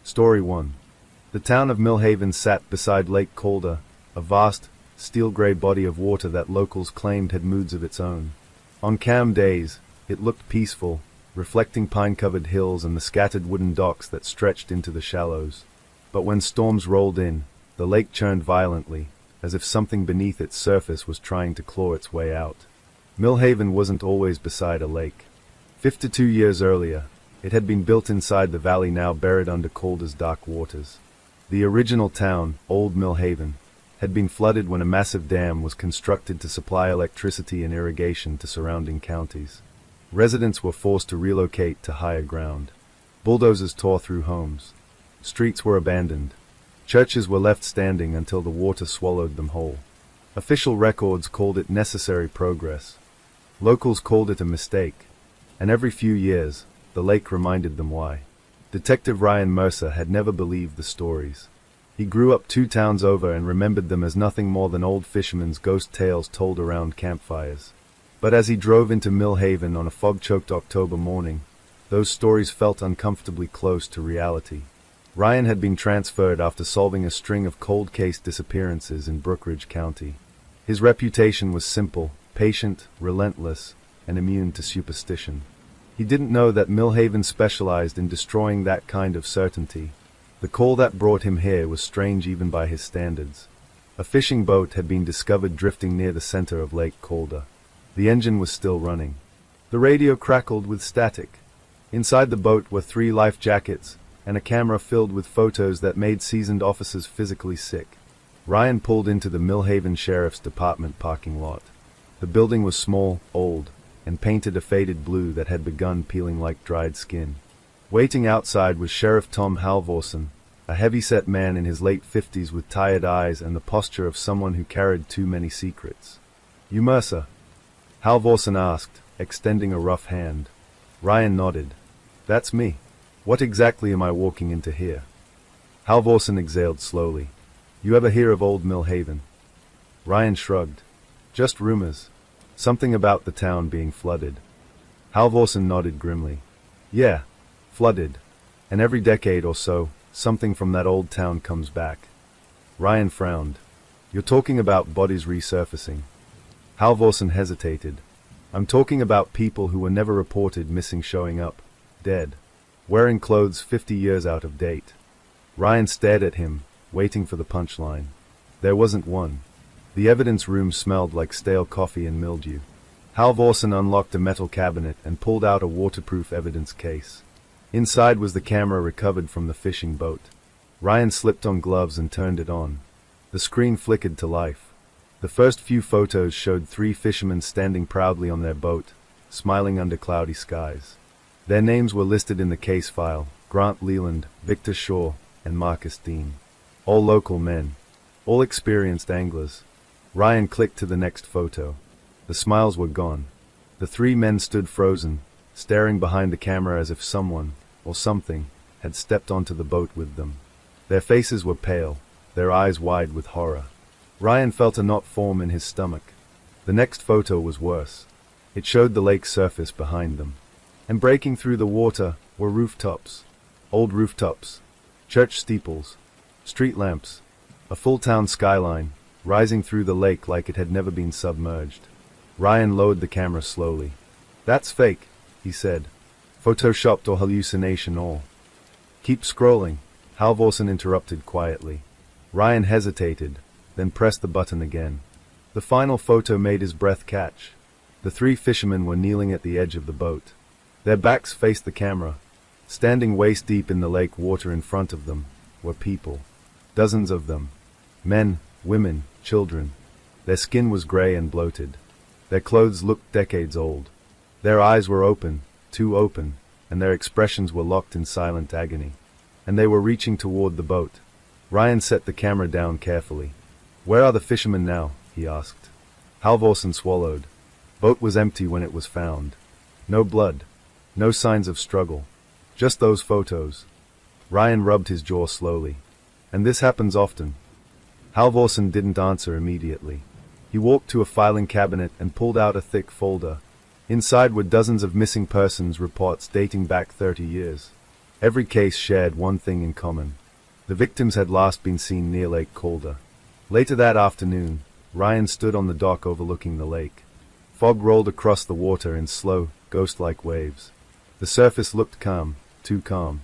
Story 1. The town of Millhaven sat beside Lake Calder, a vast, steel-gray body of water that locals claimed had moods of its own. On calm days, it looked peaceful, reflecting pine-covered hills and the scattered wooden docks that stretched into the shallows. But when storms rolled in, the lake churned violently, as if something beneath its surface was trying to claw its way out. Millhaven wasn't always beside a lake. 52 years earlier, it had been built inside the valley now buried under Calder's dark waters. The original town, Old Millhaven, had been flooded when a massive dam was constructed to supply electricity and irrigation to surrounding counties. Residents were forced to relocate to higher ground. Bulldozers tore through homes. Streets were abandoned. Churches were left standing until the water swallowed them whole. Official records called it necessary progress. Locals called it a mistake. And every few years, the lake reminded them why. Detective Ryan Mercer had never believed the stories. He grew up 2 towns over and remembered them as nothing more than old fishermen's ghost tales told around campfires. But as he drove into Millhaven on a fog-choked October morning, those stories felt uncomfortably close to reality. Ryan had been transferred after solving a string of cold case disappearances in Brookridge County. His reputation was simple, patient, relentless, and immune to superstition. He didn't know that Millhaven specialized in destroying that kind of certainty. The call that brought him here was strange even by his standards. A fishing boat had been discovered drifting near the center of Lake Calder. The engine was still running. The radio crackled with static. Inside the boat were 3 life jackets and a camera filled with photos that made seasoned officers physically sick. Ryan pulled into the Millhaven Sheriff's Department parking lot. The building was small, old, and painted a faded blue that had begun peeling like dried skin. Waiting outside was Sheriff Tom Halvorsen, a heavy-set man in his late 50s with tired eyes and the posture of someone who carried too many secrets. "You Mercer?" Halvorsen asked, extending a rough hand. Ryan nodded. "That's me. What exactly am I walking into here?" Halvorsen exhaled slowly. "You ever hear of Old Millhaven?" Ryan shrugged. "Just rumors. Something about the town being flooded." Halvorsen nodded grimly. "Yeah, flooded. And every decade or so, something from that old town comes back." Ryan frowned. "You're talking about bodies resurfacing." Halvorsen hesitated. "I'm talking about people who were never reported missing showing up, dead, wearing clothes 50 years out of date." Ryan stared at him, waiting for the punchline. There wasn't one. The evidence room smelled like stale coffee and mildew. Halvorsen unlocked a metal cabinet and pulled out a waterproof evidence case. Inside was the camera recovered from the fishing boat. Ryan slipped on gloves and turned it on. The screen flickered to life. The first few photos showed 3 fishermen standing proudly on their boat, smiling under cloudy skies. Their names were listed in the case file: Grant Leland, Victor Shaw, and Marcus Dean. All local men. All experienced anglers. Ryan clicked to the next photo. The smiles were gone. The 3 men stood frozen, staring behind the camera as if someone, or something, had stepped onto the boat with them. Their faces were pale, their eyes wide with horror. Ryan felt a knot form in his stomach. The next photo was worse. It showed the lake's surface behind them. And breaking through the water were rooftops. Old rooftops. Church steeples. Street lamps. A full town skyline, rising through the lake like it had never been submerged. Ryan lowered the camera slowly. "That's fake," he said. "Photoshopped or hallucination all." "Keep scrolling," Halvorsen interrupted quietly. Ryan hesitated, then pressed the button again. The final photo made his breath catch. The 3 fishermen were kneeling at the edge of the boat. Their backs faced the camera. Standing waist-deep in the lake water in front of them were people. Dozens of them. Men, women, children. Their skin was gray and bloated. Their clothes looked decades old. Their eyes were open, too open, and their expressions were locked in silent agony. And they were reaching toward the boat. Ryan set the camera down carefully. "Where are the fishermen now?" he asked. Halvorsen swallowed. Boat was empty when it was found. No blood. No signs of struggle. Just those photos. Ryan rubbed his jaw slowly. "And this happens often?" Halvorsen didn't answer immediately. He walked to a filing cabinet and pulled out a thick folder. Inside were dozens of missing persons reports dating back 30 years. Every case shared one thing in common. The victims had last been seen near Lake Calder. Later that afternoon, Ryan stood on the dock overlooking the lake. Fog rolled across the water in slow, ghost-like waves. The surface looked calm, too calm.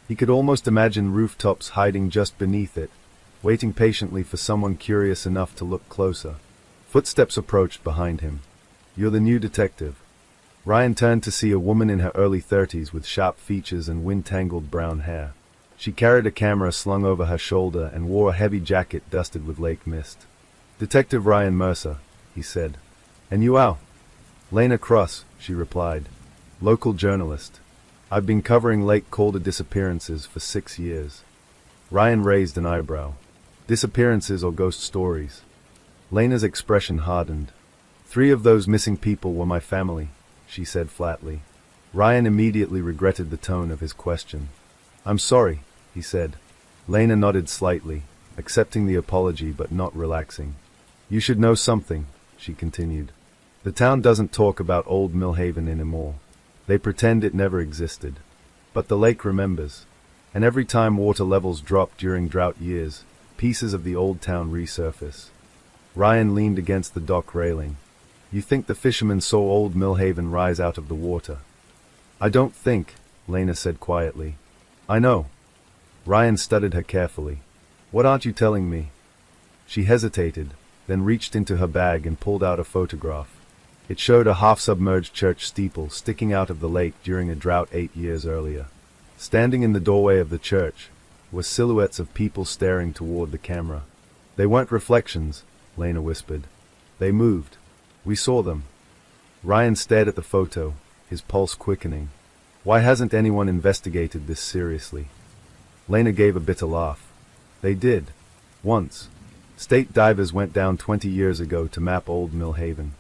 He could almost imagine rooftops hiding just beneath it, waiting patiently for someone curious enough to look closer. Footsteps approached behind him. "You're the new detective." Ryan turned to see a woman in her early 30s with sharp features and wind-tangled brown hair. She carried a camera slung over her shoulder and wore a heavy jacket dusted with lake mist. "Detective Ryan Mercer," he said. "And you are?" "Lena Cross," she replied. "Local journalist. I've been covering Lake Calder disappearances for 6 years." Ryan raised an eyebrow. "Disappearances or ghost stories?" Lena's expression hardened. "3 of those missing people were my family," she said flatly. Ryan immediately regretted the tone of his question. "I'm sorry," he said. Lena nodded slightly, accepting the apology but not relaxing. "You should know something," she continued. "The town doesn't talk about old Millhaven anymore. They pretend it never existed. But the lake remembers. And every time water levels drop during drought years, pieces of the old town resurface." Ryan leaned against the dock railing. "You think the fishermen saw old Millhaven rise out of the water?" "I don't think," Lena said quietly. "I know." Ryan studied her carefully. "What aren't you telling me?" She hesitated, then reached into her bag and pulled out a photograph. It showed a half-submerged church steeple sticking out of the lake during a drought 8 years earlier. Standing in the doorway of the church were silhouettes of people staring toward the camera. "They weren't reflections," Lena whispered. "They moved. We saw them." Ryan stared at the photo, his pulse quickening. Why hasn't anyone investigated this seriously? Lena gave a bitter laugh. "They did. Once. State divers went down 20 years ago to map old Millhaven.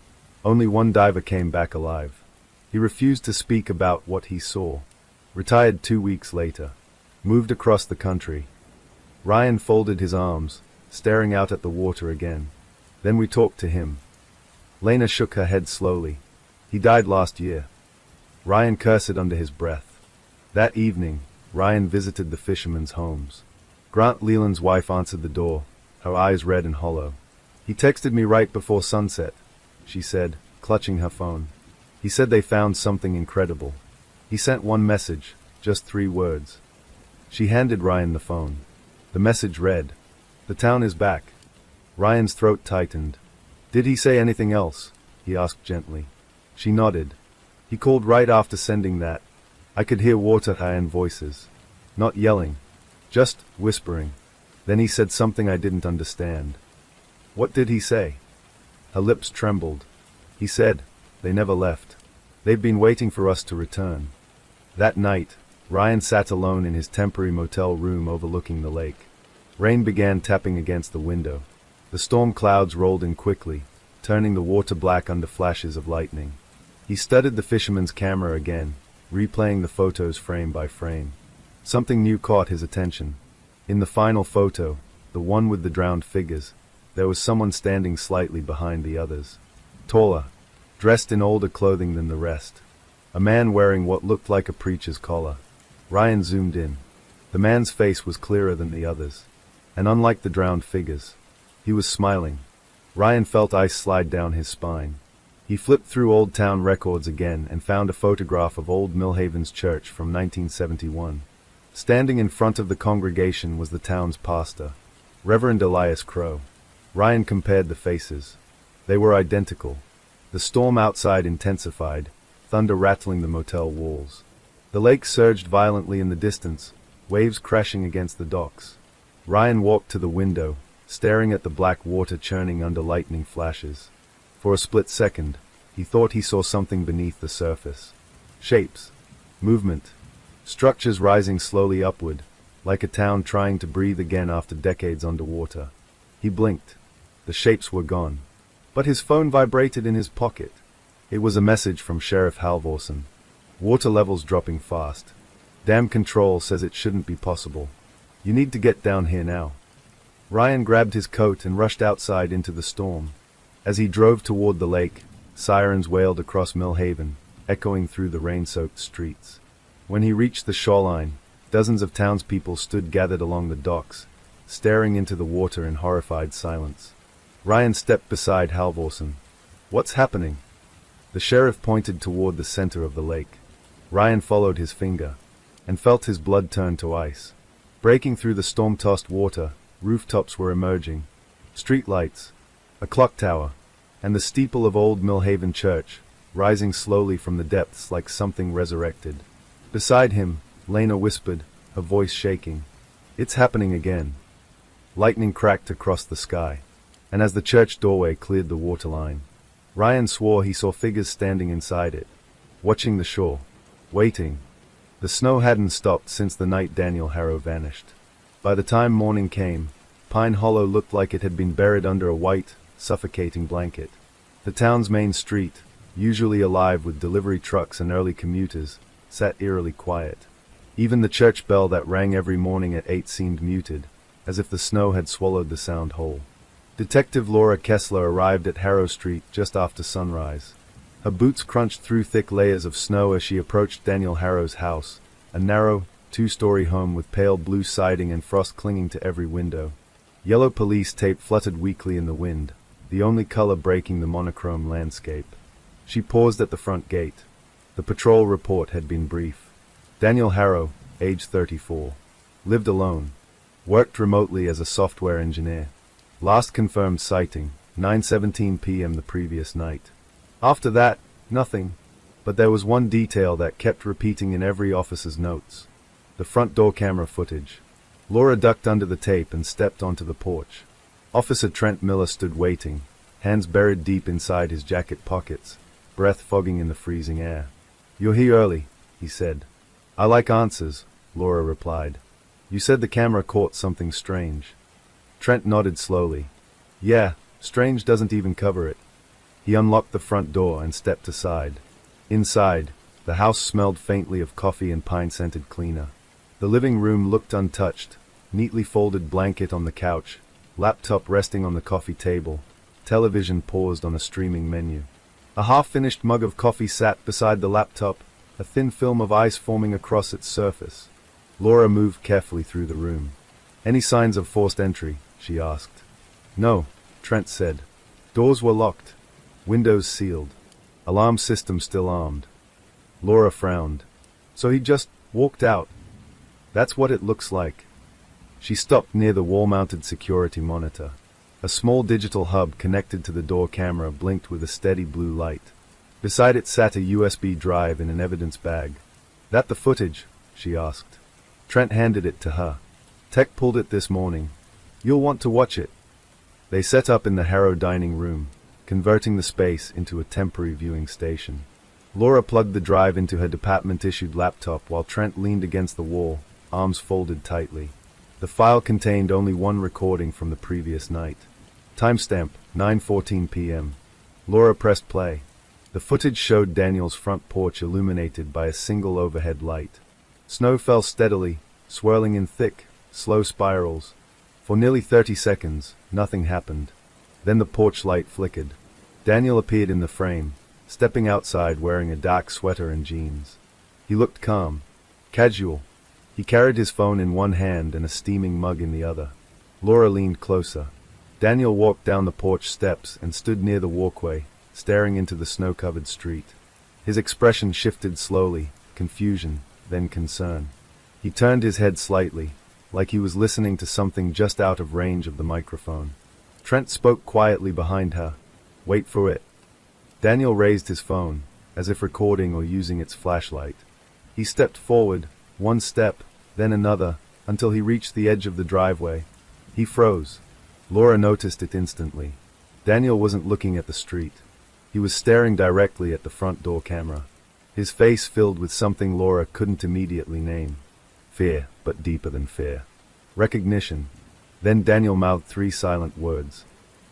Only one diver came back alive. He refused to speak about what he saw. Retired 2 weeks later. Moved across the country." Ryan folded his arms, staring out at the water again. "Then we talked to him." Lena shook her head slowly. "He died last year." Ryan cursed under his breath. That evening, Ryan visited the fishermen's homes. Grant Leland's wife answered the door, her eyes red and hollow. "He texted me right before sunset," she said, clutching her phone. "He said they found something incredible. He sent one message, just 3 words." She handed Ryan the phone. The message read, "The town is back." Ryan's throat tightened. "Did he say anything else?" he asked gently. She nodded. "He called right after sending that. I could hear water and voices. Not yelling. Just whispering. Then he said something I didn't understand." "What did he say?" Her lips trembled. "He said, they never left. They've been waiting for us to return." That night, Ryan sat alone in his temporary motel room overlooking the lake. Rain began tapping against the window. The storm clouds rolled in quickly, turning the water black under flashes of lightning. He studied the fisherman's camera again, replaying the photos frame by frame. Something new caught his attention. In the final photo, the one with the drowned figures, there was someone standing slightly behind the others. Taller, dressed in older clothing than the rest. A man wearing what looked like a preacher's collar. Ryan zoomed in. The man's face was clearer than the others. And unlike the drowned figures, he was smiling. Ryan felt ice slide down his spine. He flipped through Old Town records again and found a photograph of Old Millhaven's church from 1971. Standing in front of the congregation was the town's pastor, Reverend Elias Crow. Ryan compared the faces. They were identical. The storm outside intensified, thunder rattling the motel walls. The lake surged violently in the distance, waves crashing against the docks. Ryan walked to the window, staring at the black water churning under lightning flashes. For a split second, he thought he saw something beneath the surface. Shapes. Movement. Structures rising slowly upward, like a town trying to breathe again after decades underwater. He blinked. The shapes were gone. But his phone vibrated in his pocket. It was a message from Sheriff Halvorsen. "Water levels dropping fast. Dam control says it shouldn't be possible. You need to get down here now." Ryan grabbed his coat and rushed outside into the storm. As he drove toward the lake, sirens wailed across Millhaven, echoing through the rain-soaked streets. When he reached the shoreline, Dozens of townspeople stood gathered along the docks, staring into the water in horrified silence. Ryan stepped beside Halvorsen. "What's happening?" The sheriff pointed toward the center of the lake. Ryan followed his finger, and felt his blood turn to ice. Breaking through the storm-tossed water, rooftops were emerging. Streetlights, a clock tower, and the steeple of old Millhaven Church, rising slowly from the depths like something resurrected. Beside him, Lena whispered, her voice shaking. "It's happening again." Lightning cracked across the sky, and as the church doorway cleared the waterline, Ryan swore he saw figures standing inside it, watching the shore, waiting. The snow hadn't stopped since the night Daniel Harrow vanished. By the time morning came, Pine Hollow looked like it had been buried under a white, suffocating blanket. The town's main street, usually alive with delivery trucks and early commuters, sat eerily quiet. Even the church bell that rang every morning at 8 seemed muted, as if the snow had swallowed the sound whole. Detective Laura Kessler arrived at Harrow Street just after sunrise. Her boots crunched through thick layers of snow as she approached Daniel Harrow's house, a narrow, two-story home with pale blue siding and frost clinging to every window. Yellow police tape fluttered weakly in the wind, the only color breaking the monochrome landscape. She paused at the front gate. The patrol report had been brief. Daniel Harrow, age 34. Lived alone. Worked remotely as a software engineer. Last confirmed sighting, 9:17 p.m. the previous night. After that, nothing. But there was one detail that kept repeating in every officer's notes. The front door camera footage. Laura ducked under the tape and stepped onto the porch. Officer Trent Miller stood waiting, hands buried deep inside his jacket pockets, breath fogging in the freezing air. "You're here early," he said. "I like answers," Laura replied. "You said the camera caught something strange." Trent nodded slowly. "Yeah, strange doesn't even cover it." He unlocked the front door and stepped aside. Inside, the house smelled faintly of coffee and pine-scented cleaner. The living room looked untouched, neatly folded blanket on the couch, laptop resting on the coffee table, television paused on a streaming menu. A half-finished mug of coffee sat beside the laptop, a thin film of ice forming across its surface. Laura moved carefully through the room. "Any signs of forced entry?" she asked. "No," Trent said. "Doors were locked. Windows sealed. Alarm system still armed." Laura frowned. "So he just walked out?" "That's what it looks like." She stopped near the wall-mounted security monitor. A small digital hub connected to the door camera blinked with a steady blue light. Beside it sat a USB drive in an evidence bag. "That the footage?" she asked. Trent handed it to her. "Tech pulled it this morning. You'll want to watch it." They set up in the Harrow dining room, converting the space into a temporary viewing station. Laura plugged the drive into her department-issued laptop while Trent leaned against the wall, arms folded tightly. The file contained only one recording from the previous night. Timestamp, 9:14 p.m. Laura pressed play. The footage showed Daniel's front porch illuminated by a single overhead light. Snow fell steadily, swirling in thick, slow spirals. For nearly 30 seconds, nothing happened. Then the porch light flickered. Daniel appeared in the frame, stepping outside wearing a dark sweater and jeans. He looked calm, casual. He carried his phone in one hand and a steaming mug in the other. Laura leaned closer. Daniel walked down the porch steps and stood near the walkway, staring into the snow-covered street. His expression shifted slowly, confusion, then concern. He turned his head slightly, like he was listening to something just out of range of the microphone. Trent spoke quietly behind her. "Wait for it." Daniel raised his phone, as if recording or using its flashlight. He stepped forward, one step, then another, until he reached the edge of the driveway. He froze. Laura noticed it instantly. Daniel wasn't looking at the street. He was staring directly at the front door camera. His face filled with something Laura couldn't immediately name. Fear, but deeper than fear. Recognition. Then Daniel mouthed 3 silent words.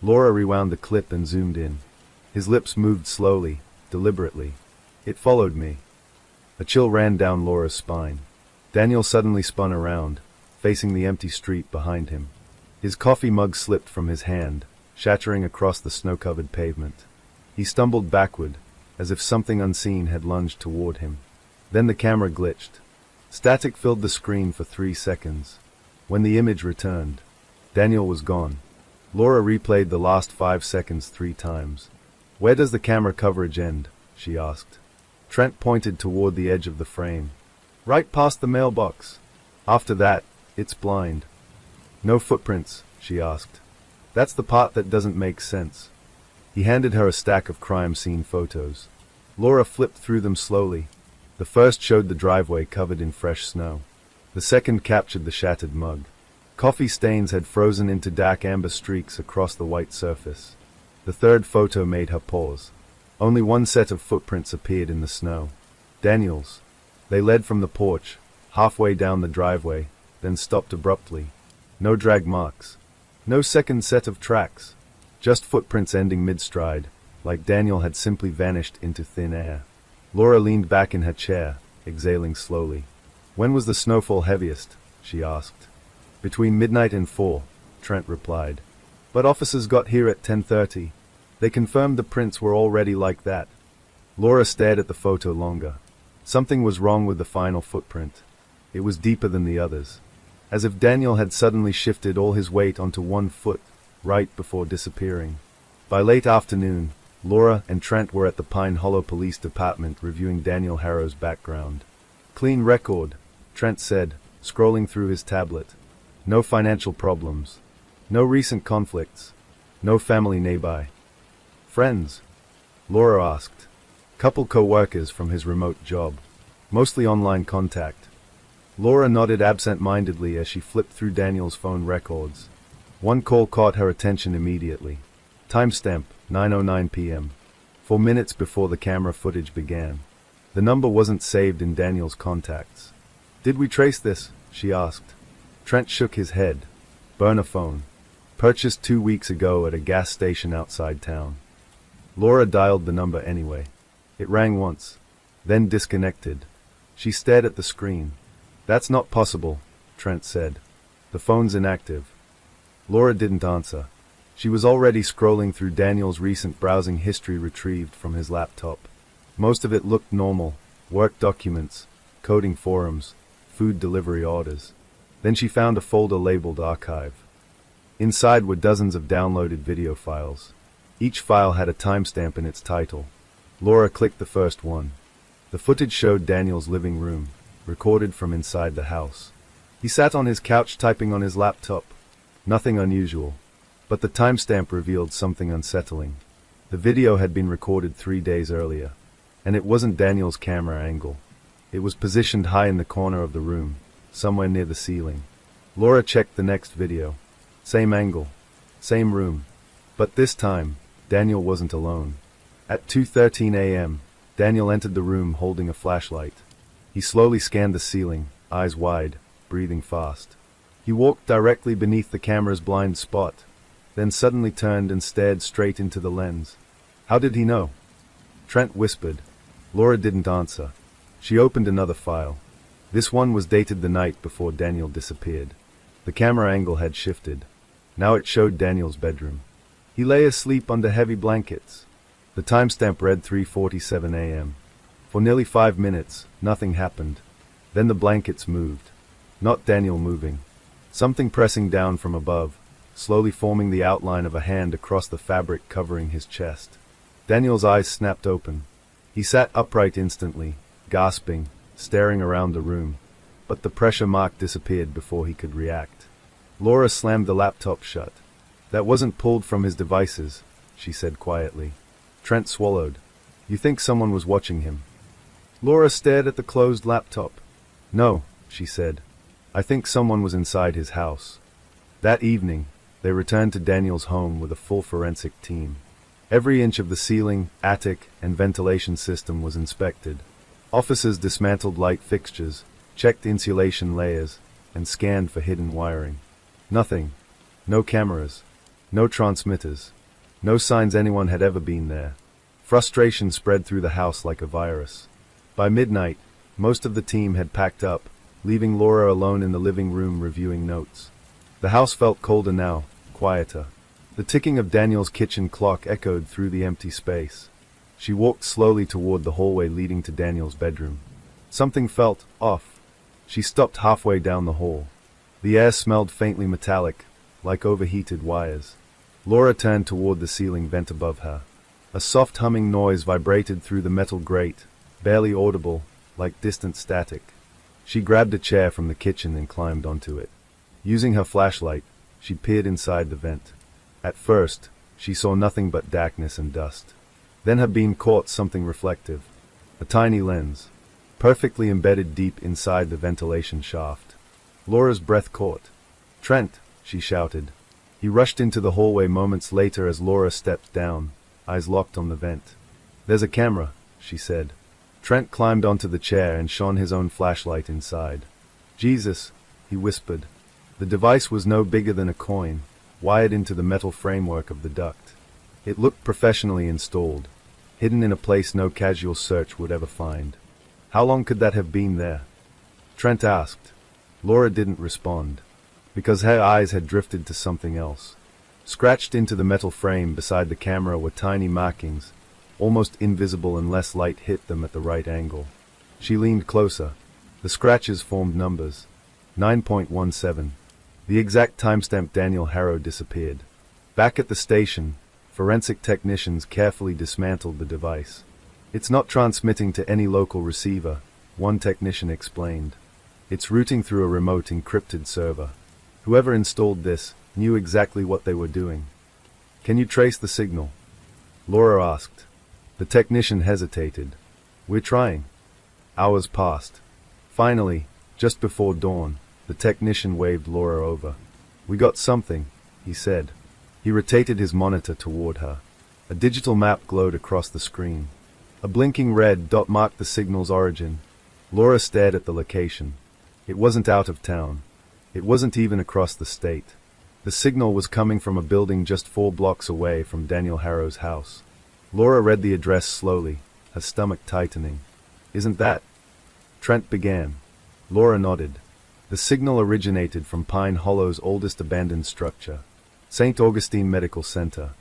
Laura rewound the clip and zoomed in. His lips moved slowly, deliberately. "It followed me." A chill ran down Laura's spine. Daniel suddenly spun around, facing the empty street behind him. His coffee mug slipped from his hand, shattering across the snow-covered pavement. He stumbled backward, as if something unseen had lunged toward him. Then the camera glitched. Static filled the screen for 3 seconds. When the image returned, Daniel was gone. Laura replayed the last 5 seconds 3 times. "Where does the camera coverage end?" she asked. Trent pointed toward the edge of the frame. "Right past the mailbox. After that, it's blind." "No footprints?" she asked. "That's the part that doesn't make sense." He handed her a stack of crime scene photos. Laura flipped through them slowly. The first showed the driveway covered in fresh snow. The second captured the shattered mug. Coffee stains had frozen into dark amber streaks across the white surface. The third photo made her pause. Only one set of footprints appeared in the snow. Daniel's. They led from the porch, halfway down the driveway, then stopped abruptly. No drag marks. No second set of tracks. Just footprints ending mid-stride, like Daniel had simply vanished into thin air. Laura leaned back in her chair, exhaling slowly. "When was the snowfall heaviest?" she asked. "Between midnight and 4, Trent replied. "But officers got here at 10:30. They confirmed the prints were already like that." Laura stared at the photo longer. Something was wrong with the final footprint. It was deeper than the others. As if Daniel had suddenly shifted all his weight onto one foot, right before disappearing. By late afternoon, Laura and Trent were at the Pine Hollow Police Department reviewing Daniel Harrow's background. "Clean record," Trent said, scrolling through his tablet. "No financial problems. No recent conflicts. No family nearby." "Friends?" Laura asked. "Couple co-workers from his remote job. Mostly online contact." Laura nodded absent-mindedly as she flipped through Daniel's phone records. One call caught her attention immediately. Timestamp, 9:09 p.m. 4 minutes before the camera footage began. The number wasn't saved in Daniel's contacts. "Did we trace this?" she asked. Trent shook his head. "Burner phone. Purchased 2 weeks ago at a gas station outside town." Laura dialed the number anyway. It rang once, then disconnected. She stared at the screen. "That's not possible," Trent said. "The phone's inactive." Laura didn't answer. She was already scrolling through Daniel's recent browsing history retrieved from his laptop. Most of it looked normal: work documents, coding forums, food delivery orders. Then she found a folder labeled Archive. Inside were dozens of downloaded video files. Each file had a timestamp in its title. Laura clicked the first one. The footage showed Daniel's living room, recorded from inside the house. He sat on his couch typing on his laptop. Nothing unusual. But the timestamp revealed something unsettling. The video had been recorded 3 days earlier, and it wasn't Daniel's camera angle. It was positioned high in the corner of the room, somewhere near the ceiling. Laura checked the next video. Same angle, same room. But this time, Daniel wasn't alone. At 2:13 a.m., Daniel entered the room holding a flashlight. He slowly scanned the ceiling, eyes wide, breathing fast. He walked directly beneath the camera's blind spot, then suddenly turned and stared straight into the lens. "How did he know?" Trent whispered. Laura didn't answer. She opened another file. This one was dated the night before Daniel disappeared. The camera angle had shifted. Now it showed Daniel's bedroom. He lay asleep under heavy blankets. The timestamp read 3:47 a.m. For nearly 5 minutes, nothing happened. Then the blankets moved. Not Daniel moving. Something pressing down from above, slowly forming the outline of a hand across the fabric covering his chest. Daniel's eyes snapped open. He sat upright instantly, gasping, staring around the room, but the pressure mark disappeared before he could react. Laura slammed the laptop shut. "That wasn't pulled from his devices," she said quietly. Trent swallowed. "You think someone was watching him?" Laura stared at the closed laptop. "No," she said. "I think someone was inside his house." That evening, they returned to Daniel's home with a full forensic team. Every inch of the ceiling, attic, and ventilation system was inspected. Officers dismantled light fixtures, checked insulation layers, and scanned for hidden wiring. Nothing. No cameras. No transmitters. No signs anyone had ever been there. Frustration spread through the house like a virus. By midnight, most of the team had packed up, leaving Laura alone in the living room reviewing notes. The house felt colder now, quieter. The ticking of Daniel's kitchen clock echoed through the empty space. She walked slowly toward the hallway leading to Daniel's bedroom. Something felt off. She stopped halfway down the hall. The air smelled faintly metallic, like overheated wires. Laura turned toward the ceiling vent above her. A soft humming noise vibrated through the metal grate, barely audible, like distant static. She grabbed a chair from the kitchen and climbed onto it. Using her flashlight, she peered inside the vent. At first, she saw nothing but darkness and dust. Then her beam caught something reflective. A tiny lens, perfectly embedded deep inside the ventilation shaft. Laura's breath caught. "Trent!" she shouted. He rushed into the hallway moments later as Laura stepped down, eyes locked on the vent. "There's a camera," she said. Trent climbed onto the chair and shone his own flashlight inside. "Jesus," he whispered. The device was no bigger than a coin, wired into the metal framework of the duct. It looked professionally installed, hidden in a place no casual search would ever find. How long could that have been there? Trent asked. Laura didn't respond, because her eyes had drifted to something else. Scratched into the metal frame beside the camera were tiny markings, almost invisible unless light hit them at the right angle. She leaned closer. The scratches formed numbers. 9.17. The exact timestamp Daniel Harrow disappeared. Back at the station, forensic technicians carefully dismantled the device. "It's not transmitting to any local receiver," one technician explained. "It's routing through a remote encrypted server. Whoever installed this knew exactly what they were doing." "Can you trace the signal?" Laura asked. The technician hesitated. "We're trying." Hours passed. Finally, just before dawn, the technician waved Laura over. "We got something," he said. He rotated his monitor toward her. A digital map glowed across the screen. A blinking red dot marked the signal's origin. Laura stared at the location. It wasn't out of town. It wasn't even across the state. The signal was coming from a building just 4 blocks away from Daniel Harrow's house. Laura read the address slowly, her stomach tightening. "Isn't that?" Trent began. Laura nodded. The signal originated from Pine Hollow's oldest abandoned structure, St. Augustine Medical Center,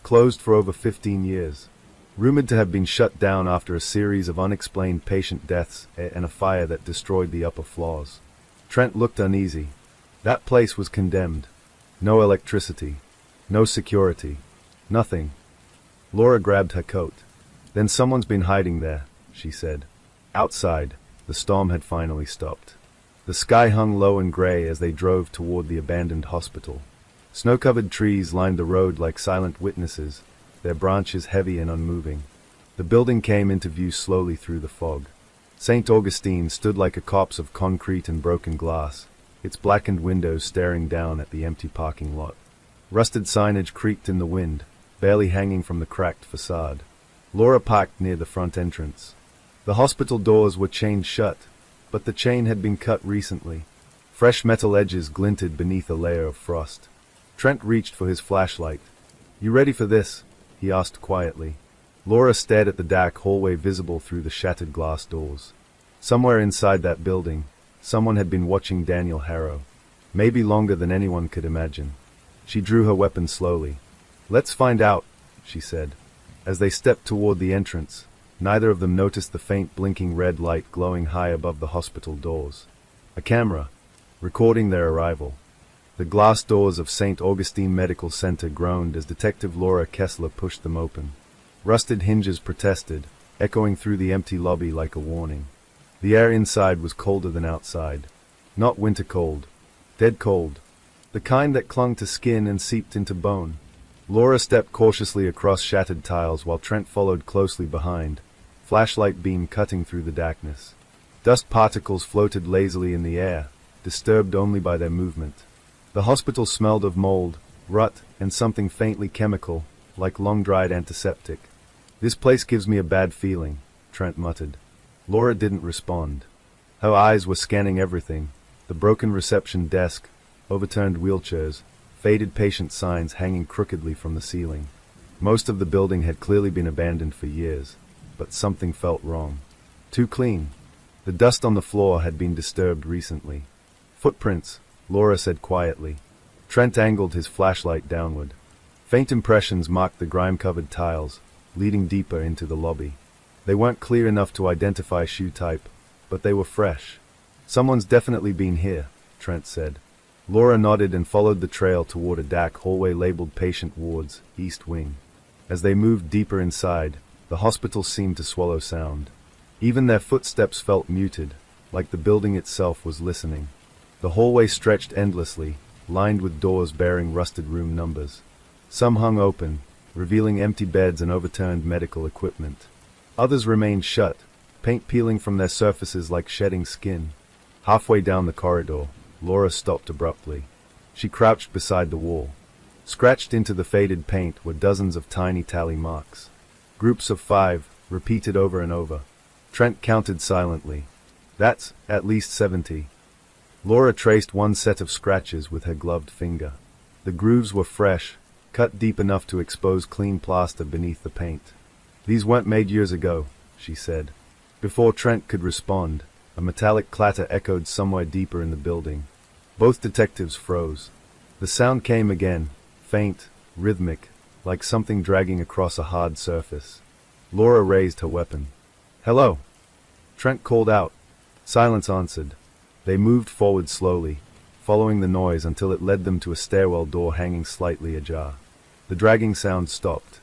closed for over 15 years. Rumored to have been shut down after a series of unexplained patient deaths and a fire that destroyed the upper floors. Trent looked uneasy. That place was condemned. No electricity. No security. Nothing. Laura grabbed her coat. "Then someone's been hiding there," she said. Outside, the storm had finally stopped. The sky hung low and gray as they drove toward the abandoned hospital. Snow-covered trees lined the road like silent witnesses, their branches heavy and unmoving. The building came into view slowly through the fog. St. Augustine stood like a copse of concrete and broken glass, its blackened windows staring down at the empty parking lot. Rusted signage creaked in the wind, barely hanging from the cracked facade. Laura parked near the front entrance. The hospital doors were chained shut, but the chain had been cut recently. Fresh metal edges glinted beneath a layer of frost. Trent reached for his flashlight. "You ready for this?" he asked quietly. Laura stared at the dark hallway visible through the shattered glass doors. Somewhere inside that building, someone had been watching Daniel Harrow. Maybe longer than anyone could imagine. She drew her weapon slowly. "Let's find out," she said. As they stepped toward the entrance, neither of them noticed the faint blinking red light glowing high above the hospital doors. A camera, recording their arrival. The glass doors of St. Augustine Medical Center groaned as Detective Laura Kessler pushed them open. Rusted hinges protested, echoing through the empty lobby like a warning. The air inside was colder than outside. Not winter cold. Dead cold. The kind that clung to skin and seeped into bone. Laura stepped cautiously across shattered tiles while Trent followed closely behind, flashlight beam cutting through the darkness. Dust particles floated lazily in the air, disturbed only by their movement. The hospital smelled of mold, rot, and something faintly chemical, like long-dried antiseptic. "This place gives me a bad feeling," Trent muttered. Laura didn't respond. Her eyes were scanning everything, the broken reception desk, overturned wheelchairs, faded patient signs hanging crookedly from the ceiling. Most of the building had clearly been abandoned for years, but something felt wrong. Too clean. The dust on the floor had been disturbed recently. "Footprints," Laura said quietly. Trent angled his flashlight downward. Faint impressions marked the grime-covered tiles, leading deeper into the lobby. They weren't clear enough to identify shoe type, but they were fresh. Someone's definitely been here, Trent said. Laura nodded and followed the trail toward a dark hallway labeled Patient Wards, East Wing. As they moved deeper inside, the hospital seemed to swallow sound. Even their footsteps felt muted, like the building itself was listening. The hallway stretched endlessly, lined with doors bearing rusted room numbers. Some hung open, revealing empty beds and overturned medical equipment. Others remained shut, paint peeling from their surfaces like shedding skin. Halfway down the corridor, Laura stopped abruptly. She crouched beside the wall. Scratched into the faded paint were dozens of tiny tally marks. Groups of 5, repeated over and over. Trent counted silently. That's at least 70. Laura traced one set of scratches with her gloved finger. The grooves were fresh, cut deep enough to expose clean plaster beneath the paint. These weren't made years ago, she said. Before Trent could respond, a metallic clatter echoed somewhere deeper in the building. Both detectives froze. The sound came again, faint, rhythmic, like something dragging across a hard surface. Laura raised her weapon. "Hello!" Trent called out. Silence answered. They moved forward slowly, following the noise until it led them to a stairwell door hanging slightly ajar. The dragging sound stopped.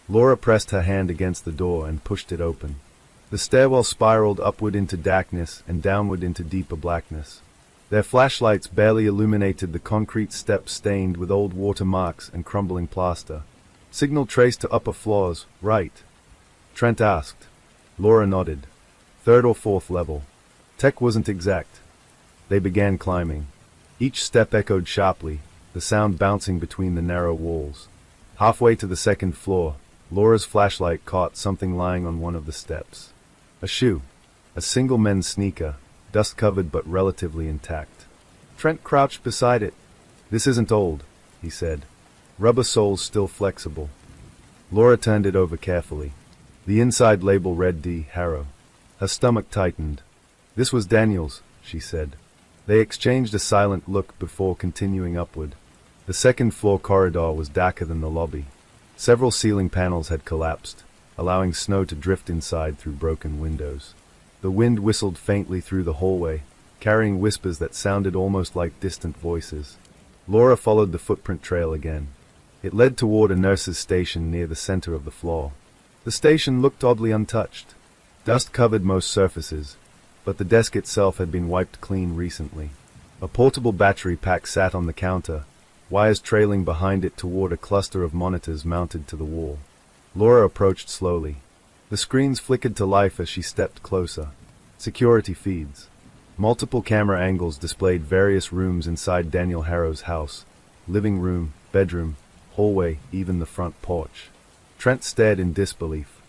Laura pressed her hand against the door and pushed it open. The stairwell spiraled upward into darkness and downward into deeper blackness. Their flashlights barely illuminated the concrete steps stained with old watermarks and crumbling plaster. "Signal traced to upper floors, right?" Trent asked. Laura nodded. "Third or fourth level." Tech wasn't exact. They began climbing. Each step echoed sharply, the sound bouncing between the narrow walls. Halfway to the second floor, Laura's flashlight caught something lying on one of the steps. A shoe. A single men's sneaker, dust-covered but relatively intact. Trent crouched beside it. "This isn't old," he said. "Rubber soles still flexible." Laura turned it over carefully. The inside label read D. Harrow. Her stomach tightened. "This was Daniel's," she said. They exchanged a silent look before continuing upward. The second-floor corridor was darker than the lobby. Several ceiling panels had collapsed, allowing snow to drift inside through broken windows. The wind whistled faintly through the hallway, carrying whispers that sounded almost like distant voices. Laura followed the footprint trail again. It led toward a nurse's station near the center of the floor. The station looked oddly untouched. Dust covered most surfaces, but the desk itself had been wiped clean recently. A portable battery pack sat on the counter, wires trailing behind it toward a cluster of monitors mounted to the wall. Laura approached slowly. The screens flickered to life as she stepped closer. Security feeds. Multiple camera angles displayed various rooms inside Daniel Harrow's house. Living room, bedroom, hallway, even the front porch. Trent stared in disbelief.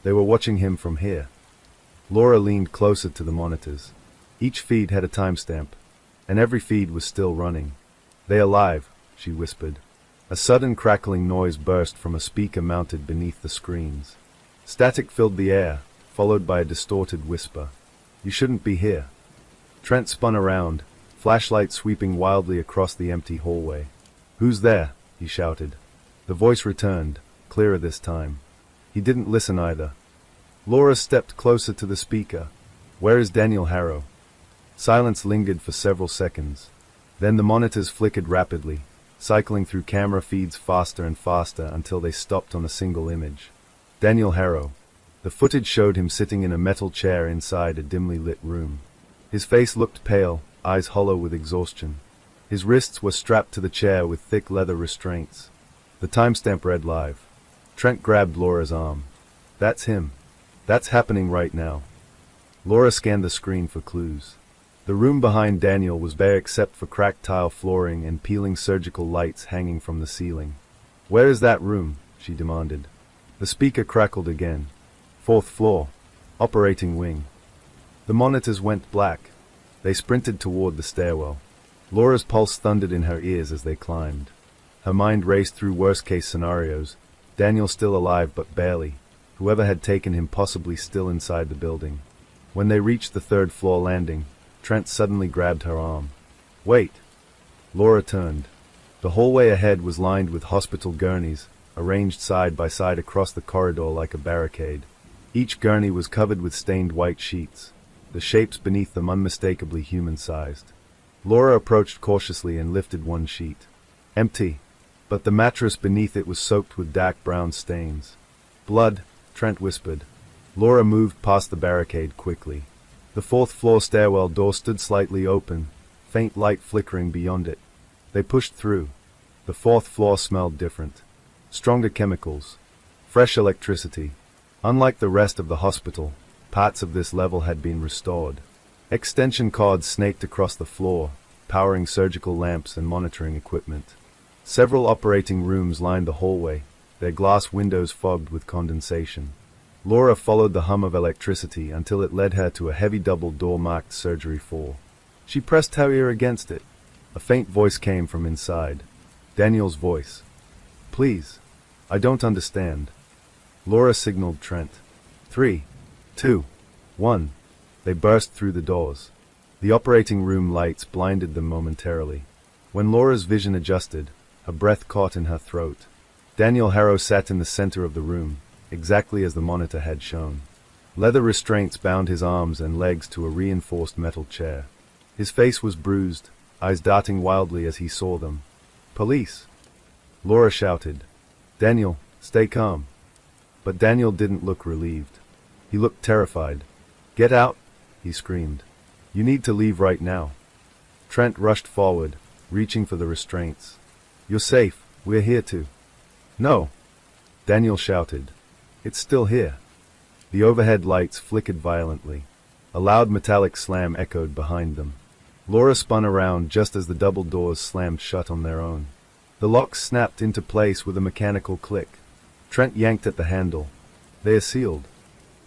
They were watching him from here. Laura leaned closer to the monitors. Each feed had a timestamp, and every feed was still running. "They alive," she whispered. A sudden crackling noise burst from a speaker mounted beneath the screens. Static filled the air, followed by a distorted whisper. "You shouldn't be here." Trent spun around, flashlight sweeping wildly across the empty hallway. "Who's there?" he shouted. The voice returned, clearer this time. He didn't listen either. Laura stepped closer to the speaker. "Where is Daniel Harrow?" Silence lingered for several seconds. Then the monitors flickered rapidly, cycling through camera feeds faster and faster until they stopped on a single image. Daniel Harrow. The footage showed him sitting in a metal chair inside a dimly lit room. His face looked pale, eyes hollow with exhaustion. His wrists were strapped to the chair with thick leather restraints. The timestamp read live. Trent grabbed Laura's arm. "That's him. That's happening right now." Laura scanned the screen for clues. The room behind Daniel was bare except for cracked tile flooring and peeling surgical lights hanging from the ceiling. "Where is that room?" she demanded. The speaker crackled again. "Fourth floor. Operating wing." The monitors went black. They sprinted toward the stairwell. Laura's pulse thundered in her ears as they climbed. Her mind raced through worst-case scenarios. Daniel still alive but barely. Whoever had taken him possibly still inside the building. When they reached the third-floor landing, Trent suddenly grabbed her arm. "Wait!" Laura turned. The hallway ahead was lined with hospital gurneys, arranged side by side across the corridor like a barricade. Each gurney was covered with stained white sheets. the shapes beneath them unmistakably human-sized. Laura approached cautiously and lifted one sheet. Empty, but the mattress beneath it was soaked with dark brown stains. Blood, Trent whispered. Laura moved past the barricade quickly. The fourth-floor stairwell door stood slightly open, faint light flickering beyond it. They pushed through. The fourth floor smelled different. Stronger chemicals. Fresh electricity. Unlike the rest of the hospital, parts of this level had been restored. Extension cords snaked across the floor, powering surgical lamps and monitoring equipment. Several operating rooms lined the hallway, their glass windows fogged with condensation. Laura followed the hum of electricity until it led her to a heavy double door marked Surgery 4. She pressed her ear against it. A faint voice came from inside. Daniel's voice. "Please. I don't understand." Laura signaled Trent. 3, 2, 1. They burst through the doors. The operating room lights blinded them momentarily. When Laura's vision adjusted, her breath caught in her throat. Daniel Harrow sat in the center of the room, exactly as the monitor had shown. Leather restraints bound his arms and legs to a reinforced metal chair. His face was bruised, eyes darting wildly as he saw them. "Police!" Laura shouted. "Daniel, stay calm." But Daniel didn't look relieved. He looked terrified. "Get out!" he screamed. "You need to leave right now." Trent rushed forward, reaching for the restraints. "You're safe. We're here to—" "No!" Daniel shouted. "It's still here." The overhead lights flickered violently. A loud metallic slam echoed behind them. Laura spun around just as the double doors slammed shut on their own. The locks snapped into place with a mechanical click. Trent yanked at the handle. They are sealed.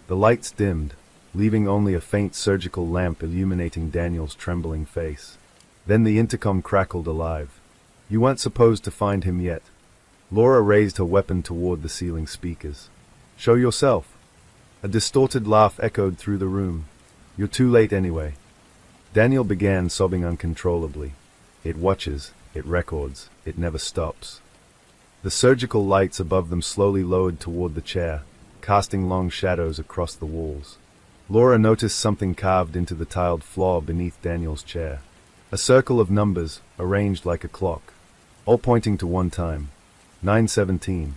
The lights dimmed, leaving only a faint surgical lamp illuminating Daniel's trembling face. Then the intercom crackled alive. "You weren't supposed to find him yet." Laura raised her weapon toward the ceiling speakers. "Show yourself." A distorted laugh echoed through the room. "You're too late anyway." Daniel began sobbing uncontrollably. "It watches, it records, it never stops." The surgical lights above them slowly lowered toward the chair, casting long shadows across the walls. Laura noticed something carved into the tiled floor beneath Daniel's chair. A circle of numbers, arranged like a clock, all pointing to one time. 9:17.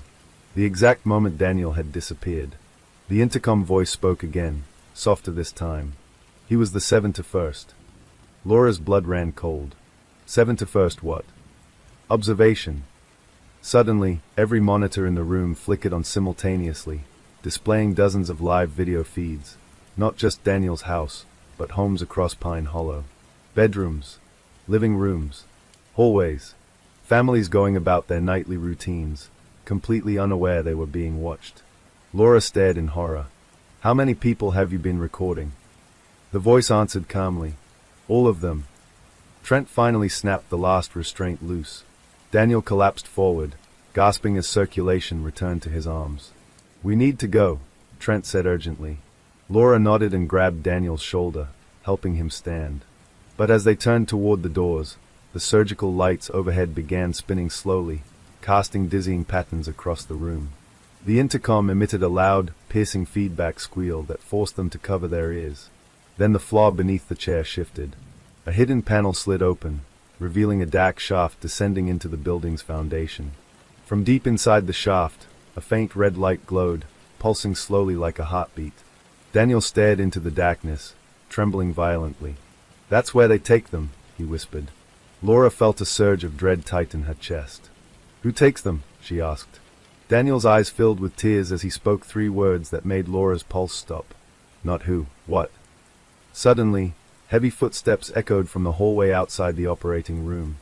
The exact moment Daniel had disappeared. The intercom voice spoke again, softer this time. He was the 7-1st. Laura's blood ran cold. 7-1st what? Observation. Suddenly, every monitor in the room flickered on simultaneously, displaying dozens of live video feeds. Not just Daniel's house, but homes across Pine Hollow. Bedrooms, living rooms, hallways, families going about their nightly routines, completely unaware they were being watched. Laura stared in horror. "How many people have you been recording?" The voice answered calmly. "All of them." Trent finally snapped the last restraint loose. Daniel collapsed forward, gasping as circulation returned to his arms. "We need to go," Trent said urgently. Laura nodded and grabbed Daniel's shoulder, helping him stand. But as they turned toward the doors, the surgical lights overhead began spinning slowly, casting dizzying patterns across the room. The intercom emitted a loud, piercing feedback squeal that forced them to cover their ears. Then the floor beneath the chair shifted. A hidden panel slid open, revealing a dark shaft descending into the building's foundation. From deep inside the shaft, a faint red light glowed, pulsing slowly like a heartbeat. Daniel stared into the darkness, trembling violently. "That's where they take them," he whispered. Laura felt a surge of dread tighten her chest. "Who takes them?" she asked. Daniel's eyes filled with tears as he spoke 3 words that made Laura's pulse stop. Not who, what. Suddenly, heavy footsteps echoed from the hallway outside the operating room.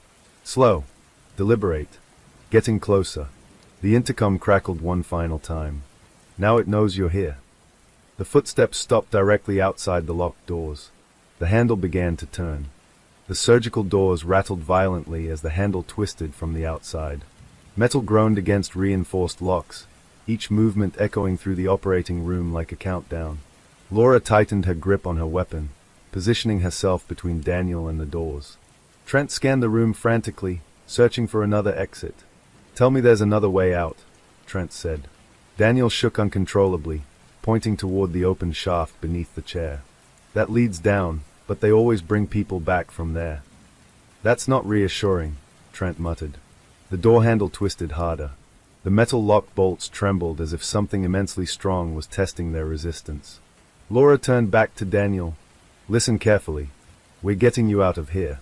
Slow. Deliberate. Getting closer. The intercom crackled one final time. "Now it knows you're here." The footsteps stopped directly outside the locked doors. The handle began to turn. The surgical doors rattled violently as the handle twisted from the outside. Metal groaned against reinforced locks, each movement echoing through the operating room like a countdown. Laura tightened her grip on her weapon, positioning herself between Daniel and the doors. Trent scanned the room frantically, searching for another exit. "Tell me there's another way out," Trent said. Daniel shook uncontrollably, pointing toward the open shaft beneath the chair. That leads down, but they always bring people back from there. That's not reassuring, Trent muttered. The door handle twisted harder. The metal lock bolts trembled as if something immensely strong was testing their resistance. Laura turned back to Daniel. Listen carefully. We're getting you out of here.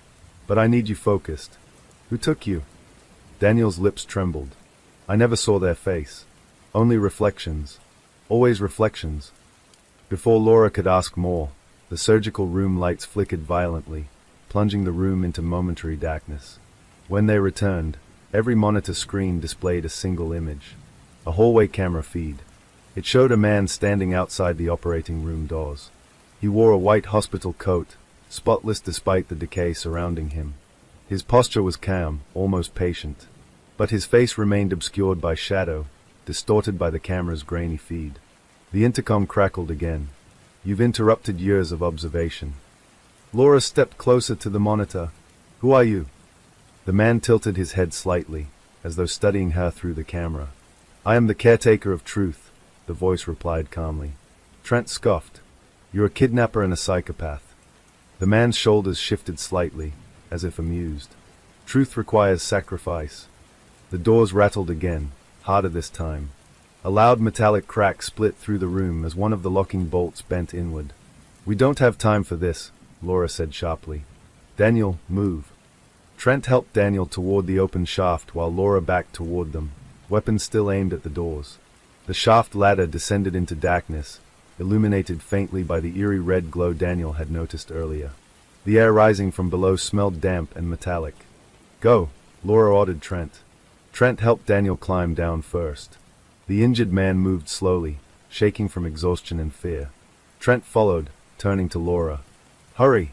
But I need you focused. Who took you? Daniel's lips trembled. I never saw their face. Only reflections. Always reflections. Before Laura could ask more, the surgical room lights flickered violently, plunging the room into momentary darkness. When they returned, every monitor screen displayed a single image. A hallway camera feed. It showed a man standing outside the operating room doors. He wore a white hospital coat, spotless despite the decay surrounding him. His posture was calm, almost patient. But his face remained obscured by shadow, distorted by the camera's grainy feed. The intercom crackled again. You've interrupted years of observation. Laura stepped closer to the monitor. Who are you? The man tilted his head slightly, as though studying her through the camera. I am the caretaker of truth, the voice replied calmly. Trent scoffed. You're a kidnapper and a psychopath. The man's shoulders shifted slightly, as if amused. Truth requires sacrifice. The doors rattled again, harder this time. A loud metallic crack split through the room as one of the locking bolts bent inward. We don't have time for this, Laura said sharply. Daniel, move. Trent helped Daniel toward the open shaft while Laura backed toward them, weapons still aimed at the doors. The shaft ladder descended into darkness, illuminated faintly by the eerie red glow Daniel had noticed earlier. The air rising from below smelled damp and metallic. Go, Laura ordered Trent. Trent helped Daniel climb down first. The injured man moved slowly, shaking from exhaustion and fear. Trent followed, turning to Laura. Hurry!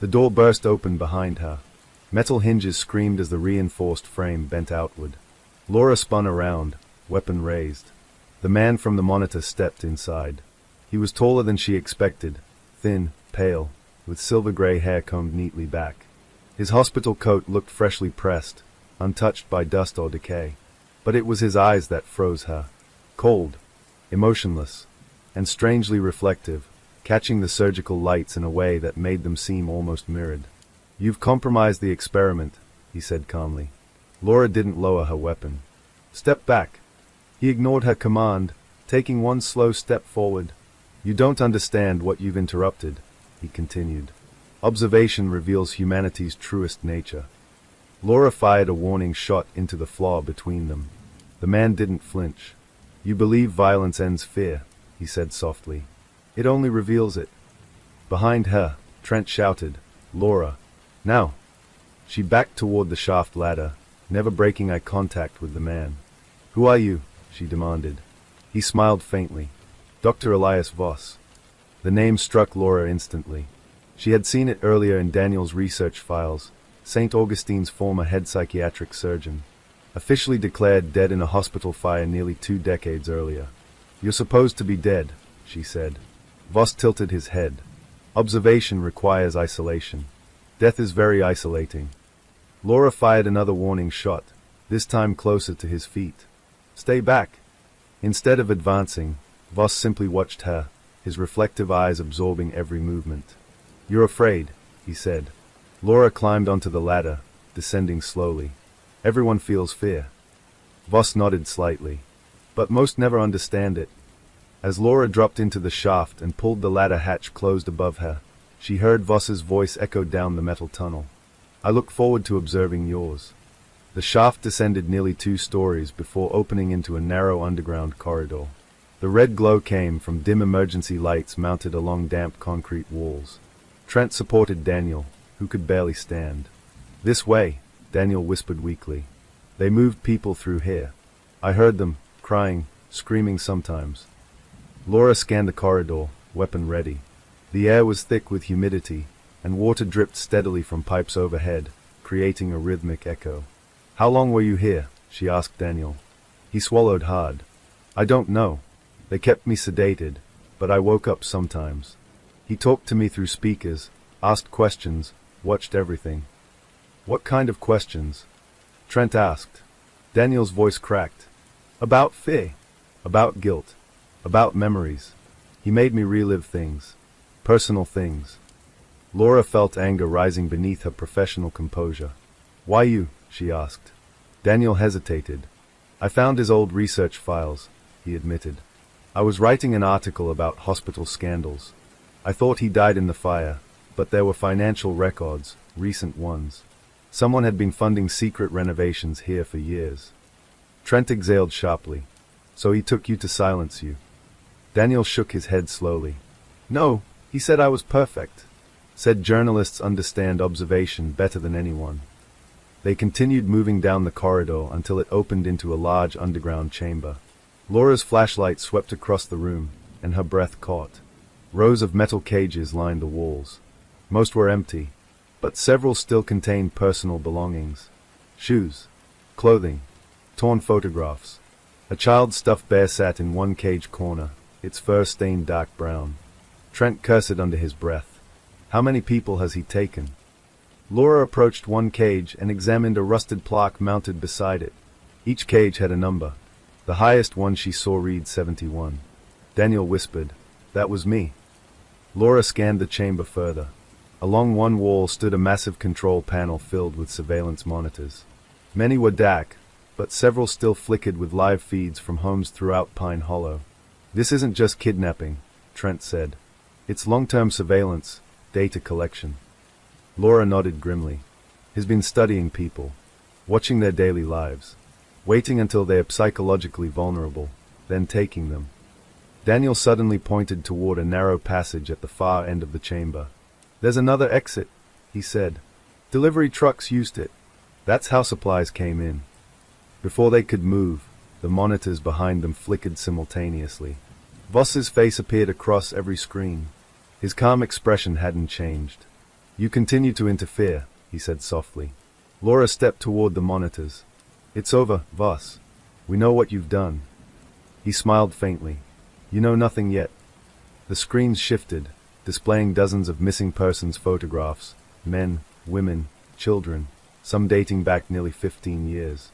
The door burst open behind her. Metal hinges screamed as the reinforced frame bent outward. Laura spun around, weapon raised. The man from the monitor stepped inside. He was taller than she expected, thin, pale, with silver-gray hair combed neatly back. His hospital coat looked freshly pressed, untouched by dust or decay. But it was his eyes that froze her. Cold, emotionless, and strangely reflective, catching the surgical lights in a way that made them seem almost mirrored. You've compromised the experiment, he said calmly. Laura didn't lower her weapon. Step back. He ignored her command, taking one slow step forward. You don't understand what you've interrupted, he continued. Observation reveals humanity's truest nature. Laura fired a warning shot into the floor between them. The man didn't flinch. You believe violence ends fear, he said softly. It only reveals it. Behind her, Trent shouted, Laura, now! She backed toward the shaft ladder, never breaking eye contact with the man. Who are you? She demanded. He smiled faintly. Dr. Elias Voss. The name struck Laura instantly. She had seen it earlier in Daniel's research files, St. Augustine's former head psychiatric surgeon, officially declared dead in a hospital fire nearly 2 decades earlier. You're supposed to be dead, she said. Voss tilted his head. Observation requires isolation. Death is very isolating. Laura fired another warning shot, this time closer to his feet. Stay back. Instead of advancing, Voss simply watched her, his reflective eyes absorbing every movement. You're afraid, he said. Laura climbed onto the ladder, descending slowly. Everyone feels fear. Voss nodded slightly. But most never understand it. As Laura dropped into the shaft and pulled the ladder hatch closed above her, she heard Voss's voice echo down the metal tunnel. I look forward to observing yours. The shaft descended nearly 2 stories before opening into a narrow underground corridor. The red glow came from dim emergency lights mounted along damp concrete walls. Trent supported Daniel, who could barely stand. This way, Daniel whispered weakly. They moved people through here. I heard them, crying, screaming sometimes. Laura scanned the corridor, weapon ready. The air was thick with humidity, and water dripped steadily from pipes overhead, creating a rhythmic echo. How long were you here? She asked Daniel. He swallowed hard. I don't know. They kept me sedated, but I woke up sometimes. He talked to me through speakers, asked questions, watched everything. What kind of questions? Trent asked. Daniel's voice cracked. About fear. About guilt. About memories. He made me relive things. Personal things. Laura felt anger rising beneath her professional composure. Why you? She asked. Daniel hesitated. I found his old research files, he admitted. I was writing an article about hospital scandals. I thought he died in the fire, but there were financial records, recent ones. Someone had been funding secret renovations here for years. Trent exhaled sharply. So he took you to silence you. Daniel shook his head slowly. No, he said I was perfect. Said journalists understand observation better than anyone. They continued moving down the corridor until it opened into a large underground chamber. Laura's flashlight swept across the room, and her breath caught. Rows of metal cages lined the walls. Most were empty, but several still contained personal belongings. Shoes, clothing, torn photographs. A child's stuffed bear sat in one cage corner, its fur stained dark brown. Trent cursed under his breath. How many people has he taken? Laura approached one cage and examined a rusted plaque mounted beside it. Each cage had a number. The highest one she saw read 71. Daniel whispered, "That was me." Laura scanned the chamber further. Along one wall stood a massive control panel filled with surveillance monitors. Many were dark, but several still flickered with live feeds from homes throughout Pine Hollow. This isn't just kidnapping, Trent said. It's long-term surveillance, data collection. Laura nodded grimly. He's been studying people, watching their daily lives, waiting until they are psychologically vulnerable, then taking them. Daniel suddenly pointed toward a narrow passage at the far end of the chamber. There's another exit, he said. Delivery trucks used it. That's how supplies came in. Before they could move, the monitors behind them flickered simultaneously. Voss's face appeared across every screen. His calm expression hadn't changed. You continue to interfere, he said softly. Laura stepped toward the monitors. It's over, Voss. We know what you've done. He smiled faintly. You know nothing yet. The screens shifted, displaying dozens of missing persons photographs, men, women, children, some dating back nearly 15 years.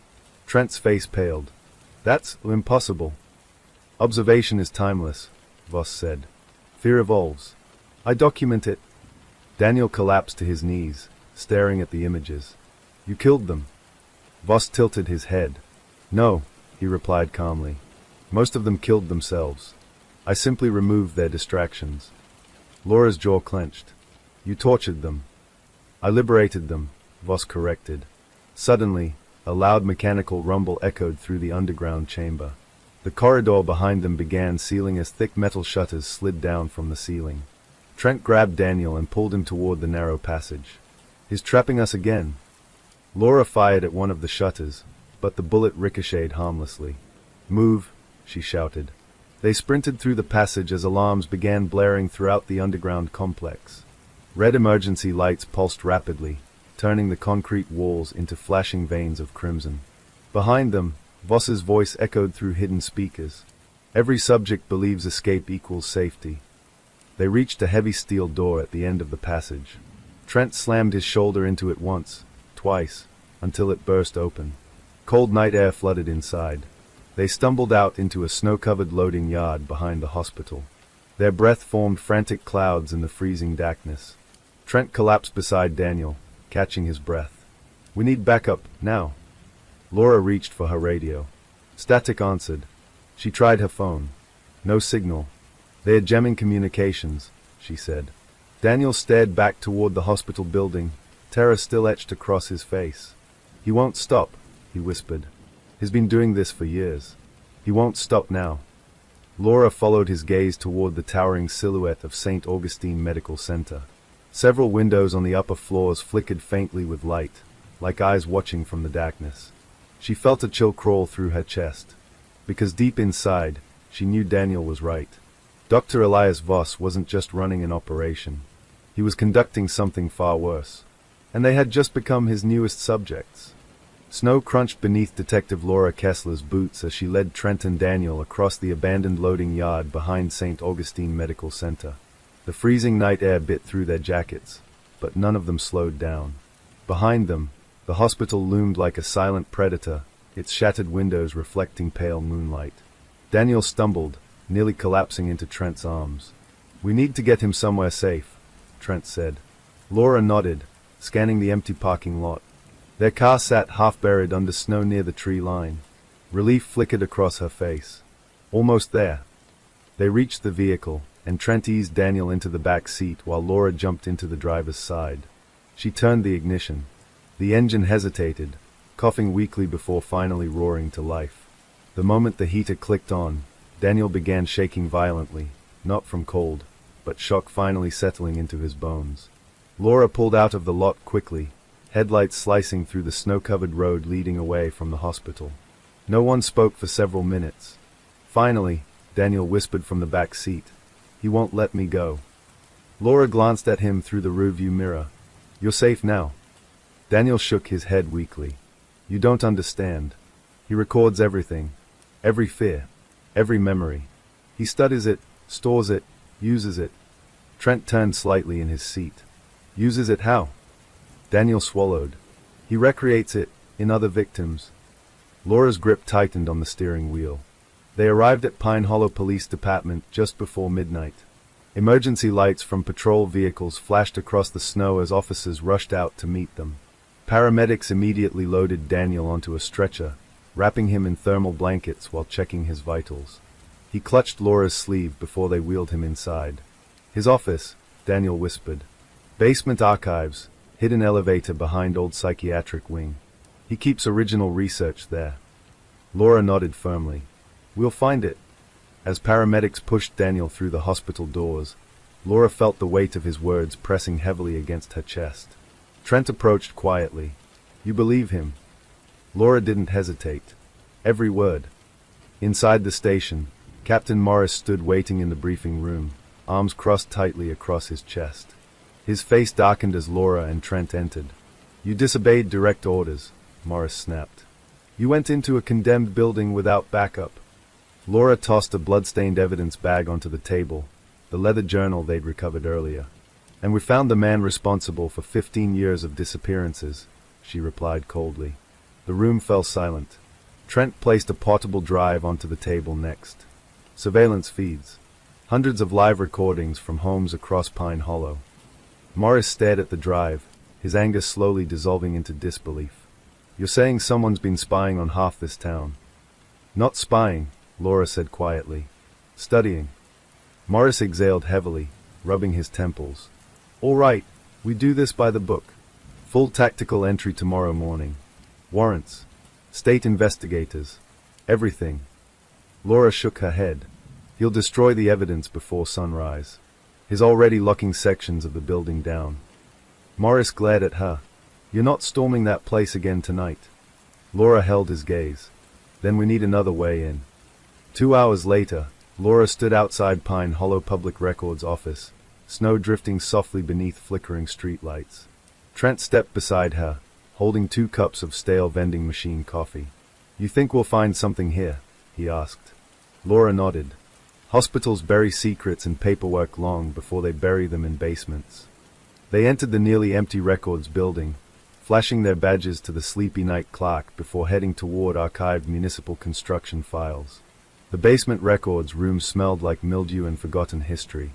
Trent's face paled. That's impossible. Observation is timeless, Voss said. Fear evolves. I document it. Daniel collapsed to his knees, staring at the images. You killed them. Voss tilted his head. No, he replied calmly. Most of them killed themselves. I simply removed their distractions. Laura's jaw clenched. You tortured them. I liberated them, Voss corrected. Suddenly, a loud mechanical rumble echoed through the underground chamber. The corridor behind them began sealing as thick metal shutters slid down from the ceiling. Trent grabbed Daniel and pulled him toward the narrow passage. He's trapping us again. Laura fired at one of the shutters, but the bullet ricocheted harmlessly. Move, she shouted. They sprinted through the passage as alarms began blaring throughout the underground complex. Red emergency lights pulsed rapidly, turning the concrete walls into flashing veins of crimson. Behind them, Voss's voice echoed through hidden speakers. Every subject believes escape equals safety. They reached a heavy steel door at the end of the passage. Trent slammed his shoulder into it once, twice, until it burst open. Cold night air flooded inside. They stumbled out into a snow-covered loading yard behind the hospital. Their breath formed frantic clouds in the freezing darkness. Trent collapsed beside Daniel, catching his breath. We need backup, now. Laura reached for her radio. Static answered. She tried her phone. No signal. They are jamming communications, she said. Daniel stared back toward the hospital building, terror still etched across his face. He won't stop, he whispered. He's been doing this for years. He won't stop now. Laura followed his gaze toward the towering silhouette of St. Augustine Medical Center. Several windows on the upper floors flickered faintly with light, like eyes watching from the darkness. She felt a chill crawl through her chest, because deep inside, she knew Daniel was right. Dr. Elias Voss wasn't just running an operation. He was conducting something far worse. And they had just become his newest subjects. Snow crunched beneath Detective Laura Kessler's boots as she led Trent and Daniel across the abandoned loading yard behind St. Augustine Medical Center. The freezing night air bit through their jackets, but none of them slowed down. Behind them, the hospital loomed like a silent predator, its shattered windows reflecting pale moonlight. Daniel stumbled, nearly collapsing into Trent's arms. We need to get him somewhere safe, Trent said. Laura nodded, scanning the empty parking lot. Their car sat half-buried under snow near the tree line. Relief flickered across her face. Almost there. They reached the vehicle, and Trent eased Daniel into the back seat while Laura jumped into the driver's side. She turned the ignition. The engine hesitated, coughing weakly before finally roaring to life. The moment the heater clicked on, Daniel began shaking violently, not from cold, but shock finally settling into his bones. Laura pulled out of the lot quickly, headlights slicing through the snow-covered road leading away from the hospital. No one spoke for several minutes. Finally, Daniel whispered from the back seat, "He won't let me go." Laura glanced at him through the rearview mirror. "You're safe now." Daniel shook his head weakly. "You don't understand. He records everything. Every fear. Every memory. He studies it, stores it, uses it." Trent turned slightly in his seat. "Uses it how?" Daniel swallowed. "He recreates it, in other victims." Laura's grip tightened on the steering wheel. They arrived at Pine Hollow Police Department just before midnight. Emergency lights from patrol vehicles flashed across the snow as officers rushed out to meet them. Paramedics immediately loaded Daniel onto a stretcher, wrapping him in thermal blankets while checking his vitals. He clutched Laura's sleeve before they wheeled him inside. "His office," Daniel whispered. "Basement archives, hidden elevator behind old psychiatric wing. He keeps original research there." Laura nodded firmly. "We'll find it." As paramedics pushed Daniel through the hospital doors, Laura felt the weight of his words pressing heavily against her chest. Trent approached quietly. "You believe him?" Laura didn't hesitate. Every word. Inside the station, Captain Morris stood waiting in the briefing room, arms crossed tightly across his chest. His face darkened as Laura and Trent entered. "You disobeyed direct orders," Morris snapped. "You went into a condemned building without backup." Laura tossed a blood-stained evidence bag onto the table, the leather journal they'd recovered earlier. "And we found the man responsible for 15 years of disappearances," she replied coldly. The room fell silent. Trent placed a portable drive onto the table next. Surveillance feeds. Hundreds of live recordings from homes across Pine Hollow. Morris stared at the drive, his anger slowly dissolving into disbelief. "You're saying someone's been spying on half this town?" "Not spying," Laura said quietly. "Studying." Morris exhaled heavily, rubbing his temples. "All right, we do this by the book. Full tactical entry tomorrow morning. Warrants. State investigators. Everything." Laura shook her head. "He'll destroy the evidence before sunrise. He's already locking sections of the building down." Morris glared at her. "You're not storming that place again tonight." Laura held his gaze. "Then we need another way in." 2 hours later, Laura stood outside Pine Hollow Public Records office, snow drifting softly beneath flickering streetlights. Trent stepped beside her, holding 2 cups of stale vending machine coffee. "You think we'll find something here?" he asked. Laura nodded. "Hospitals bury secrets and paperwork long before they bury them in basements." They entered the nearly empty records building, flashing their badges to the sleepy night clerk before heading toward archived municipal construction files. The basement records room smelled like mildew and forgotten history.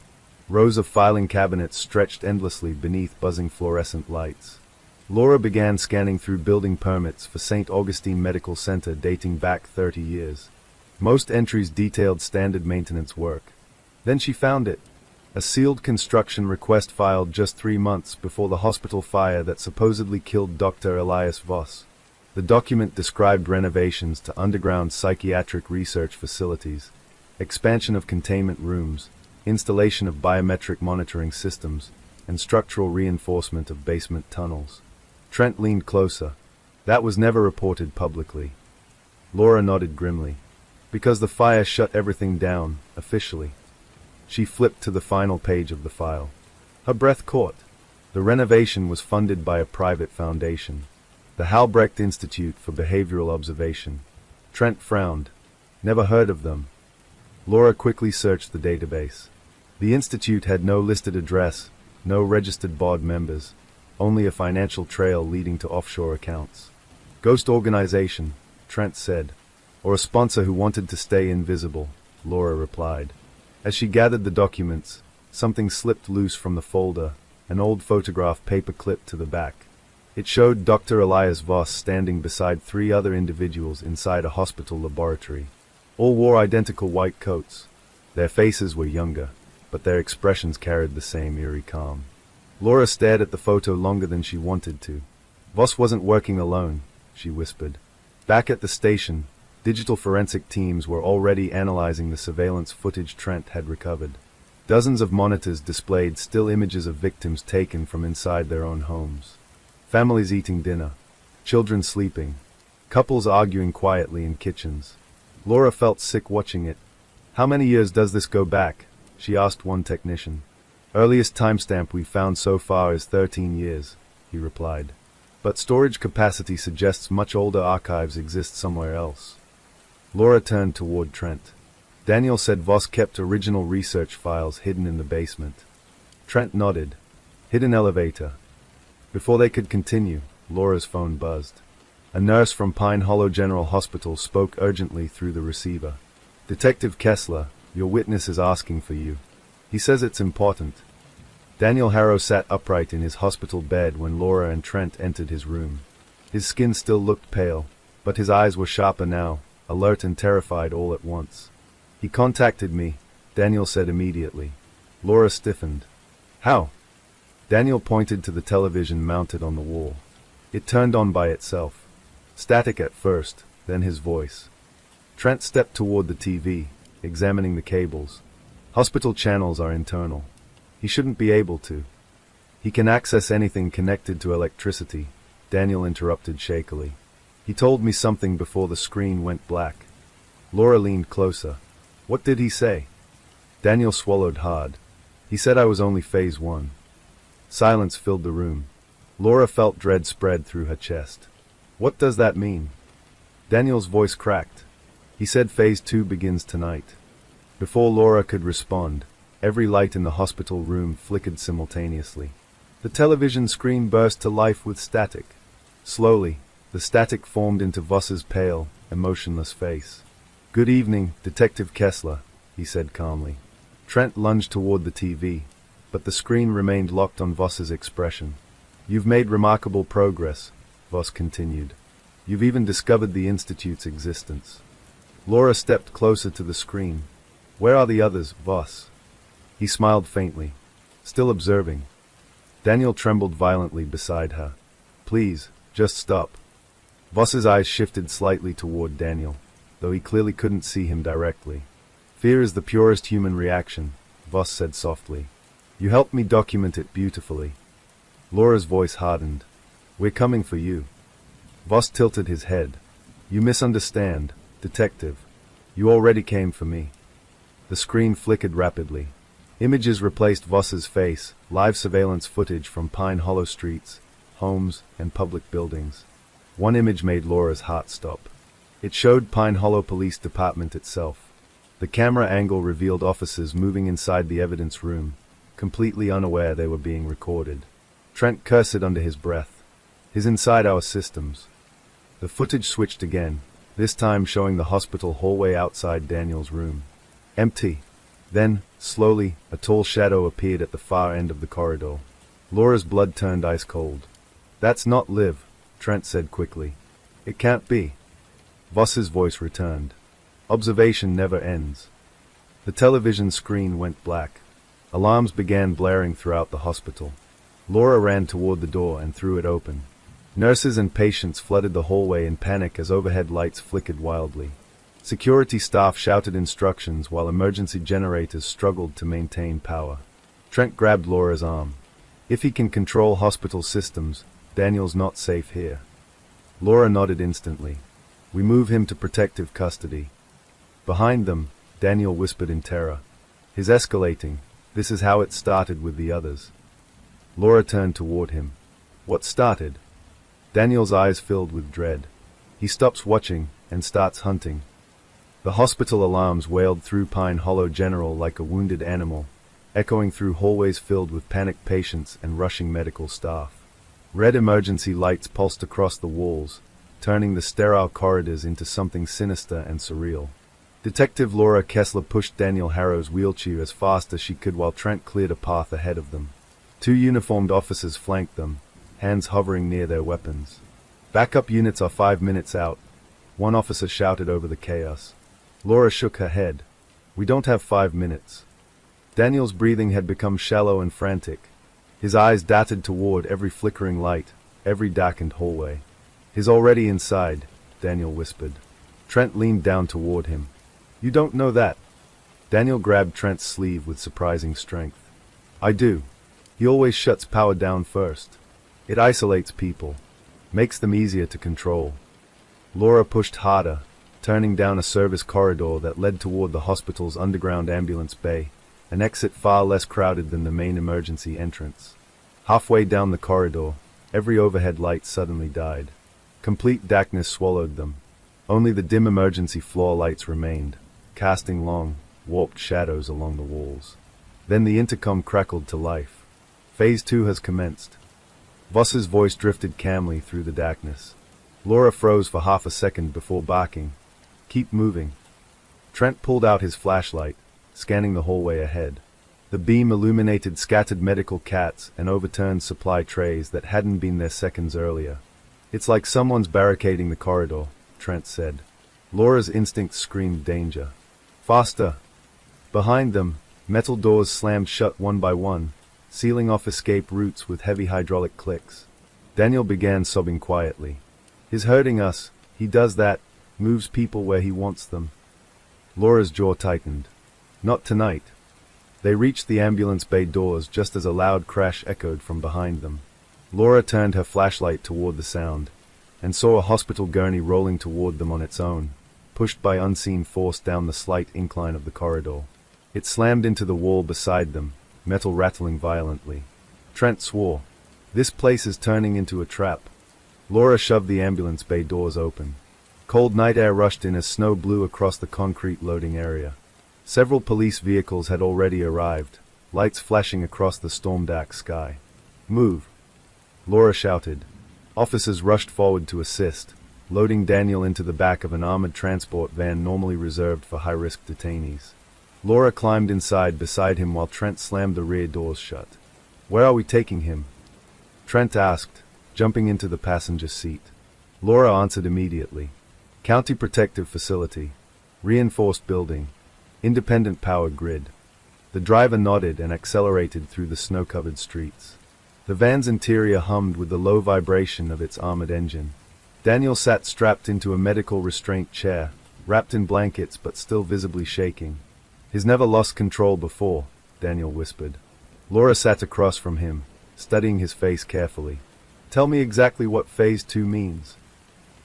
Rows of filing cabinets stretched endlessly beneath buzzing fluorescent lights. Laura began scanning through building permits for St. Augustine Medical Center dating back 30 years. Most entries detailed standard maintenance work. Then she found it. A sealed construction request filed just 3 months before the hospital fire that supposedly killed Dr. Elias Voss. The document described renovations to underground psychiatric research facilities, expansion of containment rooms, installation of biometric monitoring systems, and structural reinforcement of basement tunnels. Trent leaned closer. "That was never reported publicly." Laura nodded grimly. "Because the fire shut everything down, officially." She flipped to the final page of the file. Her breath caught. The renovation was funded by a private foundation, the Halbrecht Institute for Behavioral Observation. Trent frowned. "Never heard of them." Laura quickly searched the database. The institute had no listed address, no registered board members, only a financial trail leading to offshore accounts. "Ghost organization," Trent said. "Or a sponsor who wanted to stay invisible," Laura replied. As she gathered the documents, Something slipped loose from the folder, an old photograph paper clipped to the back. It showed Dr. Elias Voss standing beside 3 other individuals inside a hospital laboratory. All wore identical white coats. Their faces were younger, but their expressions carried the same eerie calm. Laura stared at the photo longer than she wanted to. Voss wasn't working alone, she whispered. Back at the station, digital forensic teams were already analyzing the surveillance footage Trent had recovered. Dozens of monitors displayed still images of victims taken from inside their own homes. Families eating dinner, children sleeping, couples arguing quietly in kitchens. Laura felt sick watching it. "How many years does this go back?" she asked one technician. "Earliest timestamp we've found so far is 13 years, he replied. "But storage capacity suggests much older archives exist somewhere else." Laura turned toward Trent. Daniel said Voss kept original research files hidden in the basement. Trent nodded. "Hidden elevator." Before they could continue, Laura's phone buzzed. A nurse from Pine Hollow General Hospital spoke urgently through the receiver. "Detective Kessler, your witness is asking for you. He says it's important." Daniel Harrow sat upright in his hospital bed when Laura and Trent entered his room. His skin still looked pale, but his eyes were sharper now, alert and terrified all at once. "He contacted me," Daniel said immediately. Laura stiffened. "How?" Daniel pointed to the television mounted on the wall. It turned on by itself. Static at first, then his voice. Trent stepped toward the TV, examining the cables. "Hospital channels are internal. He shouldn't be able to." "He can access anything connected to electricity," Daniel interrupted shakily. "He told me something before the screen went black." Laura leaned closer. "What did he say?" Daniel swallowed hard. "He said I was only phase 1. Silence filled the room. Laura felt dread spread through her chest. "What does that mean?" Daniel's voice cracked. "He said phase 2 begins tonight." Before Laura could respond, every light in the hospital room flickered simultaneously. The television screen burst to life with static. Slowly, the static formed into Voss's pale, emotionless face. "Good evening, Detective Kessler," he said calmly. Trent lunged toward the TV, but the screen remained locked on Voss's expression. "You've made remarkable progress," Voss continued. "You've even discovered the Institute's existence." Laura stepped closer to the screen. "Where are the others, Voss?" He smiled faintly, still observing. Daniel trembled violently beside her. "Please, just stop." Voss's eyes shifted slightly toward Daniel, though he clearly couldn't see him directly. "Fear is the purest human reaction," Voss said softly. "You helped me document it beautifully." Laura's voice hardened. "We're coming for you." Voss tilted his head. "You misunderstand, Detective. You already came for me." The screen flickered rapidly. Images replaced Voss's face, live surveillance footage from Pine Hollow streets, homes, and public buildings. One image made Laura's heart stop. It showed Pine Hollow Police Department itself. The camera angle revealed officers moving inside the evidence room, completely unaware they were being recorded. Trent cursed under his breath. "He's inside our systems." The footage switched again, this time showing the hospital hallway outside Daniel's room. Empty. Then, slowly, a tall shadow appeared at the far end of the corridor. Laura's blood turned ice cold. "That's not Liv," Trent said quickly. "It can't be." Voss's voice returned. "Observation never ends." The television screen went black. Alarms began blaring throughout the hospital. Laura ran toward the door and threw it open. Nurses and patients flooded the hallway in panic as overhead lights flickered wildly. Security staff shouted instructions while emergency generators struggled to maintain power. Trent grabbed Laura's arm. "If he can control hospital systems, Daniel's not safe here." Laura nodded instantly. "We move him to protective custody." Behind them, Daniel whispered in terror. "He's escalating. This is how it started with the others." Laura turned toward him. "What started?" Daniel's eyes filled with dread. "He stops watching and starts hunting." The hospital alarms wailed through Pine Hollow General like a wounded animal, echoing through hallways filled with panicked patients and rushing medical staff. Red emergency lights pulsed across the walls, turning the sterile corridors into something sinister and surreal. Detective Laura Kessler pushed Daniel Harrow's wheelchair as fast as she could while Trent cleared a path ahead of them. Two uniformed officers flanked them, hands hovering near their weapons. "Backup units are 5 minutes out," one officer shouted over the chaos. Laura shook her head. "We don't have 5 minutes." Daniel's breathing had become shallow and frantic. His eyes darted toward every flickering light, every darkened hallway. "He's already inside," Daniel whispered. Trent leaned down toward him. "You don't know that." Daniel grabbed Trent's sleeve with surprising strength. "I do. He always shuts power down first. It isolates people, makes them easier to control." Laura pushed harder, turning down a service corridor that led toward the hospital's underground ambulance bay, an exit far less crowded than the main emergency entrance. Halfway down the corridor, every overhead light suddenly died. Complete darkness swallowed them. Only the dim emergency floor lights remained, casting long, warped shadows along the walls. Then the intercom crackled to life. "Phase 2 has commenced." Voss's voice drifted calmly through the darkness. Laura froze for half a second before barking, "Keep moving." Trent pulled out his flashlight, scanning the hallway ahead. The beam illuminated scattered medical cats and overturned supply trays that hadn't been there seconds earlier. "It's like someone's barricading the corridor," Trent said. Laura's instincts screamed danger. "Faster!" Behind them, metal doors slammed shut one by one, sealing off escape routes with heavy hydraulic clicks. Daniel began sobbing quietly. "He's hurting us. He does that, moves people where he wants them." Laura's jaw tightened. "Not tonight." They reached the ambulance bay doors just as a loud crash echoed from behind them. Laura turned her flashlight toward the sound, and saw a hospital gurney rolling toward them on its own, pushed by unseen force down the slight incline of the corridor. It slammed into the wall beside them, metal rattling violently. Trent swore, "This place is turning into a trap." Laura shoved the ambulance bay doors open. Cold night air rushed in as snow blew across the concrete loading area. Several police vehicles had already arrived, lights flashing across the storm-dark sky. "Move!" Laura shouted. Officers rushed forward to assist, loading Daniel into the back of an armored transport van normally reserved for high-risk detainees. Laura climbed inside beside him while Trent slammed the rear doors shut. "Where are we taking him?" Trent asked, jumping into the passenger seat. Laura answered immediately. "County Protective Facility. Reinforced building. Independent power grid." The driver nodded and accelerated through the snow-covered streets. The van's interior hummed with the low vibration of its armored engine. Daniel sat strapped into a medical restraint chair, wrapped in blankets but still visibly shaking. "He's never lost control before," Daniel whispered. Laura sat across from him, studying his face carefully. "Tell me exactly what Phase 2 means."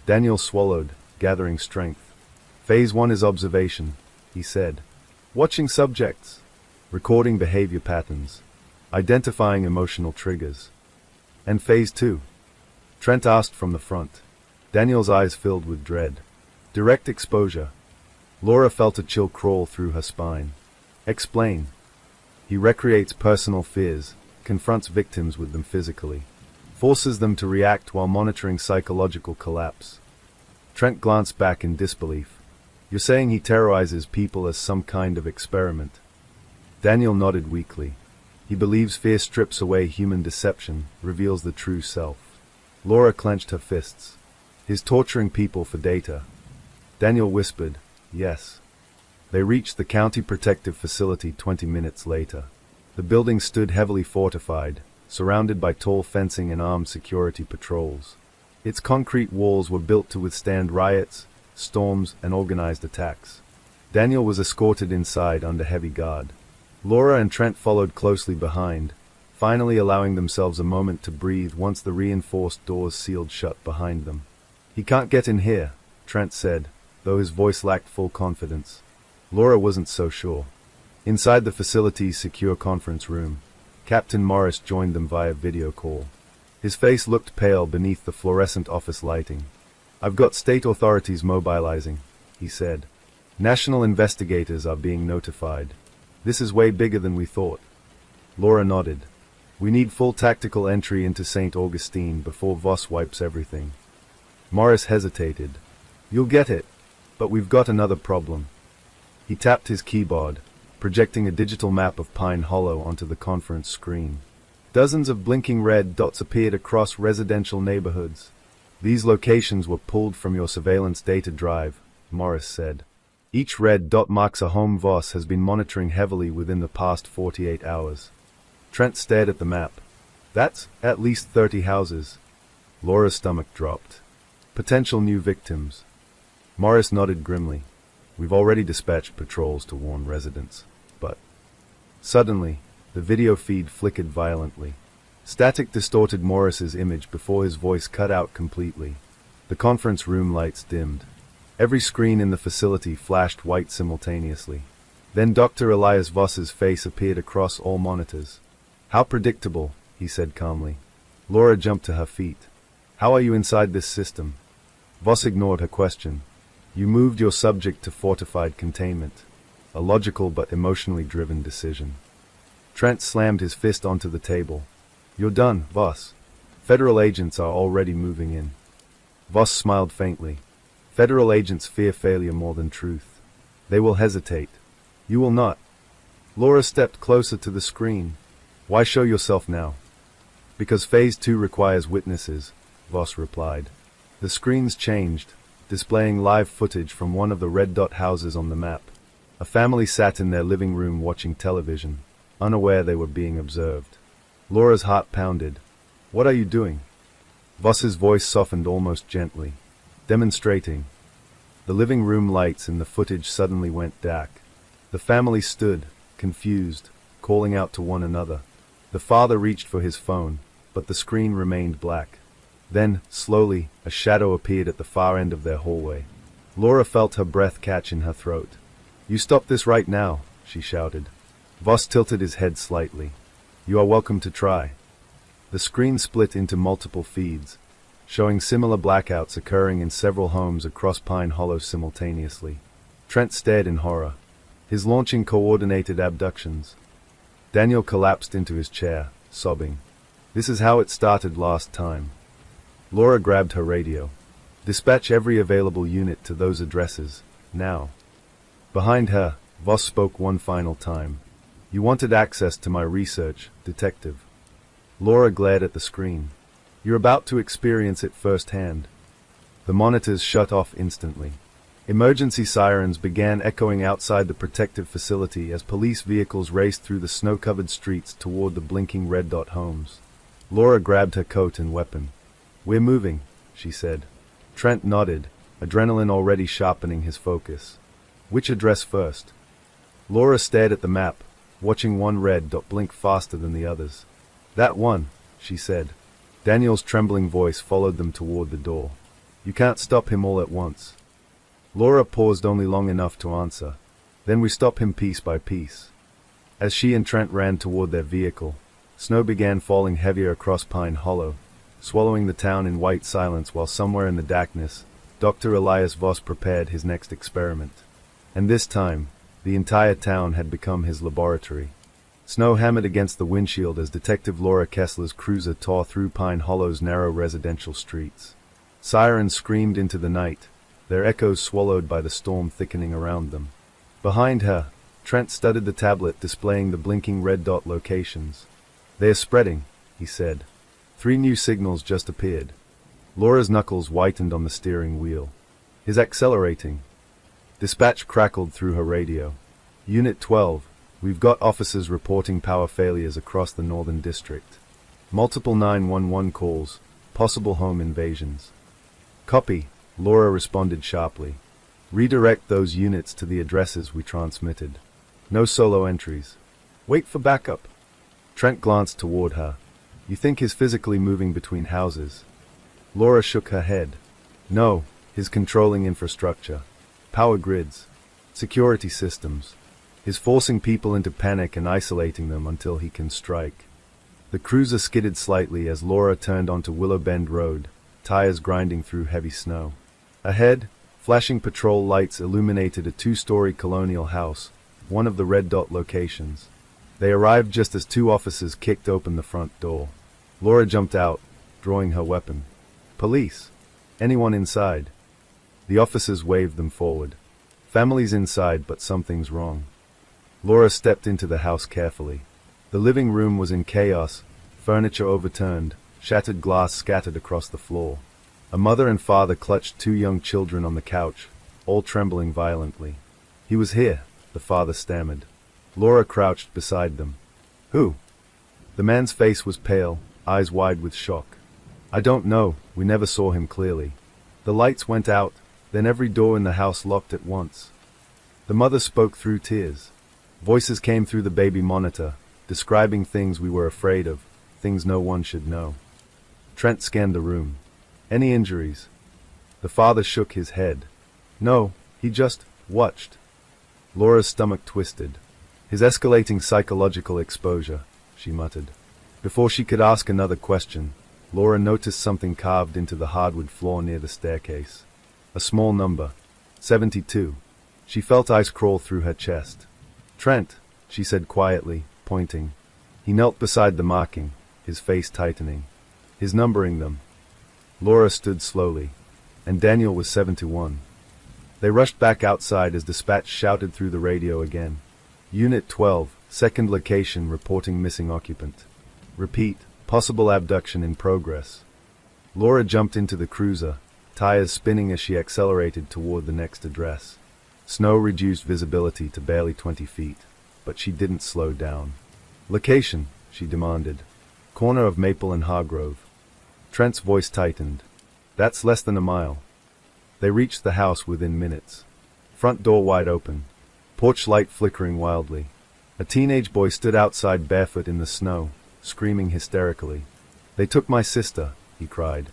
Daniel swallowed, gathering strength. "Phase 1 is observation," he said. "Watching subjects, recording behavior patterns, identifying emotional triggers." "And Phase 2? Trent asked from the front. Daniel's eyes filled with dread. "Direct exposure." Laura felt a chill crawl through her spine. "Explain." "He recreates personal fears, confronts victims with them physically, forces them to react while monitoring psychological collapse." Trent glanced back in disbelief. "You're saying he terrorizes people as some kind of experiment?" Daniel nodded weakly. "He believes fear strips away human deception, reveals the true self." Laura clenched her fists. "He's torturing people for data." Daniel whispered, "Yes." They reached the County Protective Facility 20 minutes later. The building stood heavily fortified, surrounded by tall fencing and armed security patrols. Its concrete walls were built to withstand riots, storms, and organized attacks. Daniel was escorted inside under heavy guard. Laura and Trent followed closely behind, finally allowing themselves a moment to breathe once the reinforced doors sealed shut behind them. "He can't get in here," Trent said, though his voice lacked full confidence. Laura wasn't so sure. Inside the facility's secure conference room, Captain Morris joined them via video call. His face looked pale beneath the fluorescent office lighting. "I've got state authorities mobilizing," he said. "National investigators are being notified. This is way bigger than we thought." Laura nodded. "We need full tactical entry into St. Augustine before Voss wipes everything." Morris hesitated. "You'll get it, but we've got another problem." He tapped his keyboard, projecting a digital map of Pine Hollow onto the conference screen. Dozens of blinking red dots appeared across residential neighborhoods. These locations were pulled from your surveillance data drive, Morris said. Each red dot marks a home Voss has been monitoring heavily within the past 48 hours. Trent stared at the map. That's at least 30 houses. Laura's stomach dropped. Potential new victims. Morris nodded grimly. We've already dispatched patrols to warn residents, but... Suddenly, the video feed flickered violently. Static distorted Morris's image before his voice cut out completely. The conference room lights dimmed. Every screen in the facility flashed white simultaneously. Then Dr. Elias Voss's face appeared across all monitors. How predictable, he said calmly. Laura jumped to her feet. How are you inside this system? Voss ignored her question. You moved your subject to fortified containment. A logical but emotionally driven decision. Trent slammed his fist onto the table. You're done, Voss. Federal agents are already moving in. Voss smiled faintly. Federal agents fear failure more than truth. They will hesitate. You will not. Laura stepped closer to the screen. Why show yourself now? Because Phase 2 requires witnesses, Voss replied. The screens changed, displaying live footage from one of the red dot houses on the map. A family sat in their living room watching television, unaware they were being observed. Laura's heart pounded. What are you doing? Voss's voice softened almost gently. Demonstrating. The living room lights in the footage suddenly went dark. The family stood, confused, calling out to one another. The father reached for his phone, but the screen remained black. Then, slowly, a shadow appeared at the far end of their hallway. Laura felt her breath catch in her throat. You stop this right now, she shouted. Voss tilted his head slightly. You are welcome to try. The screen split into multiple feeds, showing similar blackouts occurring in several homes across Pine Hollow simultaneously. Trent stared in horror. His launching coordinated abductions. Daniel collapsed into his chair, sobbing. This is how it started last time. Laura grabbed her radio. Dispatch every available unit to those addresses, now. Behind her, Voss spoke one final time. You wanted access to my research, detective. Laura glared at the screen. You're about to experience it firsthand. The monitors shut off instantly. Emergency sirens began echoing outside the protective facility as police vehicles raced through the snow-covered streets toward the blinking red dot homes. Laura grabbed her coat and weapon. We're moving, she said. Trent nodded, adrenaline already sharpening his focus. Which address first? Laura stared at the map, watching one red dot blink faster than the others. That one, she said. Daniel's trembling voice followed them toward the door. You can't stop him all at once. Laura paused only long enough to answer. Then we stop him piece by piece. As she and Trent ran toward their vehicle, snow began falling heavier across Pine Hollow, swallowing the town in white silence while somewhere in the darkness, Dr. Elias Voss prepared his next experiment. And this time, the entire town had become his laboratory. Snow hammered against the windshield as Detective Laura Kessler's cruiser tore through Pine Hollow's narrow residential streets. Sirens screamed into the night, their echoes swallowed by the storm thickening around them. Behind her, Trent studied the tablet displaying the blinking red dot locations. They're spreading, he said. 3 new signals just appeared. Laura's knuckles whitened on the steering wheel. Is accelerating. Dispatch crackled through her radio. Unit 12, we've got officers reporting power failures across the northern district. Multiple 911 calls, possible home invasions. Copy, Laura responded sharply. Redirect those units to the addresses we transmitted. No solo entries. Wait for backup. Trent glanced toward her. You think he's physically moving between houses? Laura shook her head. No, he's controlling infrastructure. Power grids. Security systems. He's forcing people into panic and isolating them until he can strike. The cruiser skidded slightly as Laura turned onto Willow Bend Road, tires grinding through heavy snow. Ahead, flashing patrol lights illuminated a 2-story colonial house, one of the red dot locations. They arrived just as 2 officers kicked open the front door. Laura jumped out, drawing her weapon. Police. Anyone inside? The officers waved them forward. Family's inside, but something's wrong. Laura stepped into the house carefully. The living room was in chaos, furniture overturned, shattered glass scattered across the floor. A mother and father clutched two young children on the couch, all trembling violently. "He was here," the father stammered. Laura crouched beside them. "Who?" The man's face was pale, eyes wide with shock. "I don't know, we never saw him clearly. The lights went out, then every door in the house locked at once." The mother spoke through tears. Voices came through the baby monitor, describing things we were afraid of, things no one should know. Trent scanned the room. "Any injuries?" The father shook his head. "No, he just watched." Laura's stomach twisted. "His escalating psychological exposure," she muttered. Before she could ask another question, Laura noticed something carved into the hardwood floor near the staircase. A small number. 72. She felt ice crawl through her chest. "Trent," she said quietly, pointing. He knelt beside the marking, his face tightening. "His numbering them." Laura stood slowly. And Daniel was 71. They rushed back outside as dispatch shouted through the radio again. "Unit 12, second location reporting missing occupant. Repeat, possible abduction in progress." Laura jumped into the cruiser, tires spinning as she accelerated toward the next address. Snow reduced visibility to barely 20 feet, but she didn't slow down. "Location," she demanded. "Corner of Maple and Hargrove." Trent's voice tightened. "That's less than a mile." They reached the house within minutes. Front door wide open. Porch light flickering wildly. A teenage boy stood outside barefoot in the snow, screaming hysterically. "They took my sister," he cried.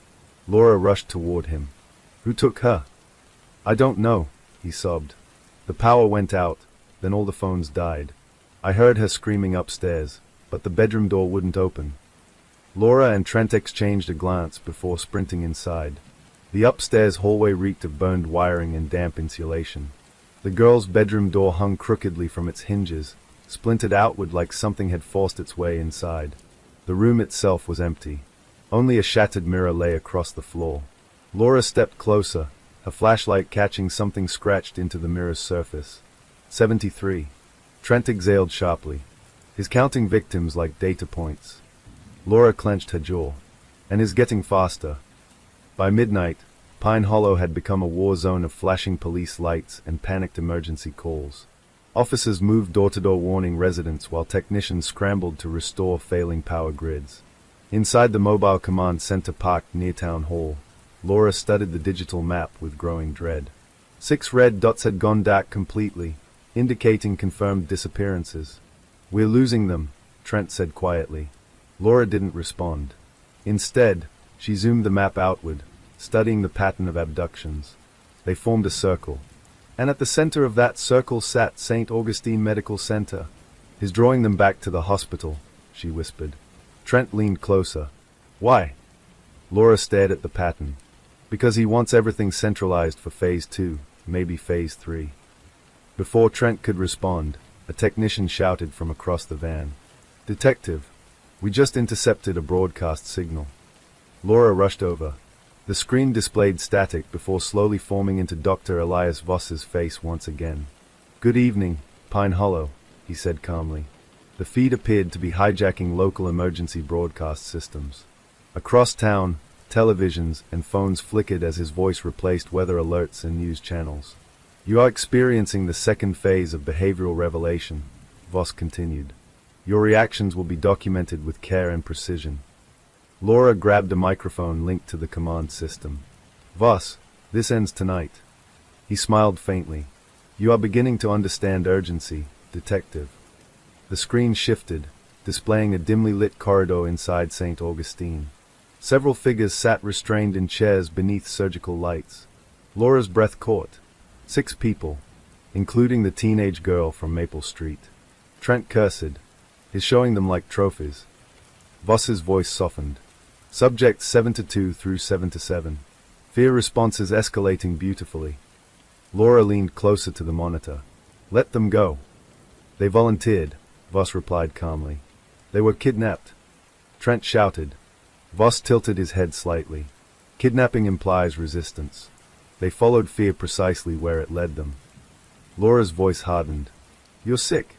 Laura rushed toward him. "Who took her?" "I don't know," he sobbed. "The power went out, then all the phones died. I heard her screaming upstairs, but the bedroom door wouldn't open." Laura and Trent exchanged a glance before sprinting inside. The upstairs hallway reeked of burned wiring and damp insulation. The girl's bedroom door hung crookedly from its hinges, splintered outward like something had forced its way inside. The room itself was empty. Only a shattered mirror lay across the floor. Laura stepped closer, her flashlight catching something scratched into the mirror's surface. 73. Trent exhaled sharply. "He's counting victims like data points." Laura clenched her jaw. "And is getting faster." By midnight, Pine Hollow had become a war zone of flashing police lights and panicked emergency calls. Officers moved door-to-door warning residents while technicians scrambled to restore failing power grids. Inside the mobile command center parked near Town Hall, Laura studied the digital map with growing dread. 6 red dots had gone dark completely, indicating confirmed disappearances. "We're losing them," Trent said quietly. Laura didn't respond. Instead, she zoomed the map outward, studying the pattern of abductions. They formed a circle. And at the center of that circle sat St. Augustine Medical Center. "He's drawing them back to the hospital," she whispered. Trent leaned closer. "Why?" Laura stared at the pattern. "Because he wants everything centralized for Phase 2, maybe Phase 3. Before Trent could respond, a technician shouted from across the van. "Detective, we just intercepted a broadcast signal." Laura rushed over. The screen displayed static before slowly forming into Dr. Elias Voss's face once again. "Good evening, Pine Hollow," he said calmly. The feed appeared to be hijacking local emergency broadcast systems. Across town, televisions and phones flickered as his voice replaced weather alerts and news channels. "You are experiencing the second phase of behavioral revelation," Voss continued. "Your reactions will be documented with care and precision." Laura grabbed a microphone linked to the command system. "Voss, this ends tonight." He smiled faintly. "You are beginning to understand urgency, detective." The screen shifted, displaying a dimly lit corridor inside St. Augustine. Several figures sat restrained in chairs beneath surgical lights. Laura's breath caught. 6 people, including the teenage girl from Maple Street. Trent cursed. "He's showing them like trophies." Voss's voice softened. "Subjects 72 through 77. Fear responses escalating beautifully." Laura leaned closer to the monitor. "Let them go." "They volunteered," Voss replied calmly. "They were kidnapped." Trent shouted. Voss tilted his head slightly. "Kidnapping implies resistance. They followed fear precisely where it led them." Laura's voice hardened. You're sick?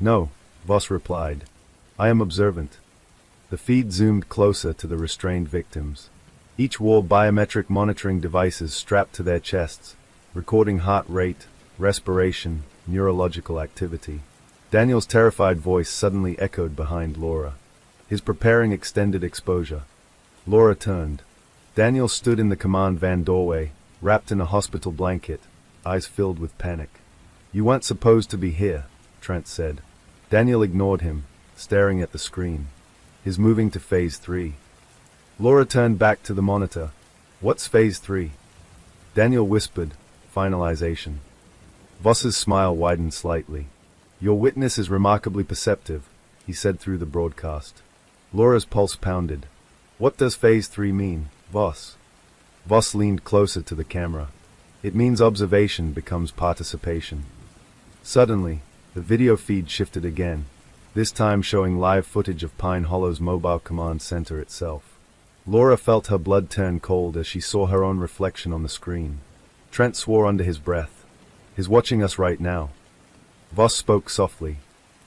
No, Voss replied. I am observant. The feed zoomed closer to the restrained victims. Each wore biometric monitoring devices strapped to their chests, recording heart rate, respiration, neurological activity. Daniel's terrified voice suddenly echoed behind Laura. His preparing extended exposure. Laura turned. Daniel stood in the command van doorway, wrapped in a hospital blanket, eyes filled with panic. You weren't supposed to be here, Trent said. Daniel ignored him, staring at the screen. He's moving to Phase 3. Laura turned back to the monitor. What's Phase 3? Daniel whispered, finalization. Voss's smile widened slightly. Your witness is remarkably perceptive, he said through the broadcast. Laura's pulse pounded. What does Phase 3 mean, Voss? Voss leaned closer to the camera. It means observation becomes participation. Suddenly, the video feed shifted again, this time showing live footage of Pine Hollow's mobile command center itself. Laura felt her blood turn cold as she saw her own reflection on the screen. Trent swore under his breath. He's watching us right now. Voss spoke softly.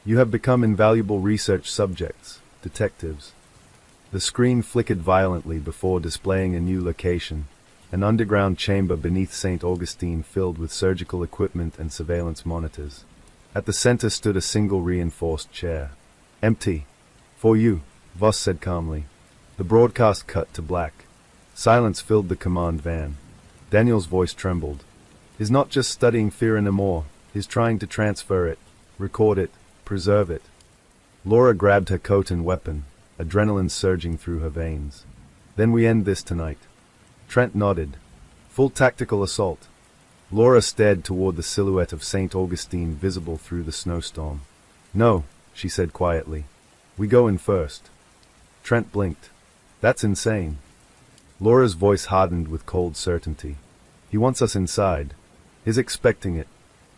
You have become invaluable research subjects, detectives. The screen flickered violently before displaying a new location, an underground chamber beneath St. Augustine filled with surgical equipment and surveillance monitors. At the center stood a single reinforced chair. Empty. For you, Voss said calmly. The broadcast cut to black. Silence filled the command van. Daniel's voice trembled. He's not just studying fear anymore, he's trying to transfer it, record it, preserve it. Laura grabbed her coat and weapon, adrenaline surging through her veins. Then we end this tonight. Trent nodded. Full tactical assault. Laura stared toward the silhouette of St. Augustine visible through the snowstorm. No, she said quietly. We go in first. Trent blinked. That's insane. Laura's voice hardened with cold certainty. He wants us inside. He's expecting it,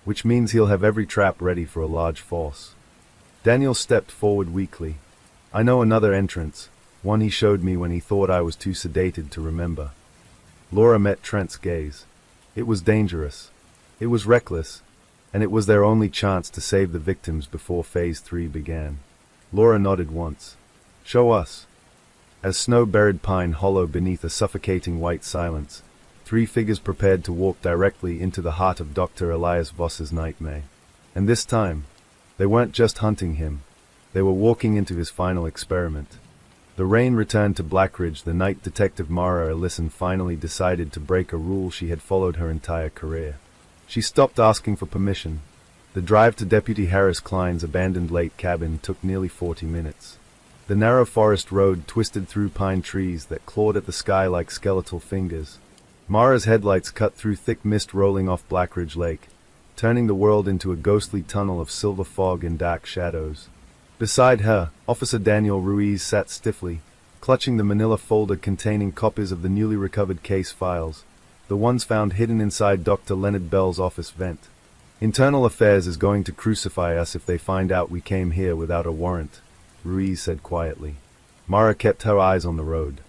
which means he'll have every trap ready for a large force. Daniel stepped forward weakly. I know another entrance, one he showed me when he thought I was too sedated to remember. Laura met Trent's gaze. It was dangerous. It was reckless, and it was their only chance to save the victims before Phase 3 began. Laura nodded once. Show us. As snow buried Pine Hollow beneath a suffocating white silence, three figures prepared to walk directly into the heart of Dr. Elias Voss's nightmare. And this time, they weren't just hunting him. They were walking into his final experiment. The rain returned to Blackridge the night Detective Mara Ellison finally decided to break a rule she had followed her entire career. She stopped asking for permission. The drive to Deputy Harris Klein's abandoned lake cabin took nearly 40 minutes. The narrow forest road twisted through pine trees that clawed at the sky like skeletal fingers. Mara's headlights cut through thick mist rolling off Blackridge Lake, turning the world into a ghostly tunnel of silver fog and dark shadows. Beside her, Officer Daniel Ruiz sat stiffly, clutching the manila folder containing copies of the newly recovered case files, the ones found hidden inside Dr. Leonard Bell's office vent. Internal Affairs is going to crucify us if they find out we came here without a warrant, Ruiz said quietly. Mara kept her eyes on the road.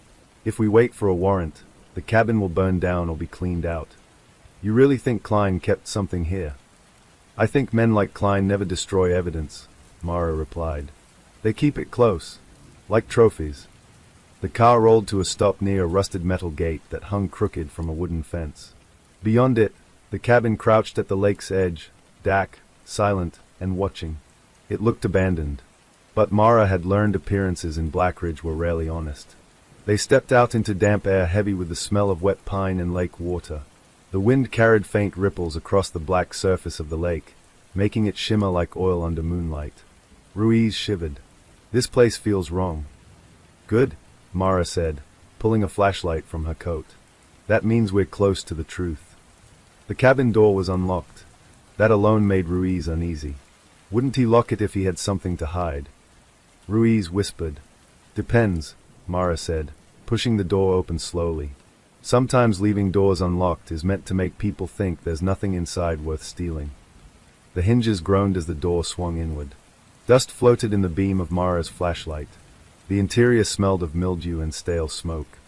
If we wait for a warrant, the cabin will burn down or be cleaned out. You really think Klein kept something here? I think men like Klein never destroy evidence, Mara replied. They keep it close, like trophies. The car rolled to a stop near a rusted metal gate that hung crooked from a wooden fence. Beyond it, the cabin crouched at the lake's edge, dark, silent, and watching. It looked abandoned. But Mara had learned appearances in Blackridge were rarely honest. They stepped out into damp air heavy with the smell of wet pine and lake water. The wind carried faint ripples across the black surface of the lake, making it shimmer like oil under moonlight. Ruiz shivered. This place feels wrong. Good, Mara said, pulling a flashlight from her coat. That means we're close to the truth. The cabin door was unlocked. That alone made Ruiz uneasy. Wouldn't he lock it if he had something to hide? Ruiz whispered. Depends, Mara said, pushing the door open slowly. Sometimes leaving doors unlocked is meant to make people think there's nothing inside worth stealing. The hinges groaned as the door swung inward. Dust floated in the beam of Mara's flashlight. The interior smelled of mildew and stale smoke.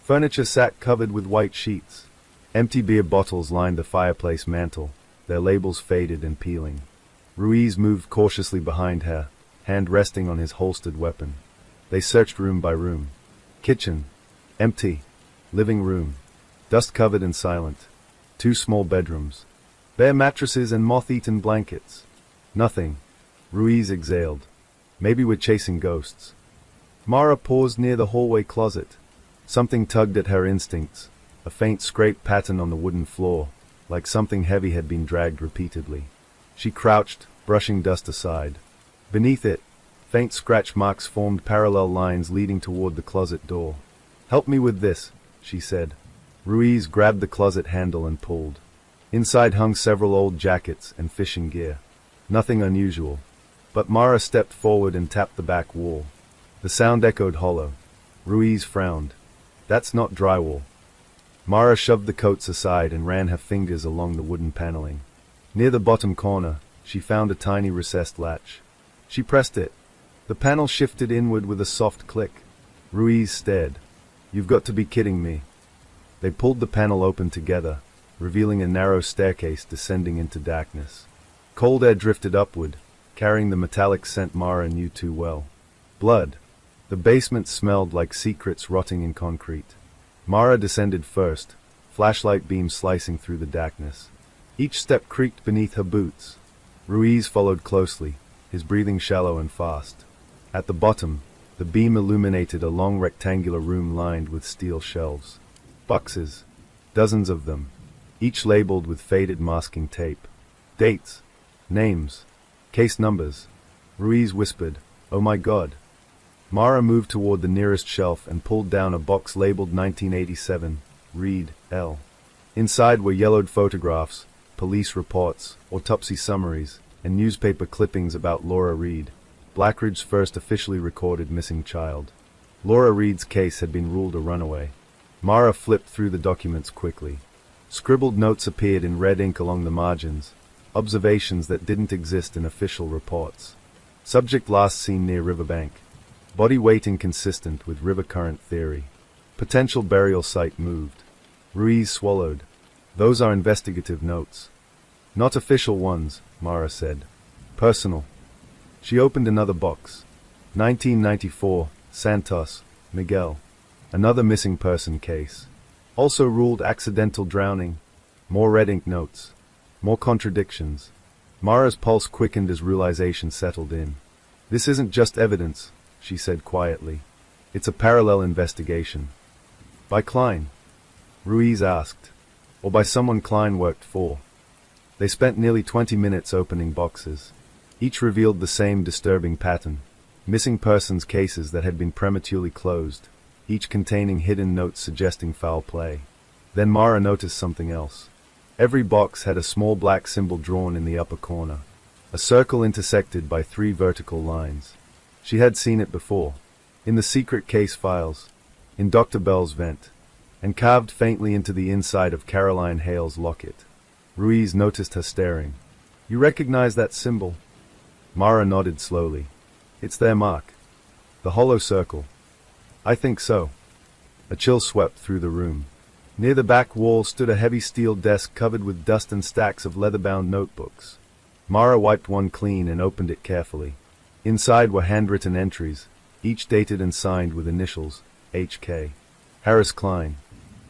Furniture sat covered with white sheets. Empty beer bottles lined the fireplace mantel, their labels faded and peeling. Ruiz moved cautiously behind her, hand resting on his holstered weapon. They searched room by room. Kitchen. Empty. Living room. Dust-covered and silent. 2 small bedrooms. Bare mattresses and moth-eaten blankets. Nothing. Ruiz exhaled. Maybe we're chasing ghosts. Mara paused near the hallway closet. Something tugged at her instincts. A faint scrape pattern on the wooden floor, like something heavy had been dragged repeatedly. She crouched, brushing dust aside. Beneath it, faint scratch marks formed parallel lines leading toward the closet door. "Help me with this," she said. Ruiz grabbed the closet handle and pulled. Inside hung several old jackets and fishing gear. Nothing unusual. But Mara stepped forward and tapped the back wall. The sound echoed hollow. Ruiz frowned. "That's not drywall." Mara shoved the coats aside and ran her fingers along the wooden paneling. Near the bottom corner, she found a tiny recessed latch. She pressed it. The panel shifted inward with a soft click. Ruiz stared. "You've got to be kidding me." They pulled the panel open together, revealing a narrow staircase descending into darkness. Cold air drifted upward, carrying the metallic scent Mara knew too well. Blood. The basement smelled like secrets rotting in concrete. Mara descended first, flashlight beams slicing through the darkness. Each step creaked beneath her boots. Ruiz followed closely, his breathing shallow and fast. At the bottom, the beam illuminated a long rectangular room lined with steel shelves. Boxes. Dozens of them, each labeled with faded masking tape. Dates. Names. Case numbers. Ruiz whispered, "Oh my God." Mara moved toward the nearest shelf and pulled down a box labeled 1987, read, L. Inside were yellowed photographs, police reports, autopsy summaries, and newspaper clippings about Laura Reed, Blackridge's first officially recorded missing child. Laura Reed's case had been ruled a runaway. Mara flipped through the documents quickly. Scribbled notes appeared in red ink along the margins, observations that didn't exist in official reports. Subject last seen near riverbank. Body weight inconsistent with river current theory. Potential burial site moved. Ruiz swallowed. "Those are investigative notes." "Not official ones," Mara said. "Personal." She opened another box. 1994, Santos, Miguel. Another missing person case. Also ruled accidental drowning. More red ink notes. More contradictions. Mara's pulse quickened as realization settled in. "This isn't just evidence," she said quietly. "It's a parallel investigation." "By Klein?" Ruiz asked. "Or by someone Klein worked for?" They spent nearly 20 minutes opening boxes. Each revealed the same disturbing pattern. Missing persons cases that had been prematurely closed, each containing hidden notes suggesting foul play. Then Mara noticed something else. Every box had a small black symbol drawn in the upper corner. A circle intersected by 3 vertical lines. She had seen it before. In the secret case files. In Dr. Bell's vent. And carved faintly into the inside of Caroline Hale's locket. Ruiz noticed her staring. "You recognize that symbol?" Mara nodded slowly. "It's their mark. The hollow circle." "I think so." A chill swept through the room. Near the back wall stood a heavy steel desk covered with dust and stacks of leather-bound notebooks. Mara wiped one clean and opened it carefully. Inside were handwritten entries, each dated and signed with initials, H.K. Harris Klein.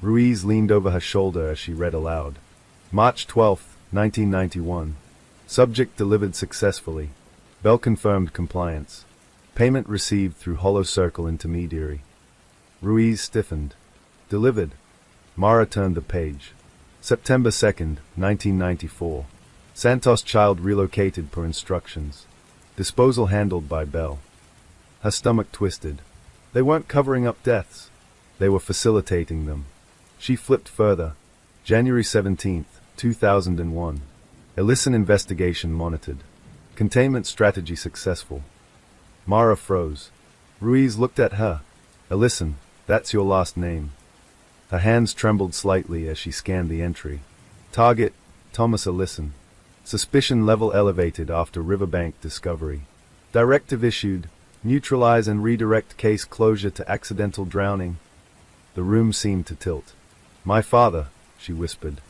Ruiz leaned over her shoulder as she read aloud. March 12, 1991. Subject delivered successfully. Bell confirmed compliance. Payment received through Hollow Circle intermediary. Ruiz stiffened. Delivered. Mara turned the page. September 2nd, 1994. Santos child relocated per instructions. Disposal handled by Bell. Her stomach twisted. They weren't covering up deaths. They were facilitating them. She flipped further. January 17th, 2001. Ellison investigation monitored. Containment strategy successful. Mara froze. Ruiz looked at her. "Ellison, that's your last name." Her hands trembled slightly as she scanned the entry. Target, Thomas Ellison. Suspicion level elevated after riverbank discovery. Directive issued, neutralize and redirect case closure to accidental drowning. The room seemed to tilt. "My father," she whispered.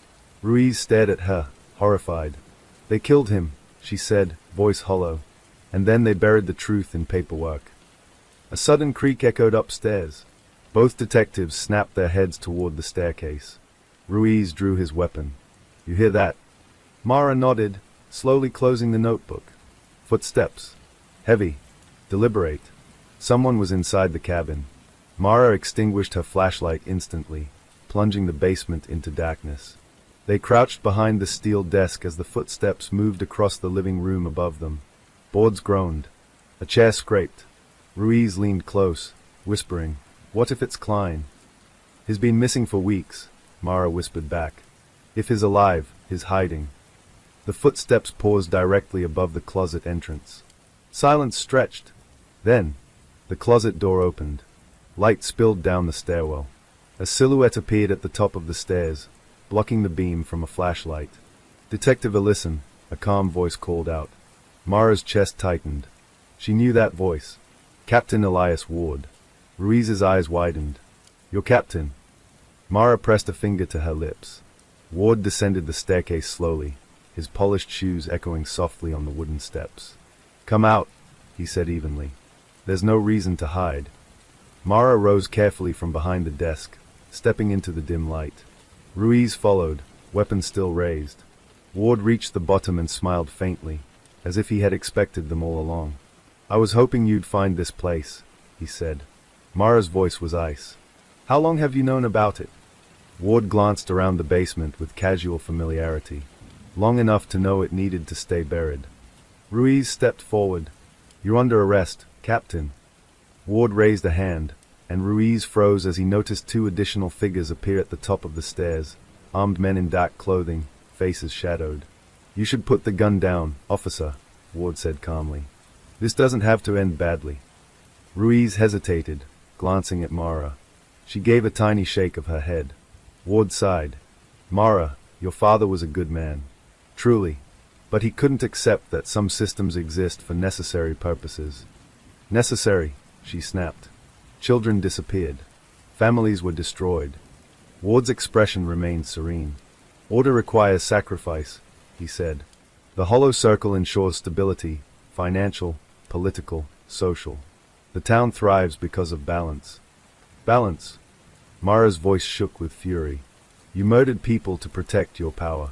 Ruiz stared at her, horrified. They killed him, she said, voice hollow, and then they buried the truth in paperwork. A sudden creak echoed upstairs. Both detectives snapped their heads toward the staircase. Ruiz drew his weapon. You hear that? Mara nodded, slowly closing the notebook. Footsteps. Heavy. Deliberate. Someone was inside the cabin. Mara extinguished her flashlight instantly, plunging the basement into darkness. They crouched behind the steel desk as the footsteps moved across the living room above them. Boards groaned. A chair scraped. Ruiz leaned close, whispering, "What if it's Klein?" "He's been missing for weeks," Mara whispered back. "If he's alive, he's hiding." The footsteps paused directly above the closet entrance. Silence stretched. Then, the closet door opened. Light spilled down the stairwell. A silhouette appeared at the top of the stairs, blocking the beam from a flashlight. "Detective Ellison," a calm voice called out. Mara's chest tightened. She knew that voice. Captain Elias Ward. Ruiz's eyes widened. "Your captain." Mara pressed a finger to her lips. Ward descended the staircase slowly, his polished shoes echoing softly on the wooden steps. "Come out," he said evenly. "There's no reason to hide." Mara rose carefully from behind the desk, stepping into the dim light. Ruiz followed, weapon still raised. Ward reached the bottom and smiled faintly, as if he had expected them all along. "I was hoping you'd find this place," he said. Mara's voice was ice. "How long have you known about it?" Ward glanced around the basement with casual familiarity. "Long enough to know it needed to stay buried." Ruiz stepped forward. "You're under arrest, Captain." Ward raised a hand, and Ruiz froze as he noticed two additional figures appear at the top of the stairs, armed men in dark clothing, faces shadowed. "You should put the gun down, officer," Ward said calmly. "This doesn't have to end badly." Ruiz hesitated, glancing at Mara. She gave a tiny shake of her head. Ward sighed. "Mara, your father was a good man. Truly. But he couldn't accept that some systems exist for necessary purposes." "Necessary," she snapped. Children disappeared. Families were destroyed. Ward's expression remained serene. "Order requires sacrifice," he said. "The hollow circle ensures stability, financial, political, social. The town thrives because of balance." "Balance?" Mara's voice shook with fury. "You murdered people to protect your power."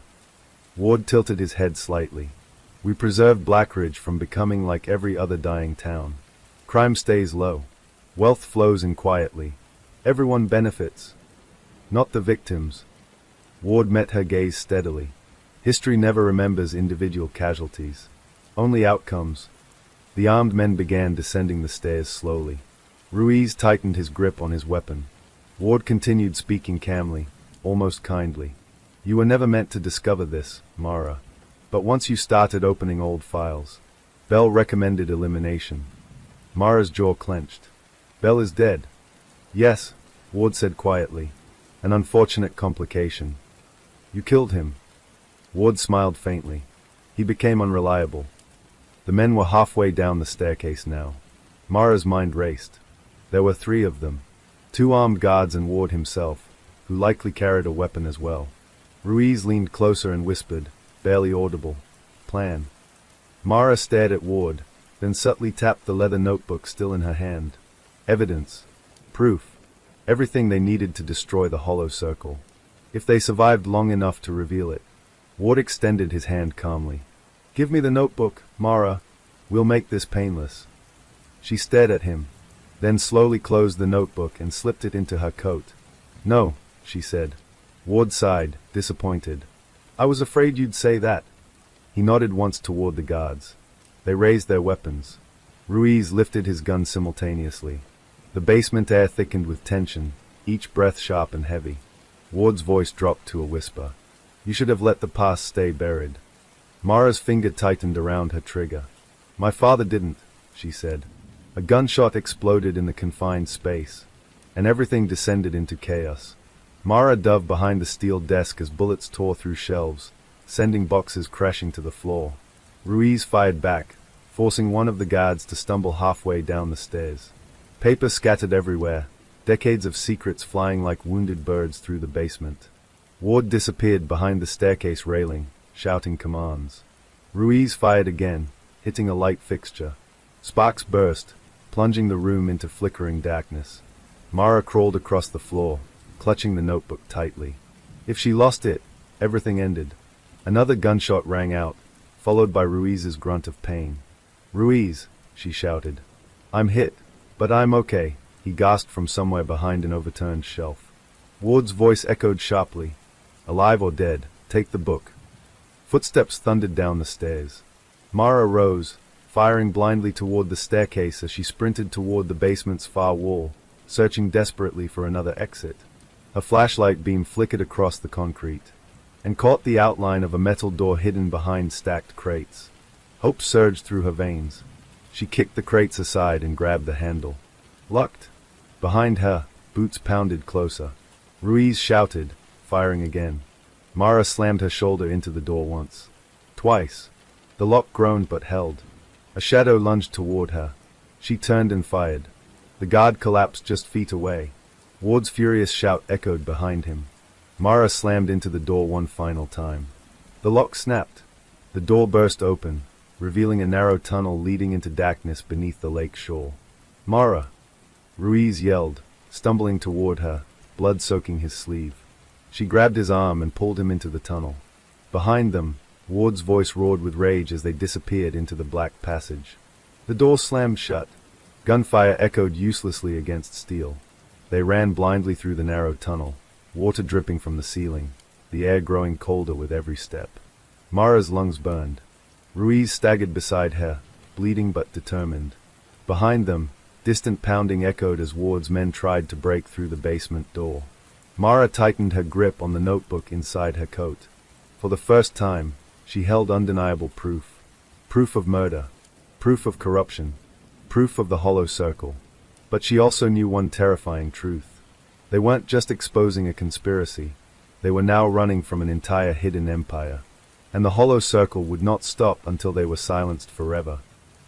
Ward tilted his head slightly. "We preserved Blackridge from becoming like every other dying town. Crime stays low. Wealth flows in quietly. Everyone benefits. Not the victims." Ward met her gaze steadily. "History never remembers individual casualties. Only outcomes." The armed men began descending the stairs slowly. Ruiz tightened his grip on his weapon. Ward continued speaking calmly, almost kindly. "You were never meant to discover this, Mara. But once you started opening old files, Bell recommended elimination." Mara's jaw clenched. "Bell is dead." "Yes," Ward said quietly. "An unfortunate complication." "You killed him." Ward smiled faintly. "He became unreliable." The men were halfway down the staircase now. Mara's mind raced. There were 3 of them. 2 armed guards and Ward himself, who likely carried a weapon as well. Ruiz leaned closer and whispered, barely audible, "Plan." Mara stared at Ward, then subtly tapped the leather notebook still in her hand. Evidence. Proof. Everything they needed to destroy the hollow circle. If they survived long enough to reveal it. Ward extended his hand calmly. "Give me the notebook, Mara. We'll make this painless." She stared at him, then slowly closed the notebook and slipped it into her coat. "No," she said. Ward sighed, disappointed. "I was afraid you'd say that." He nodded once toward the guards. They raised their weapons. Ruiz lifted his gun simultaneously. The basement air thickened with tension, each breath sharp and heavy. Ward's voice dropped to a whisper. "You should have let the past stay buried." Mara's finger tightened around her trigger. "My father didn't," she said. A gunshot exploded in the confined space, and everything descended into chaos. Mara dove behind the steel desk as bullets tore through shelves, sending boxes crashing to the floor. Ruiz fired back, forcing one of the guards to stumble halfway down the stairs. Paper scattered everywhere, decades of secrets flying like wounded birds through the basement. Ward disappeared behind the staircase railing, shouting commands. Ruiz fired again, hitting a light fixture. Sparks burst, plunging the room into flickering darkness. Mara crawled across the floor, clutching the notebook tightly. If she lost it, everything ended. Another gunshot rang out, followed by Ruiz's grunt of pain. "Ruiz," she shouted. "I'm hit, but I'm okay," he gasped from somewhere behind an overturned shelf. Ward's voice echoed sharply. "Alive or dead, take the book." Footsteps thundered down the stairs. Mara rose, firing blindly toward the staircase as she sprinted toward the basement's far wall, searching desperately for another exit. A flashlight beam flickered across the concrete and caught the outline of a metal door hidden behind stacked crates. Hope surged through her veins. She kicked the crates aside and grabbed the handle. Locked. Behind her, boots pounded closer. Ruiz shouted, firing again. Mara slammed her shoulder into the door once. Twice. The lock groaned but held. A shadow lunged toward her. She turned and fired. The guard collapsed just feet away. Ward's furious shout echoed behind him. Mara slammed into the door one final time. The lock snapped. The door burst open, revealing a narrow tunnel leading into darkness beneath the lake shore. "Mara!" Ruiz yelled, stumbling toward her, blood soaking his sleeve. She grabbed his arm and pulled him into the tunnel. Behind them, Ward's voice roared with rage as they disappeared into the black passage. The door slammed shut. Gunfire echoed uselessly against steel. They ran blindly through the narrow tunnel, water dripping from the ceiling, the air growing colder with every step. Mara's lungs burned. Ruiz staggered beside her, bleeding but determined. Behind them, distant pounding echoed as Ward's men tried to break through the basement door. Mara tightened her grip on the notebook inside her coat. For the first time, she held undeniable proof. Proof of murder. Proof of corruption. Proof of the hollow circle. But she also knew one terrifying truth. They weren't just exposing a conspiracy. They were now running from an entire hidden empire. And the hollow circle would not stop until they were silenced forever.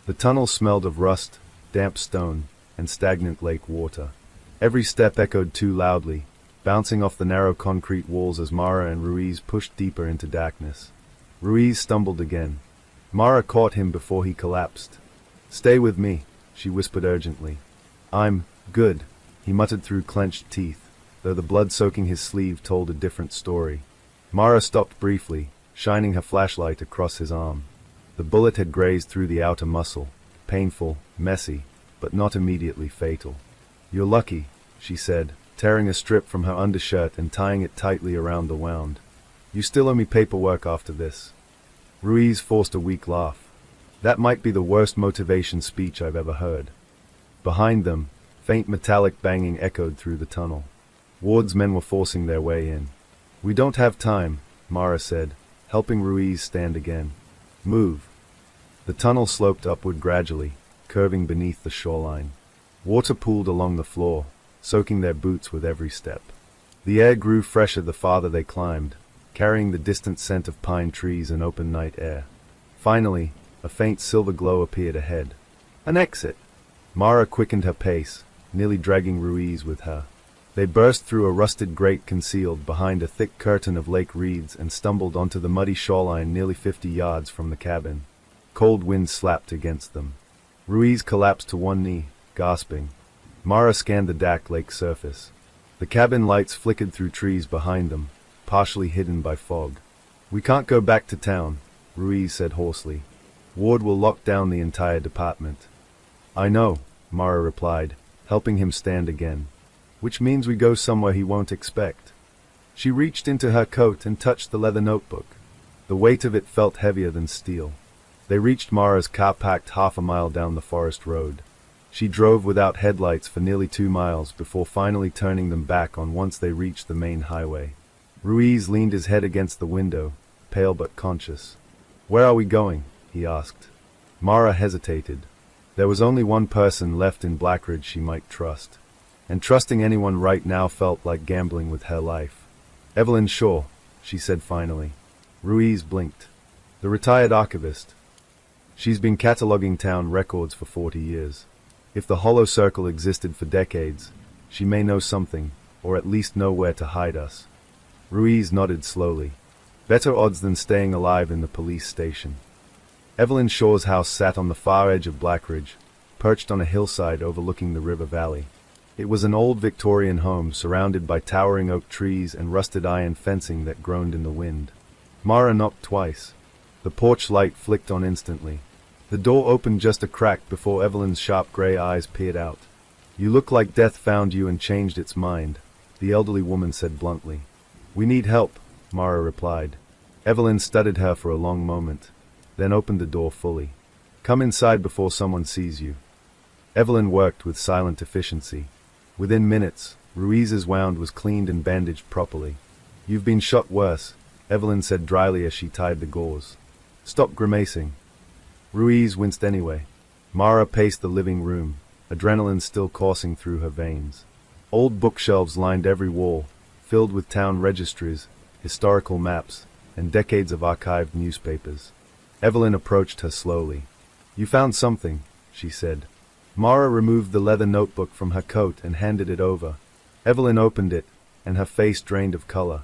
The tunnel smelled of rust, damp stone, and stagnant lake water. Every step echoed too loudly, bouncing off the narrow concrete walls as Mara and Ruiz pushed deeper into darkness. Ruiz stumbled again. Mara caught him before he collapsed. "Stay with me," she whispered urgently. "I'm good," he muttered through clenched teeth, though the blood soaking his sleeve told a different story. Mara stopped briefly, shining her flashlight across his arm. The bullet had grazed through the outer muscle, painful, messy, but not immediately fatal. "You're lucky," she said, tearing a strip from her undershirt and tying it tightly around the wound. "You still owe me paperwork after this." Ruiz forced a weak laugh. "That might be the worst motivation speech I've ever heard." Behind them, faint metallic banging echoed through the tunnel. Ward's men were forcing their way in. "We don't have time," Mara said, helping Ruiz stand again. "Move." The tunnel sloped upward gradually, curving beneath the shoreline. Water pooled along the floor, soaking their boots with every step. The air grew fresher the farther they climbed, carrying the distant scent of pine trees and open night air. Finally, a faint silver glow appeared ahead. An exit! Mara quickened her pace, nearly dragging Ruiz with her. They burst through a rusted grate concealed behind a thick curtain of lake reeds and stumbled onto the muddy shoreline nearly 50 yards from the cabin. Cold wind slapped against them. Ruiz collapsed to one knee, gasping. Mara scanned the dark lake surface. The cabin lights flickered through trees behind them, partially hidden by fog. "We can't go back to town," Ruiz said hoarsely. "Ward will lock down the entire department." "I know," Mara replied, helping him stand again. "Which means we go somewhere he won't expect." She reached into her coat and touched the leather notebook. The weight of it felt heavier than steel. They reached Mara's car parked half a mile down the forest road. She drove without headlights for nearly 2 miles before finally turning them back on once they reached the main highway. Ruiz leaned his head against the window, pale but conscious. "Where are we going?" he asked. Mara hesitated. There was only one person left in Blackridge she might trust. And trusting anyone right now felt like gambling with her life. "Evelyn Shaw," she said finally. Ruiz blinked. "The retired archivist. She's been cataloging town records for 40 years. If the Hollow Circle existed for decades, she may know something, or at least know where to hide us." Ruiz nodded slowly. Better odds than staying alive in the police station. Evelyn Shaw's house sat on the far edge of Blackridge, perched on a hillside overlooking the river valley. It was an old Victorian home surrounded by towering oak trees and rusted iron fencing that groaned in the wind. Mara knocked twice. The porch light flicked on instantly. The door opened just a crack before Evelyn's sharp gray eyes peered out. "You look like death found you and changed its mind," the elderly woman said bluntly. "We need help," Mara replied. Evelyn studied her for a long moment, then opened the door fully. "Come inside before someone sees you." Evelyn worked with silent efficiency. Within minutes, Ruiz's wound was cleaned and bandaged properly. "You've been shot worse," Evelyn said dryly as she tied the gauze. "Stop grimacing." Ruiz winced anyway. Mara paced the living room, adrenaline still coursing through her veins. Old bookshelves lined every wall, filled with town registries, historical maps, and decades of archived newspapers. Evelyn approached her slowly. "You found something," she said. Mara removed the leather notebook from her coat and handed it over. Evelyn opened it, and her face drained of color.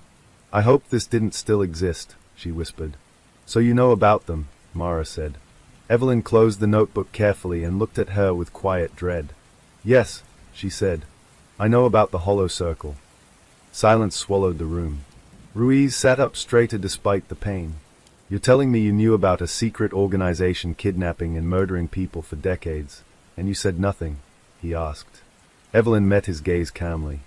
"I hope this didn't still exist," she whispered. "So you know about them," Mara said. Evelyn closed the notebook carefully and looked at her with quiet dread. "Yes," she said. "I know about the hollow circle." Silence swallowed the room. Ruiz sat up straighter despite the pain. "You're telling me you knew about a secret organization kidnapping and murdering people for decades, and you said nothing?" he asked. Evelyn met his gaze calmly.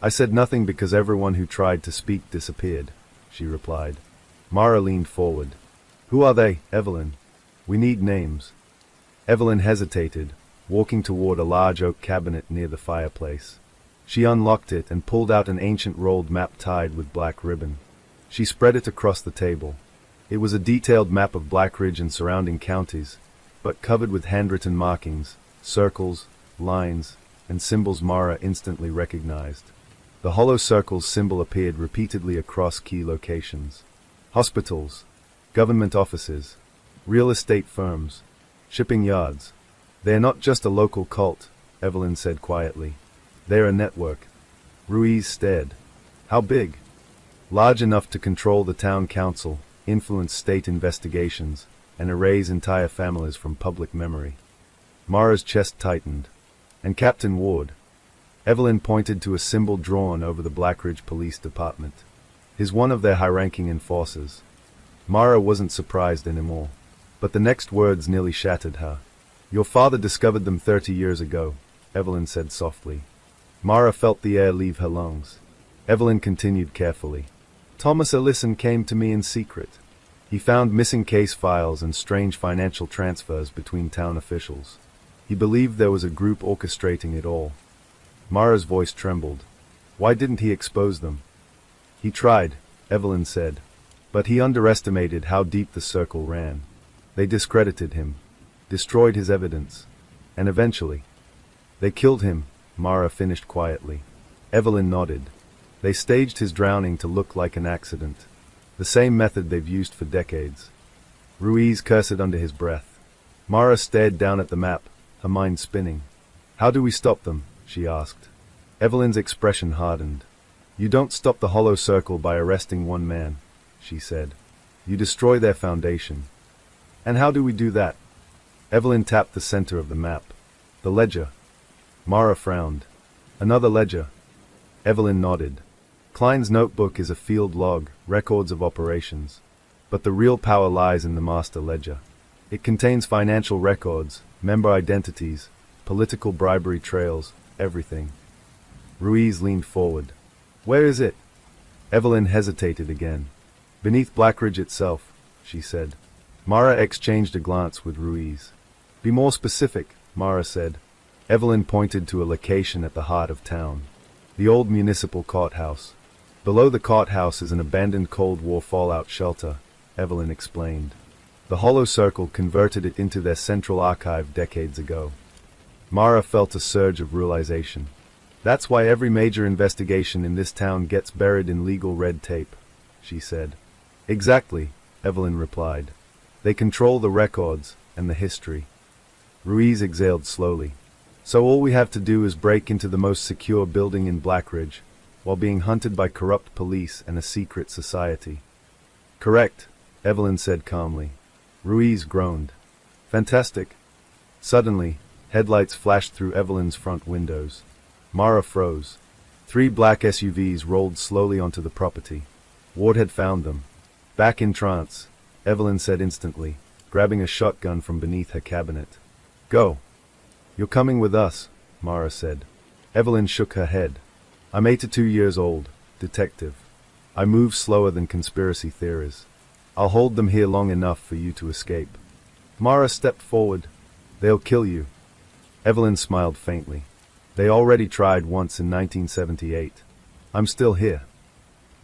"I said nothing because everyone who tried to speak disappeared," she replied. Mara leaned forward. "Who are they, Evelyn? We need names." Evelyn hesitated, walking toward a large oak cabinet near the fireplace. She unlocked it and pulled out an ancient rolled map tied with black ribbon. She spread it across the table. It was a detailed map of Blackridge and surrounding counties, but covered with handwritten markings, circles, lines, and symbols Mara instantly recognized. The hollow circle's symbol appeared repeatedly across key locations. Hospitals, government offices, real estate firms, shipping yards. "They're not just a local cult," Evelyn said quietly. "They're a network." Ruiz stared. "How big?" "Large enough to control the town council, influence state investigations, and erase entire families from public memory." Mara's chest tightened. "And Captain Ward?" Evelyn pointed to a symbol drawn over the Blackridge Police Department. "He's one of their high-ranking enforcers." Mara wasn't surprised anymore. But the next words nearly shattered her. "Your father discovered them 30 years ago," Evelyn said softly. Mara felt the air leave her lungs. Evelyn continued carefully. "Thomas Ellison came to me in secret. He found missing case files and strange financial transfers between town officials. He believed there was a group orchestrating it all." Mara's voice trembled. "Why didn't he expose them?" "He tried," Evelyn said. "But he underestimated how deep the circle ran. They discredited him, destroyed his evidence, and eventually, they killed him," Mara finished quietly. Evelyn nodded. "They staged his drowning to look like an accident. The same method they've used for decades." Ruiz cursed under his breath. Mara stared down at the map, her mind spinning. "How do we stop them?" she asked. Evelyn's expression hardened. "You don't stop the hollow circle by arresting one man," she said. "You destroy their foundation." "And how do we do that?" Evelyn tapped the center of the map. "The ledger." Mara frowned. "Another ledger." Evelyn nodded. "Klein's notebook is a field log, records of operations. But the real power lies in the master ledger. It contains financial records, member identities, political bribery trails, everything." Ruiz leaned forward. "Where is it?" Evelyn hesitated again. "Beneath Blackridge itself," she said. Mara exchanged a glance with Ruiz. "Be more specific," Mara said. Evelyn pointed to a location at the heart of town. The old municipal courthouse. "Below the courthouse is an abandoned Cold War fallout shelter," Evelyn explained. "The hollow circle converted it into their central archive decades ago." Mara felt a surge of realization. "That's why every major investigation in this town gets buried in legal red tape," she said. "Exactly," Evelyn replied. "They control the records and the history." Ruiz exhaled slowly. "So all we have to do is break into the most secure building in Blackridge, while being hunted by corrupt police and a secret society." Correct, Evelyn said calmly. Ruiz groaned. Fantastic. Suddenly, headlights flashed through Evelyn's front windows. Mara froze. 3 black SUVs rolled slowly onto the property. Ward had found them. Back in trance, Evelyn said instantly, grabbing a shotgun from beneath her cabinet. Go. You're coming with us, Mara said. Evelyn shook her head. I'm 82 years old, detective. I move slower than conspiracy theories. I'll hold them here long enough for you to escape. Mara stepped forward. They'll kill you. Evelyn smiled faintly. They already tried once in 1978. I'm still here.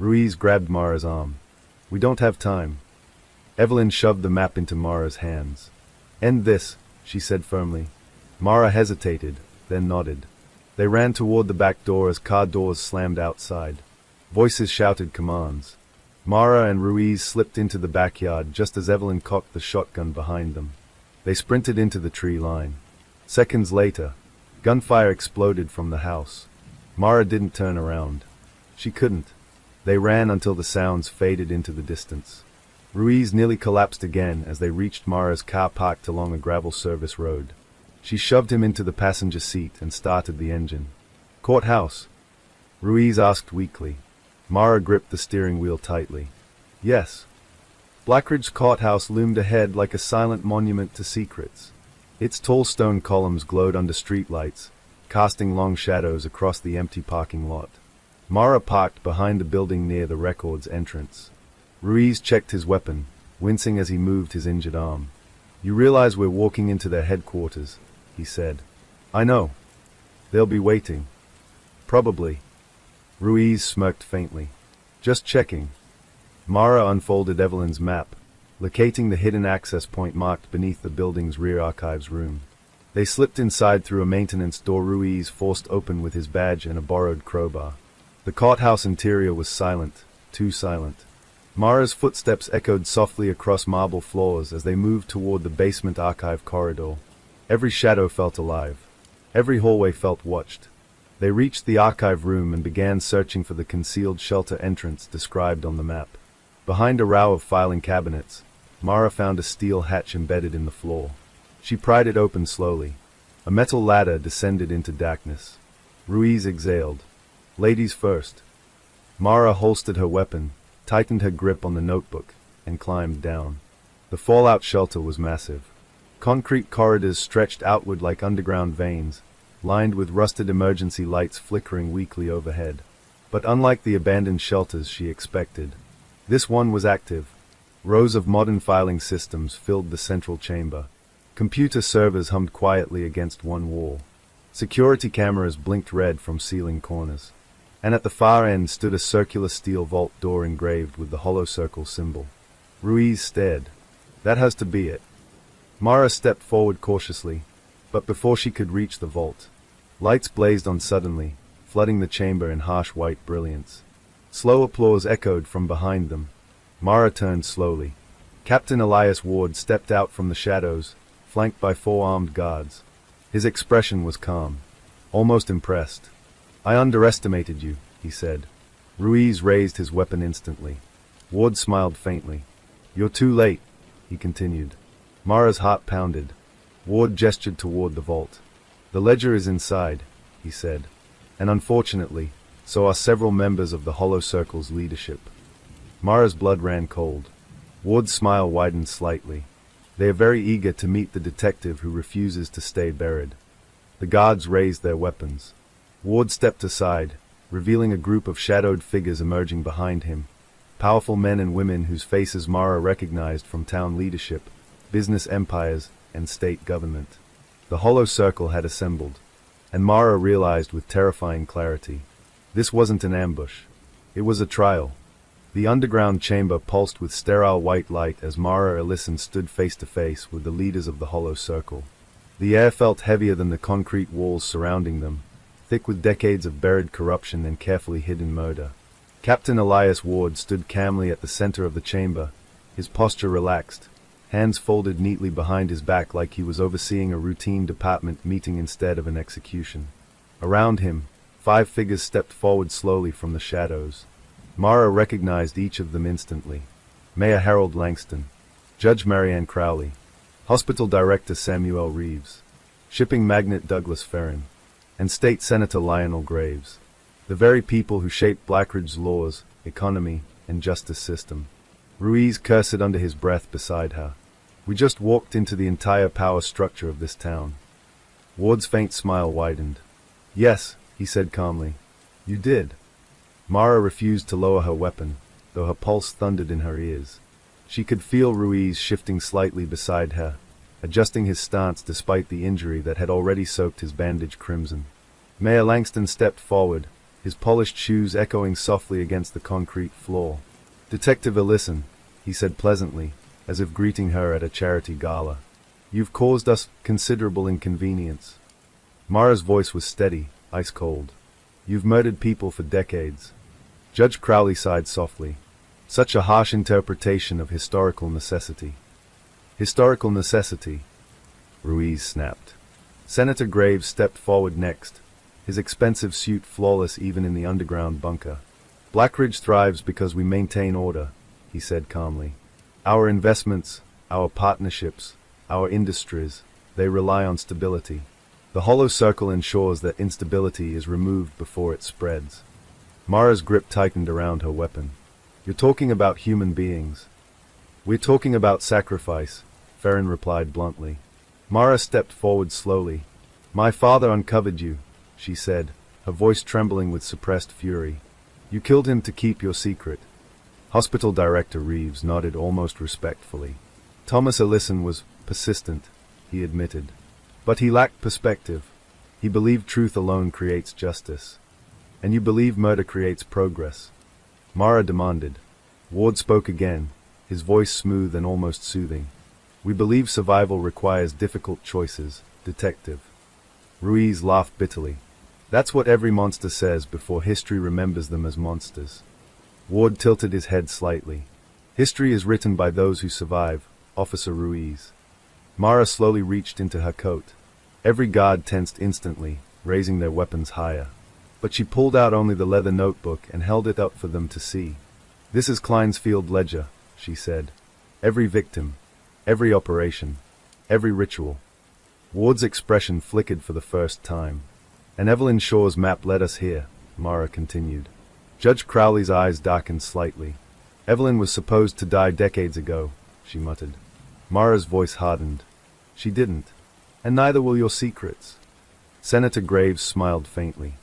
Ruiz grabbed Mara's arm. We don't have time. Evelyn shoved the map into Mara's hands. End this, she said firmly. Mara hesitated, then nodded. They ran toward the back door as car doors slammed outside. Voices shouted commands. Mara and Ruiz slipped into the backyard just as Evelyn cocked the shotgun behind them. They sprinted into the tree line. Seconds later, gunfire exploded from the house. Mara didn't turn around. She couldn't. They ran until the sounds faded into the distance. Ruiz nearly collapsed again as they reached Mara's car parked along a gravel service road. She shoved him into the passenger seat and started the engine. Courthouse? Ruiz asked weakly. Mara gripped the steering wheel tightly. Yes. Blackridge Courthouse loomed ahead like a silent monument to secrets. Its tall stone columns glowed under streetlights, casting long shadows across the empty parking lot. Mara parked behind the building near the record's entrance. Ruiz checked his weapon, wincing as he moved his injured arm. You realize we're walking into their headquarters, he said. I know. They'll be waiting. Probably. Ruiz smirked faintly. Just checking. Mara unfolded Evelyn's map, locating the hidden access point marked beneath the building's rear archives room. They slipped inside through a maintenance door Ruiz forced open with his badge and a borrowed crowbar. The courthouse interior was silent, too silent. Mara's footsteps echoed softly across marble floors as they moved toward the basement archive corridor. Every shadow felt alive. Every hallway felt watched. They reached the archive room and began searching for the concealed shelter entrance described on the map. Behind a row of filing cabinets, Mara found a steel hatch embedded in the floor. She pried it open slowly. A metal ladder descended into darkness. Ruiz exhaled. Ladies first. Mara holstered her weapon, tightened her grip on the notebook, and climbed down. The fallout shelter was massive. Concrete corridors stretched outward like underground veins, lined with rusted emergency lights flickering weakly overhead. But unlike the abandoned shelters she expected, this one was active. Rows of modern filing systems filled the central chamber. Computer servers hummed quietly against one wall. Security cameras blinked red from ceiling corners. And at the far end stood a circular steel vault door engraved with the hollow circle symbol. Ruiz stared. That has to be it. Mara stepped forward cautiously, but before she could reach the vault, lights blazed on suddenly, flooding the chamber in harsh white brilliance. Slow applause echoed from behind them. Mara turned slowly. Captain Elias Ward stepped out from the shadows, flanked by 4 armed guards. His expression was calm, almost impressed. I underestimated you, he said. Ruiz raised his weapon instantly. Ward smiled faintly. You're too late, he continued. Mara's heart pounded. Ward gestured toward the vault. The ledger is inside, he said. And unfortunately, so are several members of the Hollow Circle's leadership. Mara's blood ran cold. Ward's smile widened slightly. They are very eager to meet the detective who refuses to stay buried. The guards raised their weapons. Ward stepped aside, revealing a group of shadowed figures emerging behind him. Powerful men and women whose faces Mara recognized from town leadership, business empires, and state government. The Hollow Circle had assembled, and Mara realized with terrifying clarity. This wasn't an ambush. It was a trial. The underground chamber pulsed with sterile white light as Mara and Ellison stood face to face with the leaders of the Hollow Circle. The air felt heavier than the concrete walls surrounding them, thick with decades of buried corruption and carefully hidden murder. Captain Elias Ward stood calmly at the center of the chamber, his posture relaxed, hands folded neatly behind his back like he was overseeing a routine department meeting instead of an execution. Around him, 5 figures stepped forward slowly from the shadows. Mara recognized each of them instantly. Mayor Harold Langston, Judge Marianne Crowley, Hospital Director Samuel Reeves, shipping magnate Douglas Ferrin, and State Senator Lionel Graves, the very people who shaped Blackridge's laws, economy, and justice system. Ruiz cursed under his breath beside her. We just walked into the entire power structure of this town. Ward's faint smile widened. Yes, he said calmly. You did. Mara refused to lower her weapon, though her pulse thundered in her ears. She could feel Ruiz shifting slightly beside her, adjusting his stance despite the injury that had already soaked his bandage crimson. Mayor Langston stepped forward, his polished shoes echoing softly against the concrete floor. Detective Ellison, he said pleasantly, as if greeting her at a charity gala. You've caused us considerable inconvenience. Mara's voice was steady, ice-cold. You've murdered people for decades. Judge Crowley sighed softly. Such a harsh interpretation of historical necessity. Historical necessity, Ruiz snapped. Senator Graves stepped forward next, his expensive suit flawless even in the underground bunker. Blackridge thrives because we maintain order, he said calmly. Our investments, our partnerships, our industries, they rely on stability. The hollow circle ensures that instability is removed before it spreads. Mara's grip tightened around her weapon. You're talking about human beings. We're talking about sacrifice, Ferrin replied bluntly. Mara stepped forward slowly. My father uncovered you, she said, her voice trembling with suppressed fury. You killed him to keep your secret. Hospital Director Reeves nodded almost respectfully. Thomas Ellison was persistent, he admitted. But he lacked perspective. He believed truth alone creates justice. And you believe murder creates progress. Mara demanded. Ward spoke again, his voice smooth and almost soothing. We believe survival requires difficult choices, detective. Ruiz laughed bitterly. That's what every monster says before history remembers them as monsters. Ward tilted his head slightly. History is written by those who survive, Officer Ruiz. Mara slowly reached into her coat. Every guard tensed instantly, raising their weapons higher. But she pulled out only the leather notebook and held it up for them to see. This is Klein's field ledger, she said. Every victim, every operation, every ritual. Ward's expression flickered for the first time. And Evelyn Shaw's map led us here, Mara continued. Judge Crowley's eyes darkened slightly. Evelyn was supposed to die decades ago, she muttered. Mara's voice hardened. She didn't. And neither will your secrets. Senator Graves smiled faintly.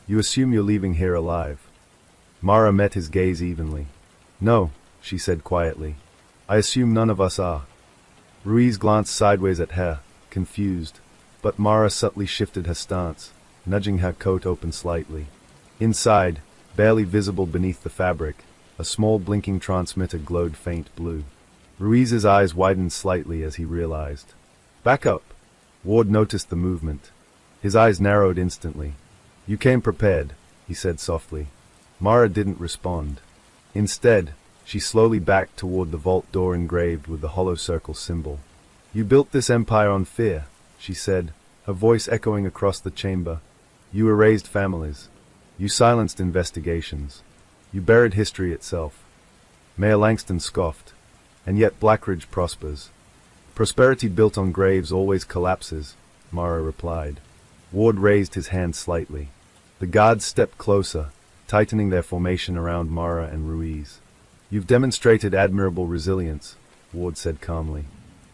You assume you're leaving here alive. Mara met his gaze evenly. No, she said quietly. I assume none of us are. Ruiz glanced sideways at her, confused, but Mara subtly shifted her stance, nudging her coat open slightly. Inside, barely visible beneath the fabric, a small blinking transmitter glowed faint blue. Ruiz's eyes widened slightly as he realized. Back up! Ward noticed the movement. His eyes narrowed instantly. You came prepared, he said softly. Mara didn't respond. Instead, she slowly backed toward the vault door engraved with the hollow circle symbol. You built this empire on fear, she said, her voice echoing across the chamber. You erased families. You silenced investigations. You buried history itself. Mayor Langston scoffed. And yet Blackridge prospers. Prosperity built on graves always collapses, Mara replied. Ward raised his hand slightly. The guards stepped closer, tightening their formation around Mara and Ruiz. You've demonstrated admirable resilience, Ward said calmly.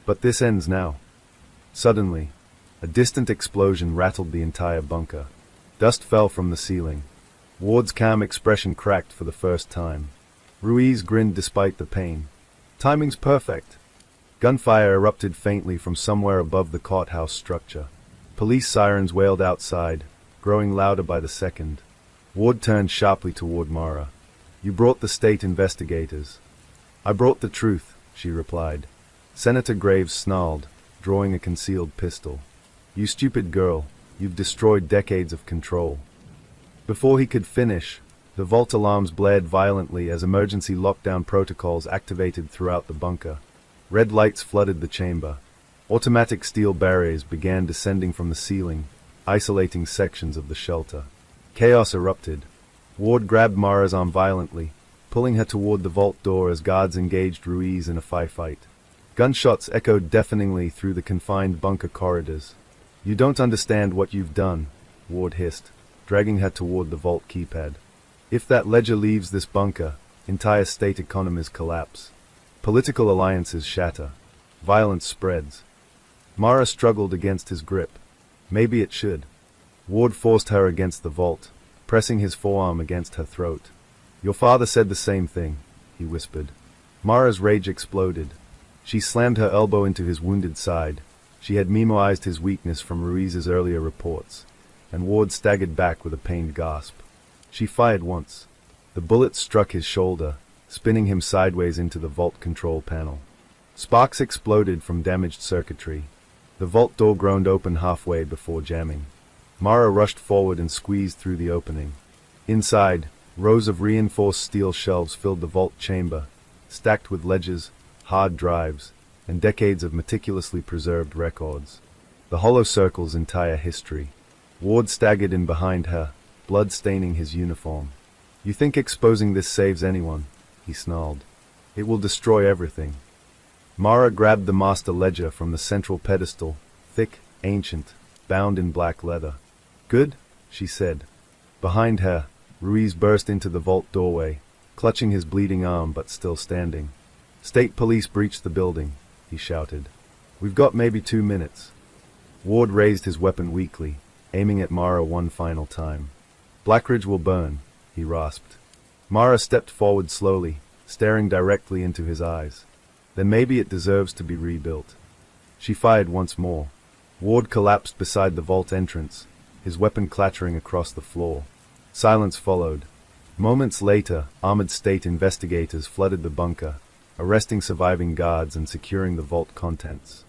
But this ends now. Suddenly, a distant explosion rattled the entire bunker. Dust fell from the ceiling. Ward's calm expression cracked for the first time. Ruiz grinned despite the pain. Timing's perfect. Gunfire erupted faintly from somewhere above the courthouse structure. Police sirens wailed outside, growing louder by the second. Ward turned sharply toward Mara. You brought the state investigators. I brought the truth, she replied. Senator Graves snarled, drawing a concealed pistol. You stupid girl, you've destroyed decades of control. Before he could finish, the vault alarms blared violently as emergency lockdown protocols activated throughout the bunker. Red lights flooded the chamber. Automatic steel barriers began descending from the ceiling, isolating sections of the shelter. Chaos erupted. Ward grabbed Mara's arm violently, pulling her toward the vault door as guards engaged Ruiz in a firefight. Gunshots echoed deafeningly through the confined bunker corridors. "You don't understand what you've done," Ward hissed, dragging her toward the vault keypad. "If that ledger leaves this bunker, entire state economies collapse. Political alliances shatter. Violence spreads." Mara struggled against his grip. Maybe it should. Ward forced her against the vault, pressing his forearm against her throat. "Your father said the same thing," he whispered. Mara's rage exploded. She slammed her elbow into his wounded side. She had memoized his weakness from Ruiz's earlier reports, and Ward staggered back with a pained gasp. She fired once. The bullet struck his shoulder, spinning him sideways into the vault control panel. Sparks exploded from damaged circuitry. The vault door groaned open halfway before jamming. Mara rushed forward and squeezed through the opening. Inside, rows of reinforced steel shelves filled the vault chamber, stacked with ledgers, hard drives, and decades of meticulously preserved records. The Hollow Circle's entire history. Ward staggered in behind her, blood staining his uniform. "You think exposing this saves anyone?" he snarled. "It will destroy everything." Mara grabbed the master ledger from the central pedestal, thick, ancient, bound in black leather. "Good?" she said. Behind her, Ruiz burst into the vault doorway, clutching his bleeding arm but still standing. "State police breached the building," he shouted. "We've got maybe 2 minutes." Ward raised his weapon weakly, aiming at Mara one final time. "Blackridge will burn," he rasped. Mara stepped forward slowly, staring directly into his eyes. "Then maybe it deserves to be rebuilt." She fired once more. Ward collapsed beside the vault entrance, his weapon clattering across the floor. Silence followed. Moments later, armored state investigators flooded the bunker, arresting surviving guards and securing the vault contents.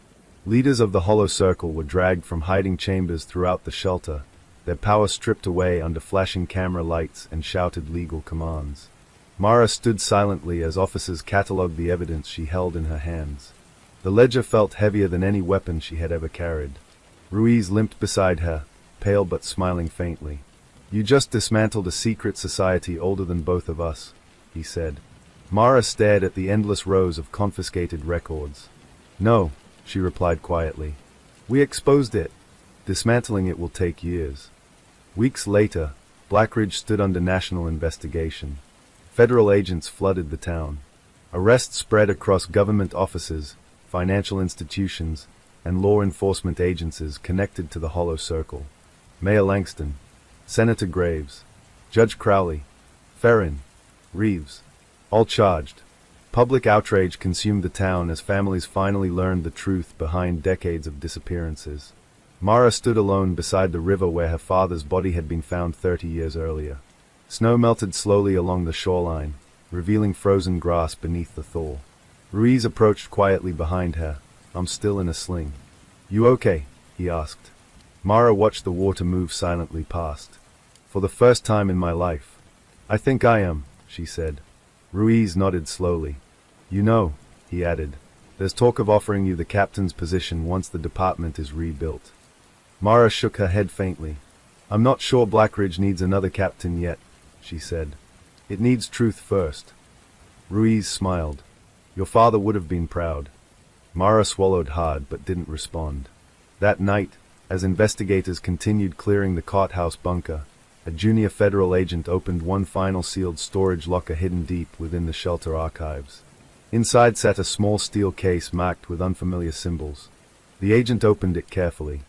Leaders of the Hollow Circle were dragged from hiding chambers throughout the shelter, their power stripped away under flashing camera lights and shouted legal commands. Mara stood silently as officers catalogued the evidence she held in her hands. The ledger felt heavier than any weapon she had ever carried. Ruiz limped beside her, pale but smiling faintly. "You just dismantled a secret society older than both of us," he said. Mara stared at the endless rows of confiscated records. "No," she replied quietly. "We exposed it. Dismantling it will take years." Weeks later, Blackridge stood under national investigation. Federal agents flooded the town. Arrests spread across government offices, financial institutions, and law enforcement agencies connected to the Hollow Circle. Mayor Langston, Senator Graves, Judge Crowley, Ferrin, Reeves, all charged. Public outrage consumed the town as families finally learned the truth behind decades of disappearances. Mara stood alone beside the river where her father's body had been found 30 years earlier. Snow melted slowly along the shoreline, revealing frozen grass beneath the thaw. Ruiz approached quietly behind her. "I'm still in a sling." "You okay?" he asked. Mara watched the water move silently past. "For the first time in my life." "I think I am," she said. Ruiz nodded slowly. "You know," he added, "there's talk of offering you the captain's position once the department is rebuilt." Mara shook her head faintly. "I'm not sure Blackridge needs another captain yet," she said. "It needs truth first." Ruiz smiled. "Your father would have been proud." Mara swallowed hard but didn't respond. That night, as investigators continued clearing the courthouse bunker, a junior federal agent opened one final sealed storage locker hidden deep within the shelter archives. Inside sat a small steel case marked with unfamiliar symbols. The agent opened it carefully.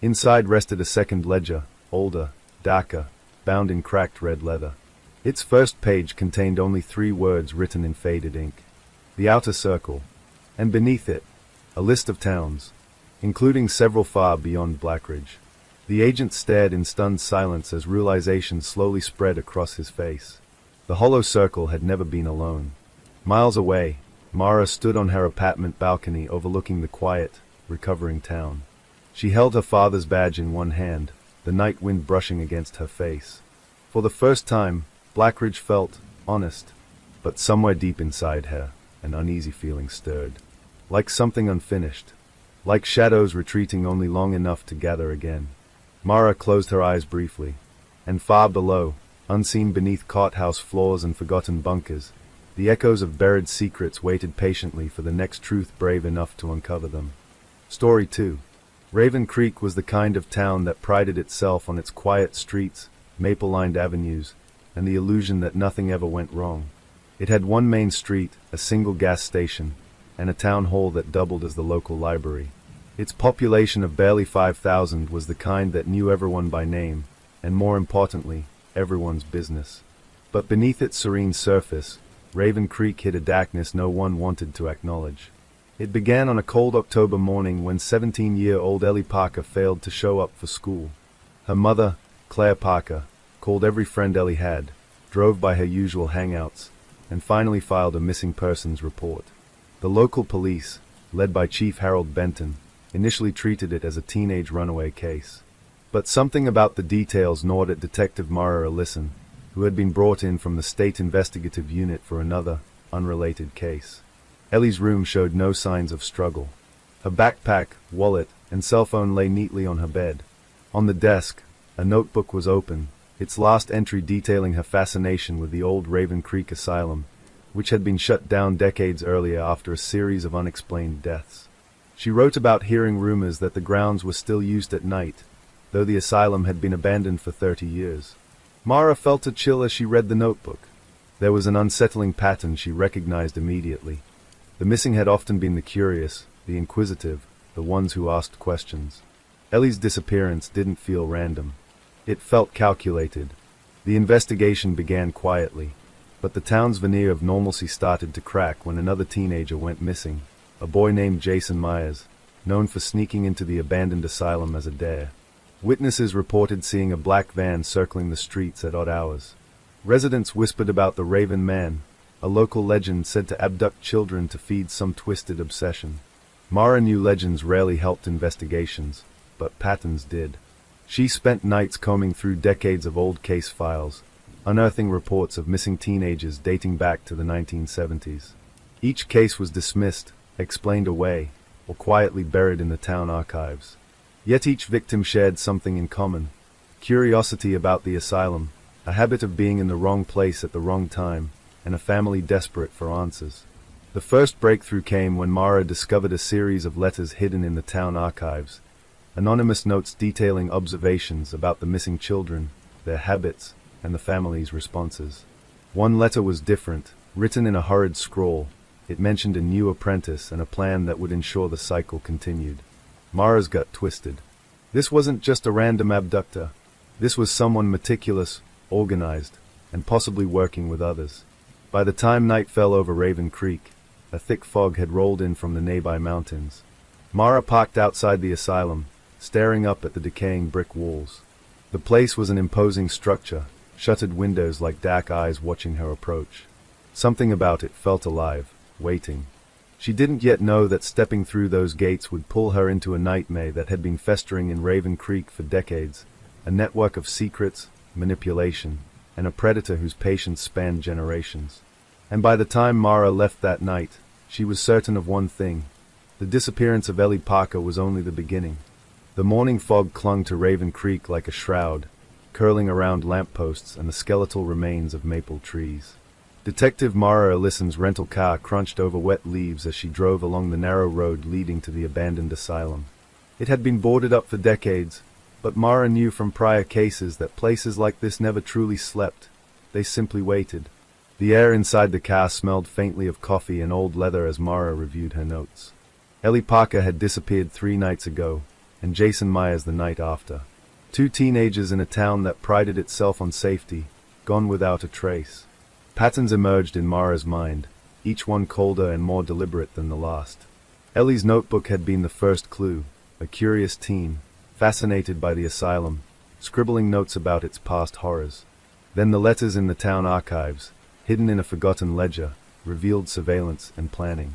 Inside rested a second ledger, older, darker, bound in cracked red leather. Its first page contained only 3 words written in faded ink. "The Outer Circle," and beneath it, a list of towns, including several far beyond Blackridge. The agent stared in stunned silence as realization slowly spread across his face. The Hollow Circle had never been alone. Miles away, Mara stood on her apartment balcony overlooking the quiet, recovering town. She held her father's badge in one hand, the night wind brushing against her face. For the first time, Blackridge felt honest, but somewhere deep inside her, an uneasy feeling stirred. Like something unfinished. Like shadows retreating only long enough to gather again. Mara closed her eyes briefly. And far below, unseen beneath courthouse floors and forgotten bunkers, The echoes of buried secrets waited patiently for the next truth brave enough to uncover them. Story 2. Raven Creek was the kind of town that prided itself on its quiet streets, maple-lined avenues, and the illusion that nothing ever went wrong. It had one main street, a single gas station, and a town hall that doubled as the local library. Its population of barely 5,000 was the kind that knew everyone by name, and more importantly, everyone's business. But beneath its serene surface, Raven Creek hid a darkness no one wanted to acknowledge. It began on a cold October morning when 17-year-old Ellie Parker failed to show up for school. Her mother, Claire Parker, called every friend Ellie had, drove by her usual hangouts, and finally filed a missing persons report. The local police, led by Chief Harold Benton, initially treated it as a teenage runaway case. But something about the details gnawed at Detective Mara Ellison, who had been brought in from the State Investigative Unit for another, unrelated case. Ellie's room showed no signs of struggle. Her backpack, wallet, and cell phone lay neatly on her bed. On the desk, a notebook was open, its last entry detailing her fascination with the old Raven Creek Asylum, which had been shut down decades earlier after a series of unexplained deaths. She wrote about hearing rumors that the grounds were still used at night, though the asylum had been abandoned for 30 years. Mara felt a chill as she read the notebook. There was an unsettling pattern she recognized immediately. The missing had often been the curious, the inquisitive, the ones who asked questions. Ellie's disappearance didn't feel random. It felt calculated. The investigation began quietly, but the town's veneer of normalcy started to crack when another teenager went missing, a boy named Jason Myers, known for sneaking into the abandoned asylum as a dare. Witnesses reported seeing a black van circling the streets at odd hours. Residents whispered about the Raven Man, a local legend said to abduct children to feed some twisted obsession. Mara knew legends rarely helped investigations, but patterns did. She spent nights combing through decades of old case files, unearthing reports of missing teenagers dating back to the 1970s. Each case was dismissed, explained away, or quietly buried in the town archives. Yet each victim shared something in common: curiosity about the asylum, a habit of being in the wrong place at the wrong time, and a family desperate for answers. The first breakthrough came when Mara discovered a series of letters hidden in the town archives, anonymous notes detailing observations about the missing children, their habits, and the family's responses. One letter was different, written in a hurried scrawl. It mentioned a new apprentice and a plan that would ensure the cycle continued. Mara's gut twisted. This wasn't just a random abductor. This was someone meticulous, organized, and possibly working with others. By the time night fell over Raven Creek, a thick fog had rolled in from the nearby mountains. Mara parked outside the asylum, staring up at the decaying brick walls. The place was an imposing structure, shuttered windows like dark eyes watching her approach. Something about it felt alive, waiting. She didn't yet know that stepping through those gates would pull her into a nightmare that had been festering in Raven Creek for decades, a network of secrets, manipulation, and a predator whose patience spanned generations. And by the time Mara left that night, she was certain of one thing: the disappearance of Ellie Parker was only the beginning. The morning fog clung to Raven Creek like a shroud, curling around lampposts and the skeletal remains of maple trees. Detective Mara Ellison's rental car crunched over wet leaves as she drove along the narrow road leading to the abandoned asylum. It had been boarded up for decades, but Mara knew from prior cases that places like this never truly slept. They simply waited. The air inside the car smelled faintly of coffee and old leather as Mara reviewed her notes. Ellie Parker had disappeared 3 nights ago, and Jason Myers the night after. 2 teenagers in a town that prided itself on safety, gone without a trace. Patterns emerged in Mara's mind, each one colder and more deliberate than the last. Ellie's notebook had been the first clue, a curious teen, fascinated by the asylum, scribbling notes about its past horrors. Then the letters in the town archives, hidden in a forgotten ledger, revealed surveillance and planning.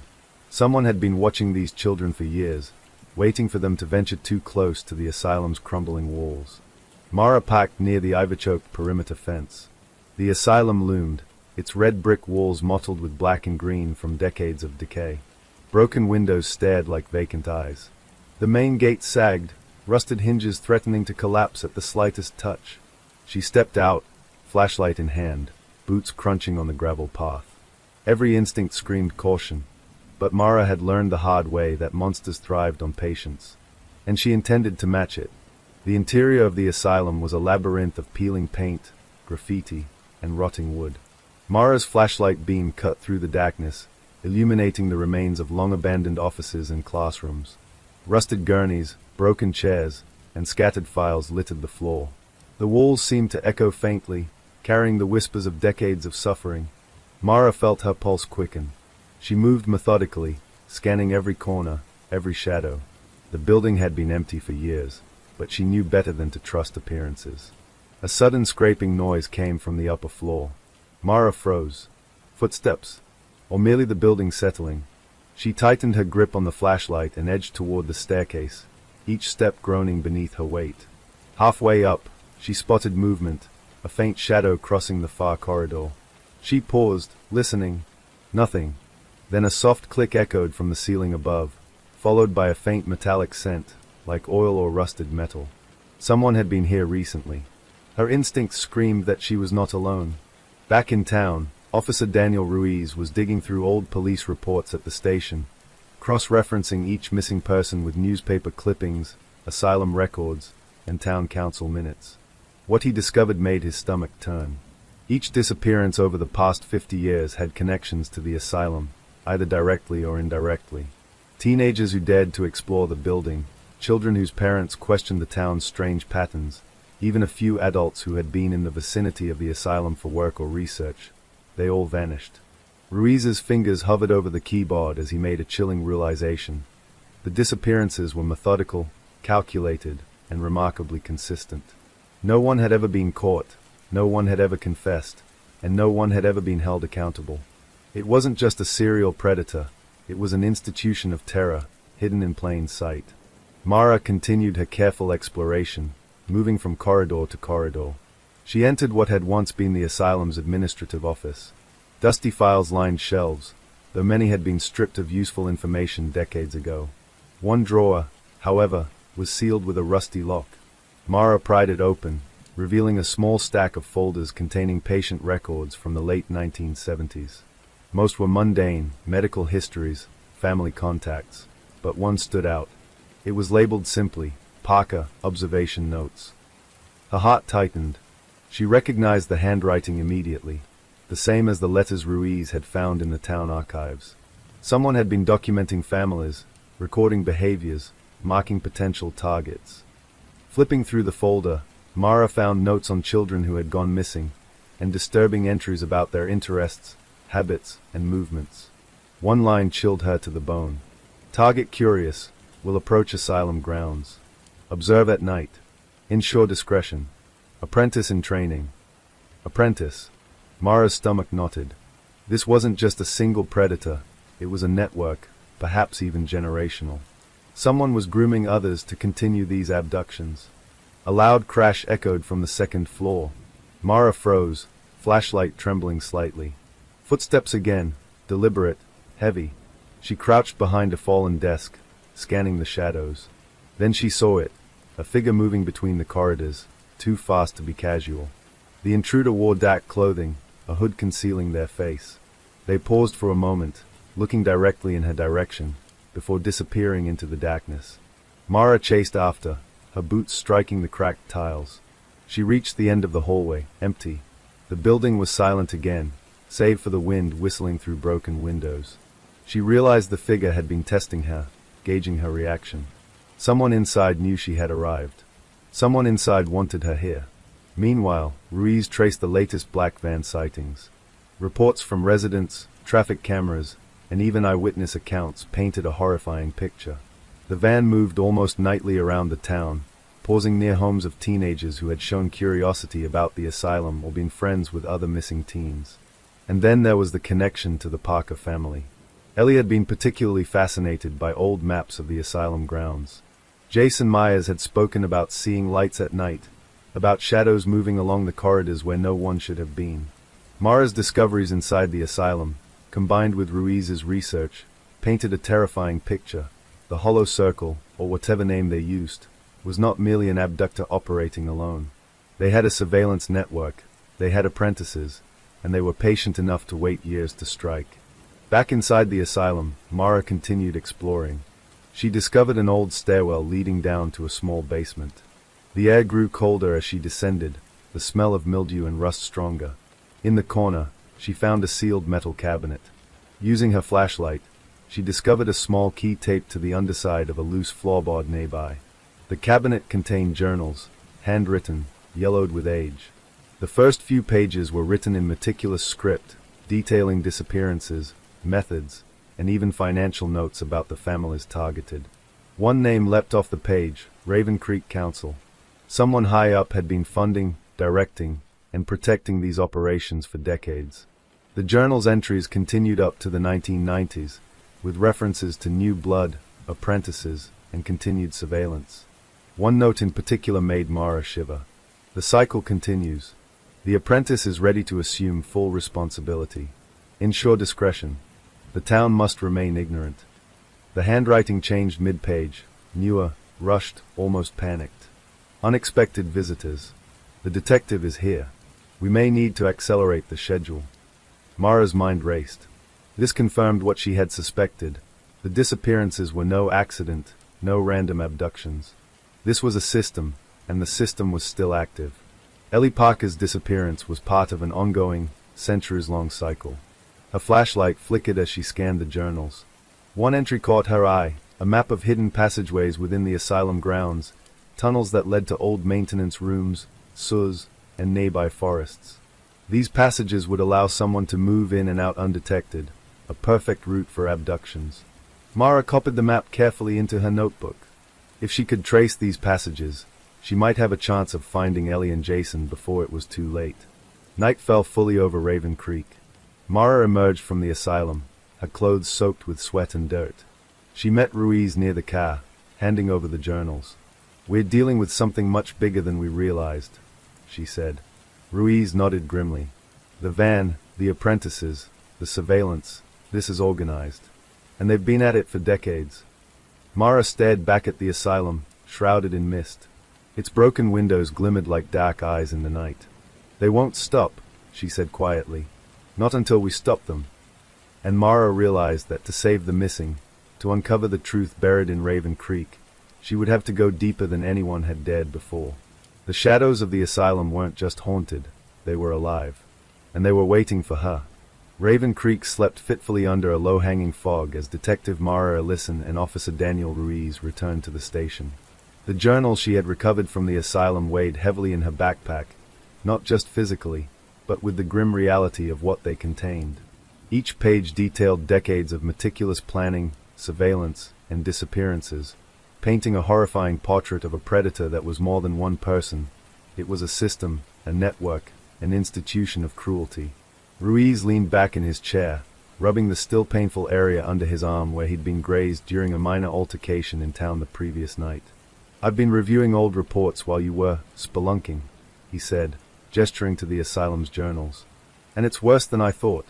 Someone had been watching these children for years, waiting for them to venture too close to the asylum's crumbling walls. Mara parked near the ivy-choked perimeter fence. The asylum loomed, its red brick walls mottled with black and green from decades of decay. Broken windows stared like vacant eyes. The main gate sagged, rusted hinges threatening to collapse at the slightest touch. She stepped out, flashlight in hand, boots crunching on the gravel path. Every instinct screamed caution, but Mara had learned the hard way that monsters thrived on patience, and she intended to match it. The interior of the asylum was a labyrinth of peeling paint, graffiti, and rotting wood. Mara's flashlight beam cut through the darkness, illuminating the remains of long-abandoned offices and classrooms. Rusted gurneys, broken chairs, and scattered files littered the floor. The walls seemed to echo faintly, carrying the whispers of decades of suffering. Mara felt her pulse quicken. She moved methodically, scanning every corner, every shadow. The building had been empty for years, but she knew better than to trust appearances. A sudden scraping noise came from the upper floor. Mara froze. Footsteps, or merely the building settling. She tightened her grip on the flashlight and edged toward the staircase, each step groaning beneath her weight. Halfway up, she spotted movement, a faint shadow crossing the far corridor. She paused, listening. Nothing. Then a soft click echoed from the ceiling above, followed by a faint metallic scent, like oil or rusted metal. Someone had been here recently. Her instincts screamed that she was not alone. Back in town, Officer Daniel Ruiz was digging through old police reports at the station, cross-referencing each missing person with newspaper clippings, asylum records, and town council minutes. What he discovered made his stomach turn. Each disappearance over the past 50 years had connections to the asylum, either directly or indirectly. Teenagers who dared to explore the building, children whose parents questioned the town's strange patterns, even a few adults who had been in the vicinity of the asylum for work or research. They all vanished. Ruiz's fingers hovered over the keyboard as he made a chilling realization. The disappearances were methodical, calculated, and remarkably consistent. No one had ever been caught, no one had ever confessed, and no one had ever been held accountable. It wasn't just a serial predator, it was an institution of terror, hidden in plain sight. Mara continued her careful exploration, moving from corridor to corridor. She entered what had once been the asylum's administrative office. Dusty files lined shelves, though many had been stripped of useful information decades ago. One drawer, however, was sealed with a rusty lock. Mara pried it open, revealing a small stack of folders containing patient records from the late 1970s. Most were mundane, medical histories, family contacts, but one stood out. It was labeled simply, Parker, Observation Notes. Her heart tightened. She recognized the handwriting immediately, the same as the letters Ruiz had found in the town archives. Someone had been documenting families, recording behaviors, marking potential targets. Flipping through the folder, Mara found notes on children who had gone missing, and disturbing entries about their interests, habits, and movements. One line chilled her to the bone. Target curious, will approach asylum grounds. Observe at night. Ensure discretion. Apprentice in training. Apprentice. Mara's stomach knotted. This wasn't just a single predator, it was a network, perhaps even generational. Someone was grooming others to continue these abductions. A loud crash echoed from the second floor. Mara froze, flashlight trembling slightly. Footsteps again, deliberate, heavy. She crouched behind a fallen desk, scanning the shadows. Then she saw it, a figure moving between the corridors, too fast to be casual. The intruder wore dark clothing, a hood concealing their face. They paused for a moment, looking directly in her direction, before disappearing into the darkness. Mara chased after, her boots striking the cracked tiles. She reached the end of the hallway, empty. The building was silent again, save for the wind whistling through broken windows. She realized the figure had been testing her, gauging her reaction. Someone inside knew she had arrived. Someone inside wanted her here. Meanwhile, Ruiz traced the latest black van sightings. Reports from residents, traffic cameras, and even eyewitness accounts painted a horrifying picture. The van moved almost nightly around the town, pausing near homes of teenagers who had shown curiosity about the asylum or been friends with other missing teens. And then there was the connection to the Parker family. Ellie had been particularly fascinated by old maps of the asylum grounds. Jason Myers had spoken about seeing lights at night, about shadows moving along the corridors where no one should have been. Mara's discoveries inside the asylum, combined with Ruiz's research, painted a terrifying picture. The hollow circle, or whatever name they used, was not merely an abductor operating alone. They had a surveillance network, they had apprentices, and they were patient enough to wait years to strike. Back inside the asylum, Mara continued exploring. She discovered an old stairwell leading down to a small basement. The air grew colder as she descended, the smell of mildew and rust stronger. In the corner, she found a sealed metal cabinet. Using her flashlight, she discovered a small key taped to the underside of a loose floorboard nearby. The cabinet contained journals, handwritten, yellowed with age. The first few pages were written in meticulous script, detailing disappearances, methods, and even financial notes about the families targeted. One name leapt off the page: Raven Creek Council. Someone high up had been funding, directing, and protecting these operations for decades. The journal's entries continued up to the 1990s, with references to new blood, apprentices, and continued surveillance. One note in particular made Mara shiver. The cycle continues. The apprentice is ready to assume full responsibility. Ensure discretion. The town must remain ignorant. The handwriting changed mid-page, newer, rushed, almost panicked. Unexpected visitors. The detective is here. We may need to accelerate the schedule. Mara's mind raced. This confirmed what she had suspected. The disappearances were no accident, no random abductions. This was a system, and the system was still active. Ellie Parker's disappearance was part of an ongoing, centuries-long cycle. Her flashlight flickered as she scanned the journals. One entry caught her eye, a map of hidden passageways within the asylum grounds, tunnels that led to old maintenance rooms, sewers, and nearby forests. These passages would allow someone to move in and out undetected, a perfect route for abductions. Mara copied the map carefully into her notebook. If she could trace these passages, she might have a chance of finding Ellie and Jason before it was too late. Night fell fully over Raven Creek. Mara emerged from the asylum, her clothes soaked with sweat and dirt. She met Ruiz near the car, handing over the journals. "We're dealing with something much bigger than we realized," she said. Ruiz nodded grimly. "The van, the apprentices, the surveillance, this is organized. And they've been at it for decades." Mara stared back at the asylum, shrouded in mist. Its broken windows glimmered like dark eyes in the night. "They won't stop," she said quietly. "Not until we stop them." And Mara realized that to save the missing, to uncover the truth buried in Raven Creek, she would have to go deeper than anyone had dared before. The shadows of the asylum weren't just haunted, they were alive. And they were waiting for her. Raven Creek slept fitfully under a low-hanging fog as Detective Mara Ellison and Officer Daniel Ruiz returned to the station. The journal she had recovered from the asylum weighed heavily in her backpack, not just physically, but with the grim reality of what they contained. Each page detailed decades of meticulous planning, surveillance, and disappearances, painting a horrifying portrait of a predator that was more than one person. It was a system, a network, an institution of cruelty. Ruiz leaned back in his chair, rubbing the still painful area under his arm where he'd been grazed during a minor altercation in town the previous night. "I've been reviewing old reports while you were spelunking," he said, gesturing to the asylum's journals. "And it's worse than I thought."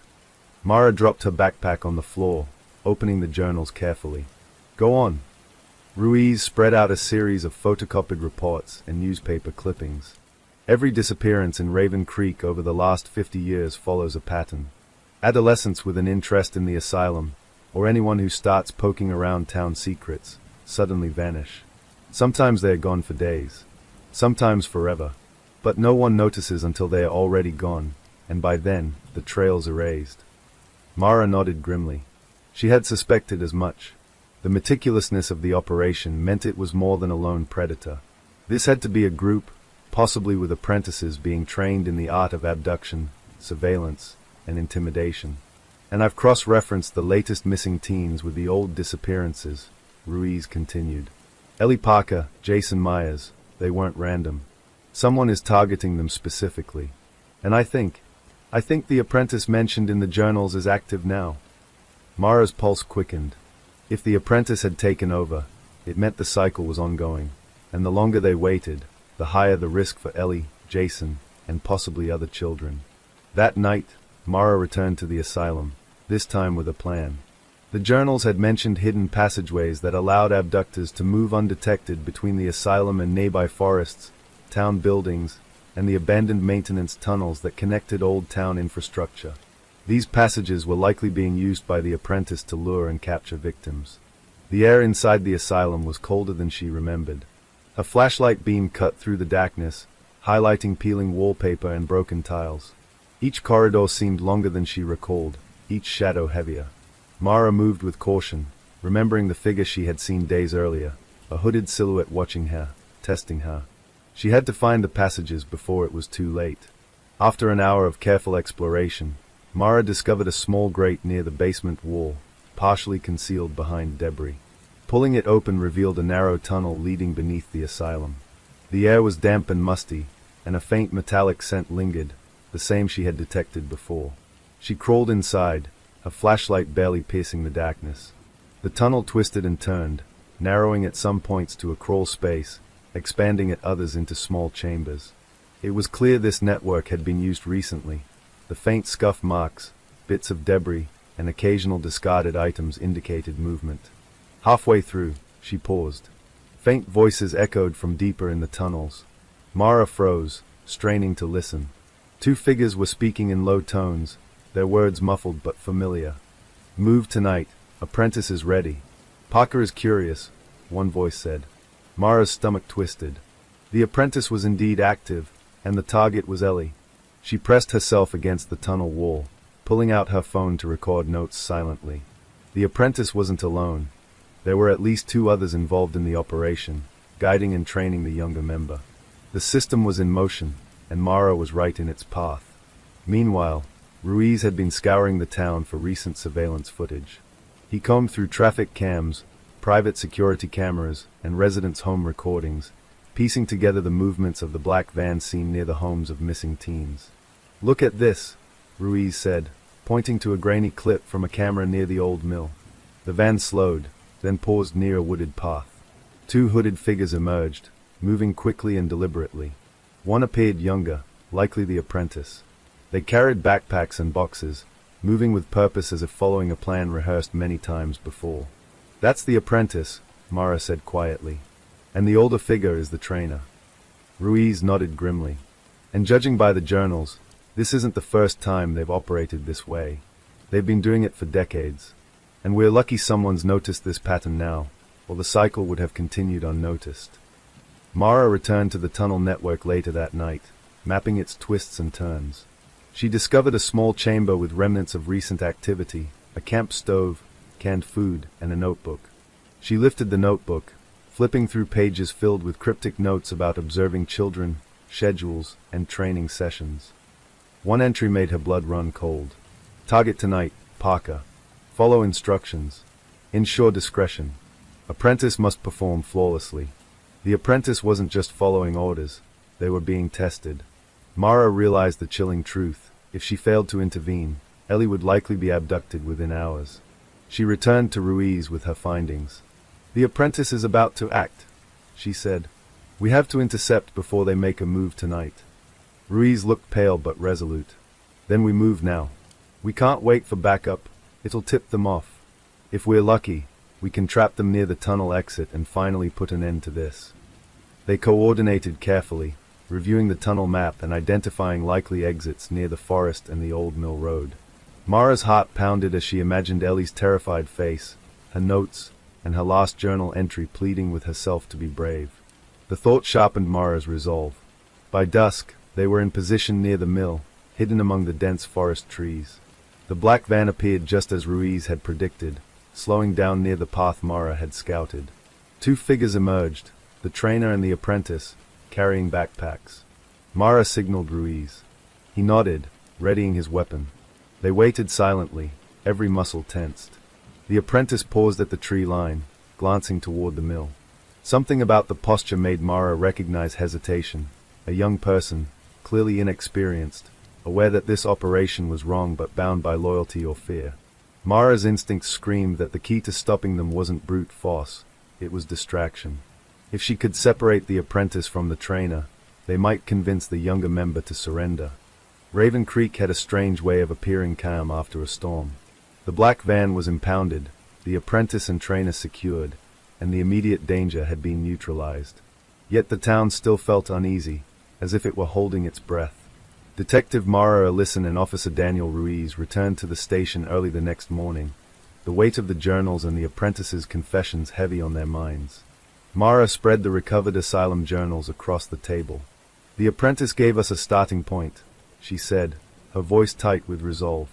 Mara dropped her backpack on the floor, opening the journals carefully. "Go on." Ruiz spread out a series of photocopied reports and newspaper clippings. Every disappearance in Raven Creek over the last 50 years follows a pattern. Adolescents with an interest in the asylum, or anyone who starts poking around town secrets, suddenly vanish. Sometimes they are gone for days, sometimes forever, but no one notices until they are already gone, and by then, the trail's erased. Mara nodded grimly. She had suspected as much. The meticulousness of the operation meant it was more than a lone predator. This had to be a group, possibly with apprentices being trained in the art of abduction, surveillance, and intimidation. "And I've cross-referenced the latest missing teens with the old disappearances," Ruiz continued. "Ellie Parker, Jason Myers, they weren't random. Someone is targeting them specifically. And I think the apprentice mentioned in the journals is active now." Mara's pulse quickened. If the apprentice had taken over, it meant the cycle was ongoing, and the longer they waited, the higher the risk for Ellie, Jason, and possibly other children. That night, Mara returned to the asylum, this time with a plan. The journals had mentioned hidden passageways that allowed abductors to move undetected between the asylum and nearby forests, town buildings, and the abandoned maintenance tunnels that connected old town infrastructure. These passages were likely being used by the apprentice to lure and capture victims. The air inside the asylum was colder than she remembered. A flashlight beam cut through the darkness, highlighting peeling wallpaper and broken tiles. Each corridor seemed longer than she recalled, each shadow heavier. Mara moved with caution, remembering the figure she had seen days earlier, a hooded silhouette watching her, testing her. She had to find the passages before it was too late. After an hour of careful exploration, Mara discovered a small grate near the basement wall, partially concealed behind debris. Pulling it open revealed a narrow tunnel leading beneath the asylum. The air was damp and musty, and a faint metallic scent lingered, the same she had detected before. She crawled inside, her flashlight barely piercing the darkness. The tunnel twisted and turned, narrowing at some points to a crawl space, expanding at others into small chambers. It was clear this network had been used recently. The faint scuff marks, bits of debris, and occasional discarded items indicated movement. Halfway through, she paused. Faint voices echoed from deeper in the tunnels. Mara froze, straining to listen. Two figures were speaking in low tones, their words muffled but familiar. "Move tonight. Apprentice is ready." "Parker is curious," one voice said. Mara's stomach twisted. The apprentice was indeed active, and the target was Ellie. She pressed herself against the tunnel wall, pulling out her phone to record notes silently. The apprentice wasn't alone. There were at least two others involved in the operation, guiding and training the younger member. The system was in motion, and Mara was right in its path. Meanwhile, Ruiz had been scouring the town for recent surveillance footage. He combed through traffic cams, private security cameras, and residents' home recordings, piecing together the movements of the black van seen near the homes of missing teens. "Look at this," Ruiz said, pointing to a grainy clip from a camera near the old mill. The van slowed, then paused near a wooded path. Two hooded figures emerged, moving quickly and deliberately. One appeared younger, likely the apprentice. They carried backpacks and boxes, moving with purpose as if following a plan rehearsed many times before. "That's the apprentice," Mara said quietly. "And the older figure is the trainer." Ruiz nodded grimly. "And judging by the journals, this isn't the first time they've operated this way. They've been doing it for decades. And we're lucky someone's noticed this pattern now, or the cycle would have continued unnoticed." Mara returned to the tunnel network later that night, mapping its twists and turns. She discovered a small chamber with remnants of recent activity, a camp stove, canned food, and a notebook. She lifted the notebook, flipping through pages filled with cryptic notes about observing children, schedules, and training sessions. One entry made her blood run cold. "Target tonight, Parker. Follow instructions. Ensure discretion. Apprentice must perform flawlessly." The apprentice wasn't just following orders, they were being tested. Mara realized the chilling truth. If she failed to intervene, Ellie would likely be abducted within hours. She returned to Ruiz with her findings. "The apprentice is about to act," she said. "We have to intercept before they make a move tonight." Ruiz looked pale but resolute. "Then we move now. We can't wait for backup. It'll tip them off. If we're lucky, we can trap them near the tunnel exit and finally put an end to this." They coordinated carefully, reviewing the tunnel map and identifying likely exits near the forest and the old mill road. Mara's heart pounded as she imagined Ellie's terrified face, her notes, and her last journal entry pleading with herself to be brave. The thought sharpened Mara's resolve. By dusk, they were in position near the mill, hidden among the dense forest trees. The black van appeared just as Ruiz had predicted, slowing down near the path Mara had scouted. Two figures emerged, the trainer and the apprentice, carrying backpacks. Mara signaled Ruiz. He nodded, readying his weapon. They waited silently, every muscle tensed. The apprentice paused at the tree line, glancing toward the mill. Something about the posture made Mara recognize hesitation. A young person, clearly inexperienced, aware that this operation was wrong but bound by loyalty or fear. Mara's instincts screamed that the key to stopping them wasn't brute force, it was distraction. If she could separate the apprentice from the trainer, they might convince the younger member to surrender. Raven Creek had a strange way of appearing calm after a storm. The black van was impounded, the apprentice and trainer secured, and the immediate danger had been neutralized. Yet the town still felt uneasy, as if it were holding its breath. Detective Mara Ellison and Officer Daniel Ruiz returned to the station early the next morning, the weight of the journals and the apprentice's confessions heavy on their minds. Mara spread the recovered asylum journals across the table. "The apprentice gave us a starting point," she said, her voice tight with resolve.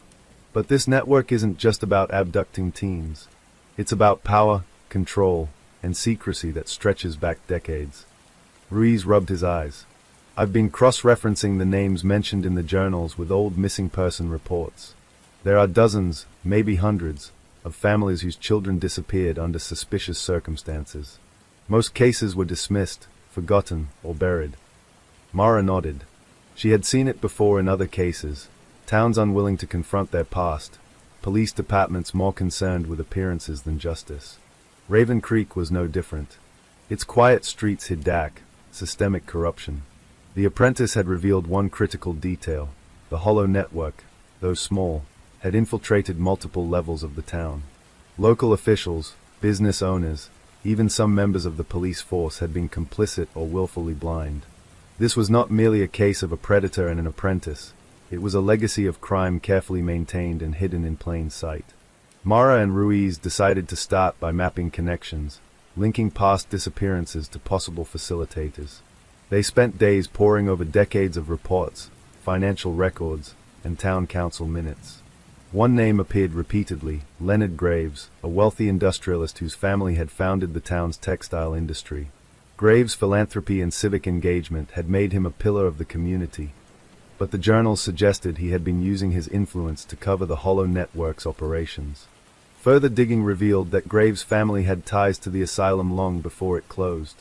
"But this network isn't just about abducting teens. It's about power, control, and secrecy that stretches back decades." Ruiz rubbed his eyes. "I've been cross-referencing the names mentioned in the journals with old missing person reports. There are dozens, maybe hundreds, of families whose children disappeared under suspicious circumstances. Most cases were dismissed, forgotten, or buried." Mara nodded. She had seen it before in other cases, towns unwilling to confront their past, police departments more concerned with appearances than justice. Raven Creek was no different. Its quiet streets hid dark, systemic corruption. The apprentice had revealed one critical detail: the hollow network, though small, had infiltrated multiple levels of the town. Local officials, business owners, even some members of the police force had been complicit or willfully blind. This was not merely a case of a predator and an apprentice. It was a legacy of crime carefully maintained and hidden in plain sight. Mara and Ruiz decided to start by mapping connections, linking past disappearances to possible facilitators. They spent days poring over decades of reports, financial records, and town council minutes. One name appeared repeatedly: Leonard Graves, a wealthy industrialist whose family had founded the town's textile industry. Graves' philanthropy and civic engagement had made him a pillar of the community, but the journals suggested he had been using his influence to cover the hollow network's operations. Further digging revealed that Graves' family had ties to the asylum long before it closed.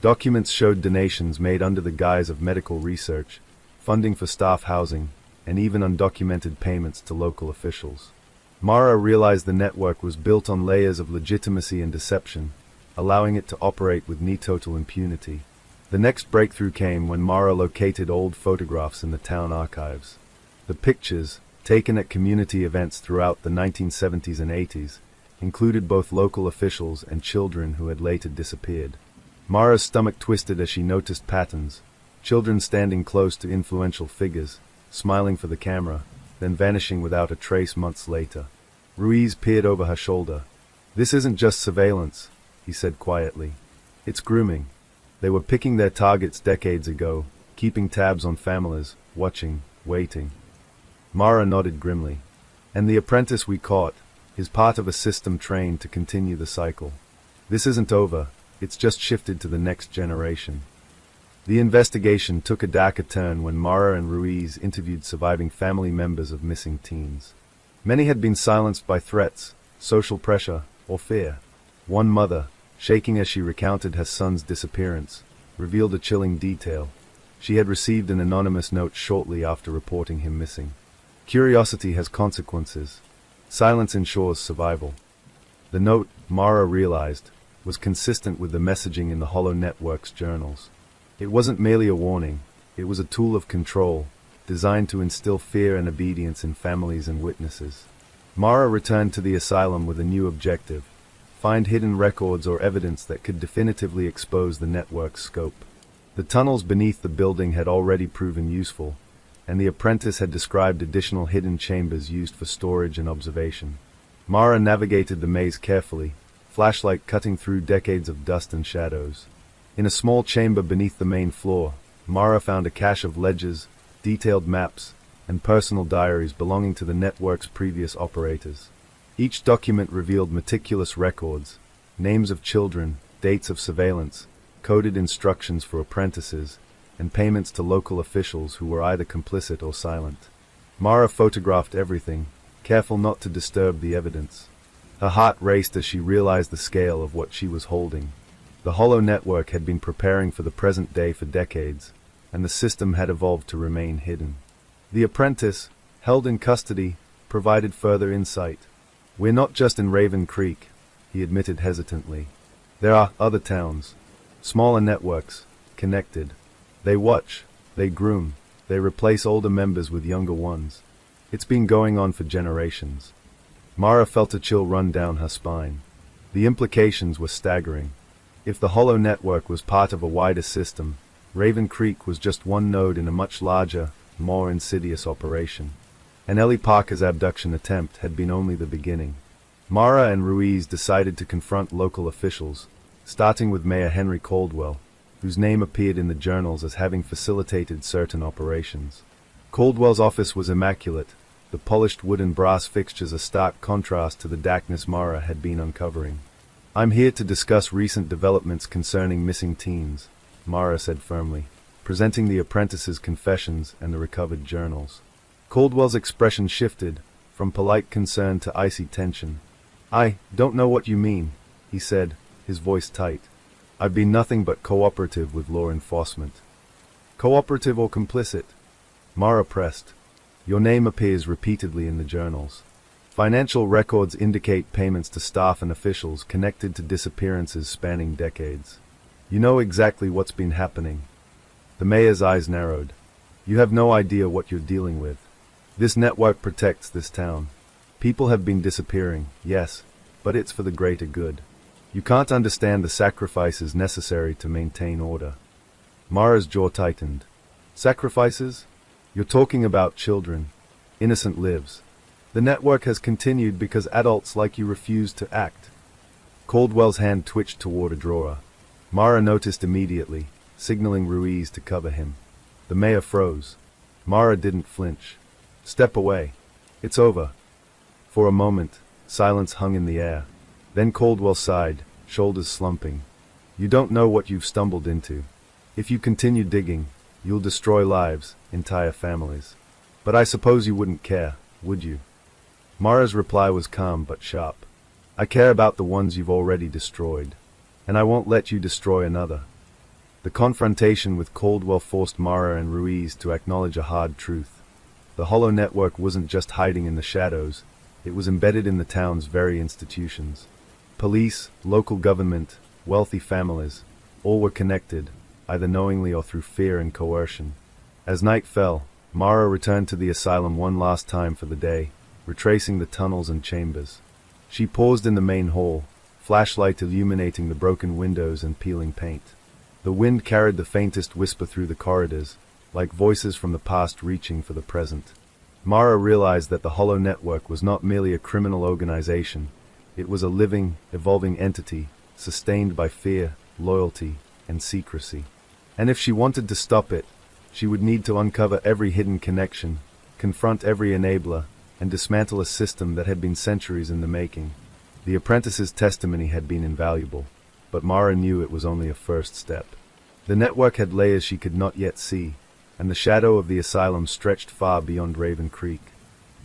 Documents showed donations made under the guise of medical research, funding for staff housing, and even undocumented payments to local officials. Mara realized the network was built on layers of legitimacy and deception, allowing it to operate with near total impunity. The next breakthrough came when Mara located old photographs in the town archives. The pictures, taken at community events throughout the 1970s and 80s, included both local officials and children who had later disappeared. Mara's stomach twisted as she noticed patterns: children standing close to influential figures, smiling for the camera, then vanishing without a trace months later. Ruiz peered over her shoulder. "This isn't just surveillance," he said quietly. "It's grooming. They were picking their targets decades ago, keeping tabs on families, watching, waiting." Mara nodded grimly. "And the apprentice we caught is part of a system trained to continue the cycle. This isn't over, it's just shifted to the next generation." The investigation took a darker turn when Mara and Ruiz interviewed surviving family members of missing teens. Many had been silenced by threats, social pressure, or fear. One mother, shaking as she recounted her son's disappearance, revealed a chilling detail. She had received an anonymous note shortly after reporting him missing. "Curiosity has consequences. Silence ensures survival." The note, Mara realized, was consistent with the messaging in the Hollow Network's journals. It wasn't merely a warning, it was a tool of control, designed to instill fear and obedience in families and witnesses. Mara returned to the asylum with a new objective: find hidden records or evidence that could definitively expose the network's scope. The tunnels beneath the building had already proven useful, and the apprentice had described additional hidden chambers used for storage and observation. Mara navigated the maze carefully, flashlight cutting through decades of dust and shadows. In a small chamber beneath the main floor, Mara found a cache of ledgers, detailed maps, and personal diaries belonging to the network's previous operators. Each document revealed meticulous records, names of children, dates of surveillance, coded instructions for apprentices, and payments to local officials who were either complicit or silent. Mara photographed everything, careful not to disturb the evidence. Her heart raced as she realized the scale of what she was holding. The Hollow Network had been preparing for the present day for decades, and the system had evolved to remain hidden. The apprentice, held in custody, provided further insight. "We're not just in Raven Creek," he admitted hesitantly. "There are other towns, smaller networks, connected. They watch, they groom, they replace older members with younger ones. It's been going on for generations." Mara felt a chill run down her spine. The implications were staggering. If the Hollow Network was part of a wider system, Raven Creek was just one node in a much larger, more insidious operation. And Ellie Parker's abduction attempt had been only the beginning. Mara and Ruiz decided to confront local officials, starting with Mayor Henry Caldwell, whose name appeared in the journals as having facilitated certain operations. Caldwell's office was immaculate, the polished wood and brass fixtures a stark contrast to the darkness Mara had been uncovering. "I'm here to discuss recent developments concerning missing teens," Mara said firmly, presenting the apprentice's confessions and the recovered journals. Caldwell's expression shifted, from polite concern to icy tension. "I don't know what you mean," he said, his voice tight. "I've been nothing but cooperative with law enforcement." "Cooperative or complicit?" Mara pressed. "Your name appears repeatedly in the journals. Financial records indicate payments to staff and officials connected to disappearances spanning decades. You know exactly what's been happening." The mayor's eyes narrowed. "You have no idea what you're dealing with. This network protects this town. People have been disappearing, yes, but it's for the greater good. You can't understand the sacrifices necessary to maintain order." Mara's jaw tightened. "Sacrifices? You're talking about children, innocent lives. The network has continued because adults like you refused to act." Caldwell's hand twitched toward a drawer. Mara noticed immediately, signaling Ruiz to cover him. The mayor froze. Mara didn't flinch. "Step away. It's over." For a moment, silence hung in the air. Then Caldwell sighed, shoulders slumping. "You don't know what you've stumbled into. If you continue digging, you'll destroy lives, entire families. But I suppose you wouldn't care, would you?" Mara's reply was calm but sharp. "I care about the ones you've already destroyed, and I won't let you destroy another." The confrontation with Caldwell forced Mara and Ruiz to acknowledge a hard truth. The hollow network wasn't just hiding in the shadows, it was embedded in the town's very institutions. Police, local government, wealthy families, all were connected, either knowingly or through fear and coercion. As night fell, Mara returned to the asylum one last time for the day, retracing the tunnels and chambers. She paused in the main hall, flashlight illuminating the broken windows and peeling paint. The wind carried the faintest whisper through the corridors, like voices from the past reaching for the present. Mara realized that the hollow network was not merely a criminal organization. It was a living, evolving entity, sustained by fear, loyalty, and secrecy. And if she wanted to stop it, she would need to uncover every hidden connection, confront every enabler, and dismantle a system that had been centuries in the making. The apprentice's testimony had been invaluable, but Mara knew it was only a first step. The network had layers she could not yet see, and the shadow of the asylum stretched far beyond Raven Creek.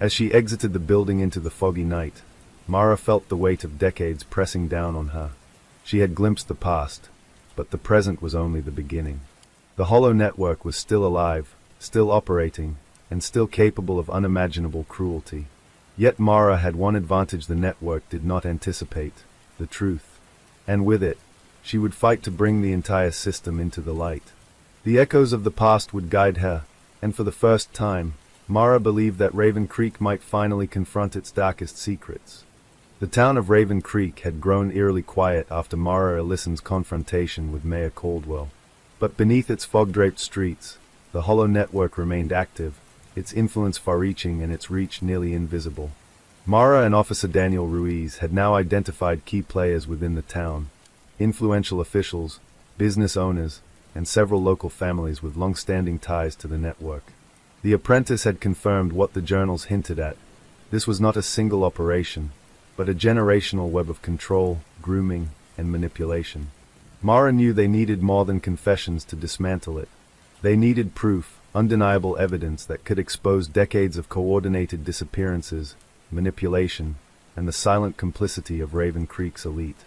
As she exited the building into the foggy night, Mara felt the weight of decades pressing down on her. She had glimpsed the past, but the present was only the beginning. The hollow network was still alive, still operating, and still capable of unimaginable cruelty. Yet Mara had one advantage the network did not anticipate: the truth. And with it, she would fight to bring the entire system into the light. The echoes of the past would guide her, and for the first time, Mara believed that Raven Creek might finally confront its darkest secrets. The town of Raven Creek had grown eerily quiet after Mara Ellison's confrontation with Mayor Caldwell. But beneath its fog-draped streets, the hollow network remained active, its influence far-reaching and its reach nearly invisible. Mara and Officer Daniel Ruiz had now identified key players within the town: influential officials, business owners, and several local families with long-standing ties to the network. The apprentice had confirmed what the journals hinted at. This was not a single operation, but a generational web of control, grooming, and manipulation. Mara knew they needed more than confessions to dismantle it. They needed proof, undeniable evidence that could expose decades of coordinated disappearances, manipulation, and the silent complicity of Raven Creek's elite.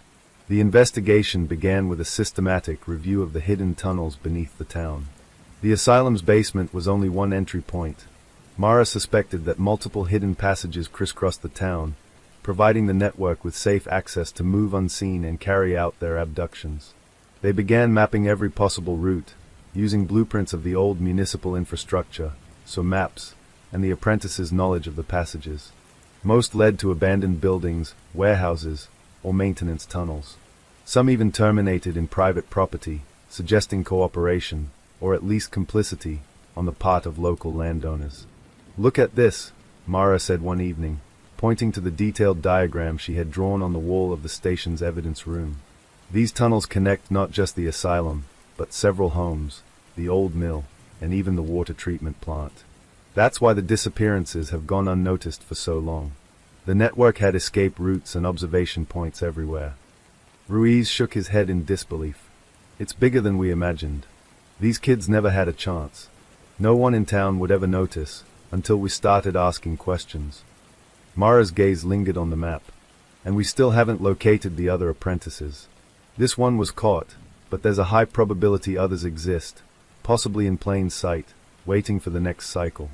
The investigation began with a systematic review of the hidden tunnels beneath the town. The asylum's basement was only one entry point. Mara suspected that multiple hidden passages crisscrossed the town, providing the network with safe access to move unseen and carry out their abductions. They began mapping every possible route, using blueprints of the old municipal infrastructure, so maps, and the apprentice's knowledge of the passages. Most led to abandoned buildings, warehouses, or maintenance tunnels. Some even terminated in private property, suggesting cooperation, or at least complicity, on the part of local landowners. "Look at this," Mara said one evening, pointing to the detailed diagram she had drawn on the wall of the station's evidence room. "These tunnels connect not just the asylum, but several homes, the old mill, and even the water treatment plant. That's why the disappearances have gone unnoticed for so long. The network had escape routes and observation points everywhere." Ruiz shook his head in disbelief. "It's bigger than we imagined. These kids never had a chance. No one in town would ever notice, until we started asking questions." Mara's gaze lingered on the map. "And we still haven't located the other apprentices. This one was caught, but there's a high probability others exist, possibly in plain sight, waiting for the next cycle."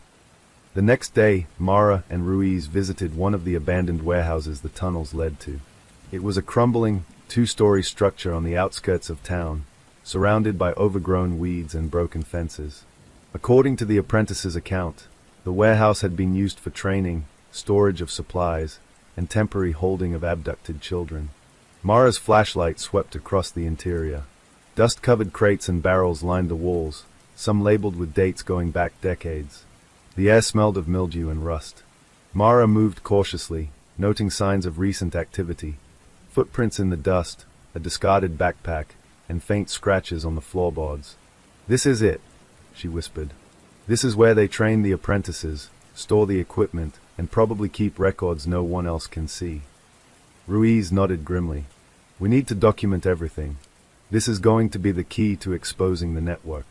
The next day, Mara and Ruiz visited one of the abandoned warehouses the tunnels led to. It was a crumbling, two-story structure on the outskirts of town, surrounded by overgrown weeds and broken fences. According to the apprentice's account, the warehouse had been used for training, storage of supplies, and temporary holding of abducted children. Mara's flashlight swept across the interior. Dust-covered crates and barrels lined the walls, some labeled with dates going back decades. The air smelled of mildew and rust. Mara moved cautiously, noting signs of recent activity: footprints in the dust, a discarded backpack, and faint scratches on the floorboards. "This is it," she whispered. "This is where they train the apprentices, store the equipment, and probably keep records no one else can see." Ruiz nodded grimly. "We need to document everything. This is going to be the key to exposing the network."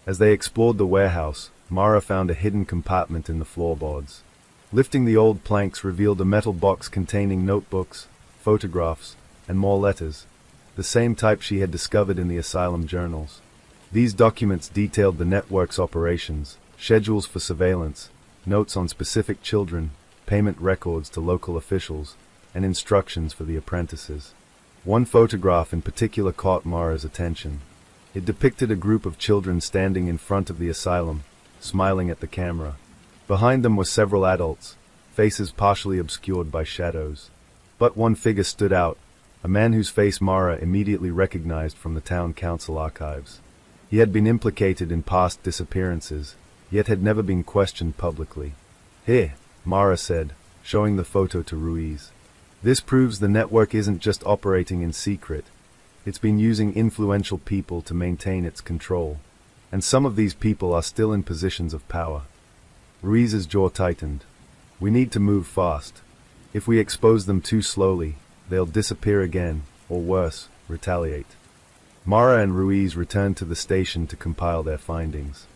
As they explored the warehouse, Mara found a hidden compartment in the floorboards. Lifting the old planks revealed a metal box containing notebooks, photographs, and more letters, the same type she had discovered in the asylum journals. These documents detailed the network's operations, schedules for surveillance, notes on specific children, payment records to local officials, and instructions for the apprentices. One photograph in particular caught Mara's attention. It depicted a group of children standing in front of the asylum, smiling at the camera. Behind them were several adults, faces partially obscured by shadows. But one figure stood out, a man whose face Mara immediately recognized from the town council archives. He had been implicated in past disappearances, yet had never been questioned publicly. "Here," Mara said, showing the photo to Ruiz. "This proves the network isn't just operating in secret. It's been using influential people to maintain its control. And some of these people are still in positions of power." Ruiz's jaw tightened. "We need to move fast. If we expose them too slowly, they'll disappear again, or worse, retaliate." Mara and Ruiz returned to the station to compile their findings.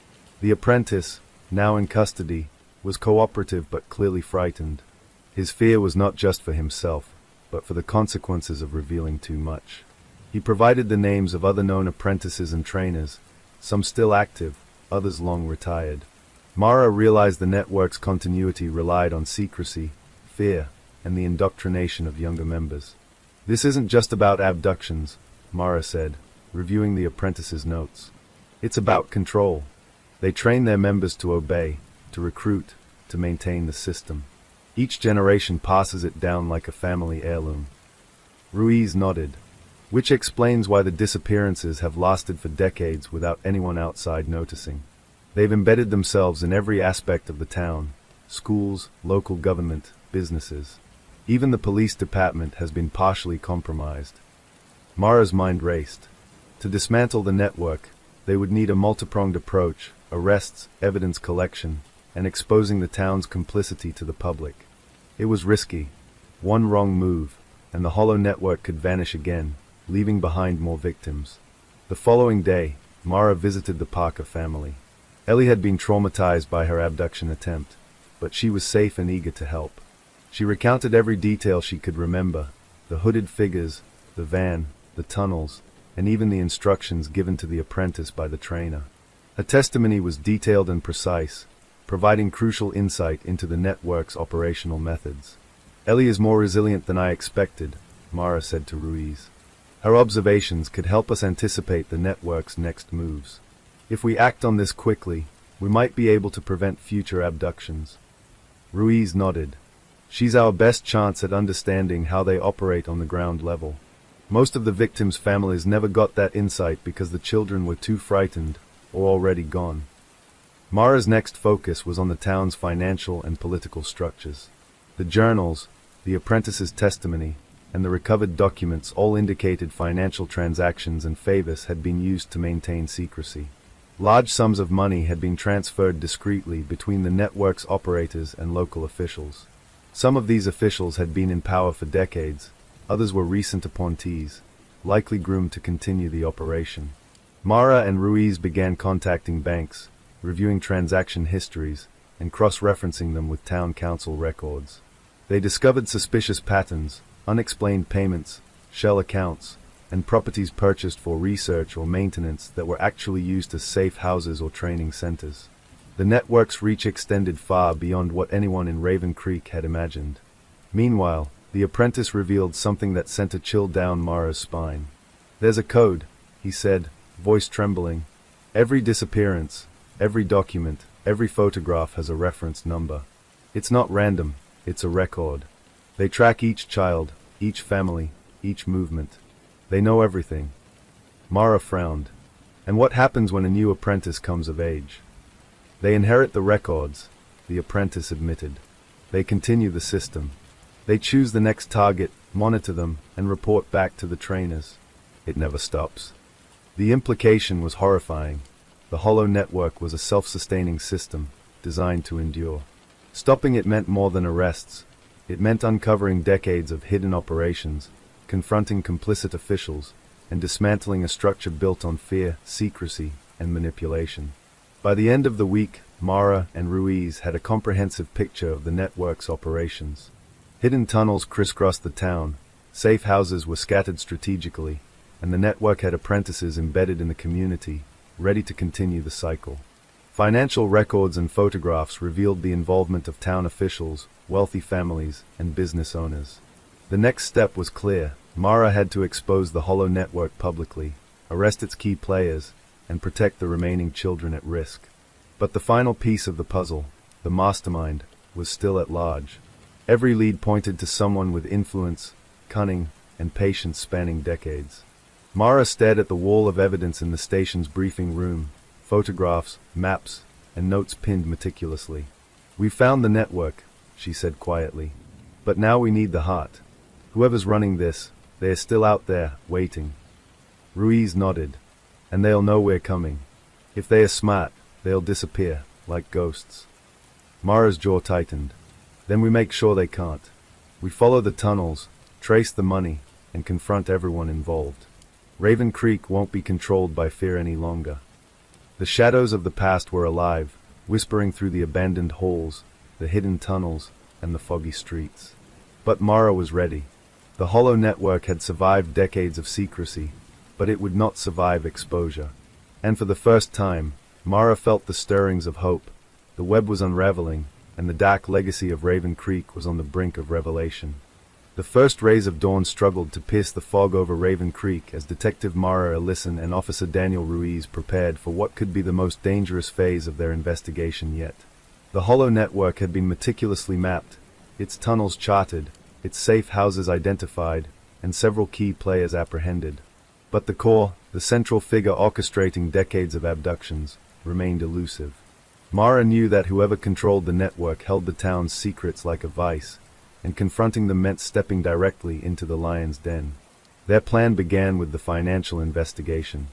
The apprentice, now in custody, was cooperative but clearly frightened. His fear was not just for himself, but for the consequences of revealing too much. He provided the names of other known apprentices and trainers, some still active, others long retired. Mara realized the network's continuity relied on secrecy, fear, and the indoctrination of younger members. "This isn't just about abductions," Mara said, reviewing the apprentice's notes. "It's about control. They train their members to obey, to recruit, to maintain the system. Each generation passes it down like a family heirloom." Ruiz nodded. "Which explains why the disappearances have lasted for decades without anyone outside noticing. They've embedded themselves in every aspect of the town: schools, local government, businesses. Even the police department has been partially compromised." Mara's mind raced. To dismantle the network, they would need a multi-pronged approach: arrests, evidence collection, and exposing the town's complicity to the public. It was risky. One wrong move, and the hollow network could vanish again, leaving behind more victims. The following day, Mara visited the Parker family. Ellie had been traumatized by her abduction attempt, but she was safe and eager to help. She recounted every detail she could remember: the hooded figures, the van, the tunnels, and even the instructions given to the apprentice by the trainer. Her testimony was detailed and precise, providing crucial insight into the network's operational methods. "Ellie is more resilient than I expected," Mara said to Ruiz. "Her observations could help us anticipate the network's next moves. If we act on this quickly, we might be able to prevent future abductions." Ruiz nodded. "She's our best chance at understanding how they operate on the ground level. Most of the victims' families never got that insight because the children were too frightened or already gone. Mara's next focus was on the town's financial and political structures. The journals, the apprentice's testimony, and the recovered documents all indicated financial transactions and favors had been used to maintain secrecy. Large sums of money had been transferred discreetly between the network's operators and local officials. Some of these officials had been in power for decades, others were recent appointees, likely groomed to continue the operation. Mara and Ruiz began contacting banks, reviewing transaction histories, and cross-referencing them with town council records. They discovered suspicious patterns, unexplained payments, shell accounts, and properties purchased for research or maintenance that were actually used as safe houses or training centers. The network's reach extended far beyond what anyone in Raven Creek had imagined. Meanwhile, the apprentice revealed something that sent a chill down Mara's spine. "There's a code," he said, voice trembling. "Every disappearance, every document, every photograph has a reference number. It's not random, it's a record. They track each child, each family, each movement. They know everything." Mara frowned. "And what happens when a new apprentice comes of age?" "They inherit the records," the apprentice admitted. "They continue the system. They choose the next target, monitor them, and report back to the trainers. It never stops." The implication was horrifying. The hollow network was a self-sustaining system, designed to endure. Stopping it meant more than arrests. It meant uncovering decades of hidden operations, confronting complicit officials, and dismantling a structure built on fear, secrecy, and manipulation. By the end of the week, Mara and Ruiz had a comprehensive picture of the network's operations. Hidden tunnels crisscrossed the town, safe houses were scattered strategically, and the network had apprentices embedded in the community, ready to continue the cycle. Financial records and photographs revealed the involvement of town officials, wealthy families, and business owners. The next step was clear. Mara had to expose the hollow network publicly, arrest its key players, and protect the remaining children at risk. But the final piece of the puzzle, the mastermind, was still at large. Every lead pointed to someone with influence, cunning, and patience spanning decades. Mara stared at the wall of evidence in the station's briefing room, photographs, maps, and notes pinned meticulously. "We found the network," she said quietly. "But now we need the heart. Whoever's running this, they are still out there, waiting." Ruiz nodded. "And they'll know we're coming. If they are smart, they'll disappear, like ghosts." Mara's jaw tightened. "Then we make sure they can't. We follow the tunnels, trace the money, and confront everyone involved. Raven Creek won't be controlled by fear any longer." The shadows of the past were alive, whispering through the abandoned halls, the hidden tunnels, and the foggy streets. But Mara was ready. The hollow network had survived decades of secrecy, but it would not survive exposure. And for the first time, Mara felt the stirrings of hope. The web was unraveling, and the dark legacy of Raven Creek was on the brink of revelation. The first rays of dawn struggled to pierce the fog over Raven Creek as Detective Mara Ellison and Officer Daniel Ruiz prepared for what could be the most dangerous phase of their investigation yet. The hollow network had been meticulously mapped, its tunnels charted, its safe houses identified, and several key players apprehended. But the core, the central figure orchestrating decades of abductions, remained elusive. Mara knew that whoever controlled the network held the town's secrets like a vice, and confronting them meant stepping directly into the lion's den. Their plan began with the financial investigation.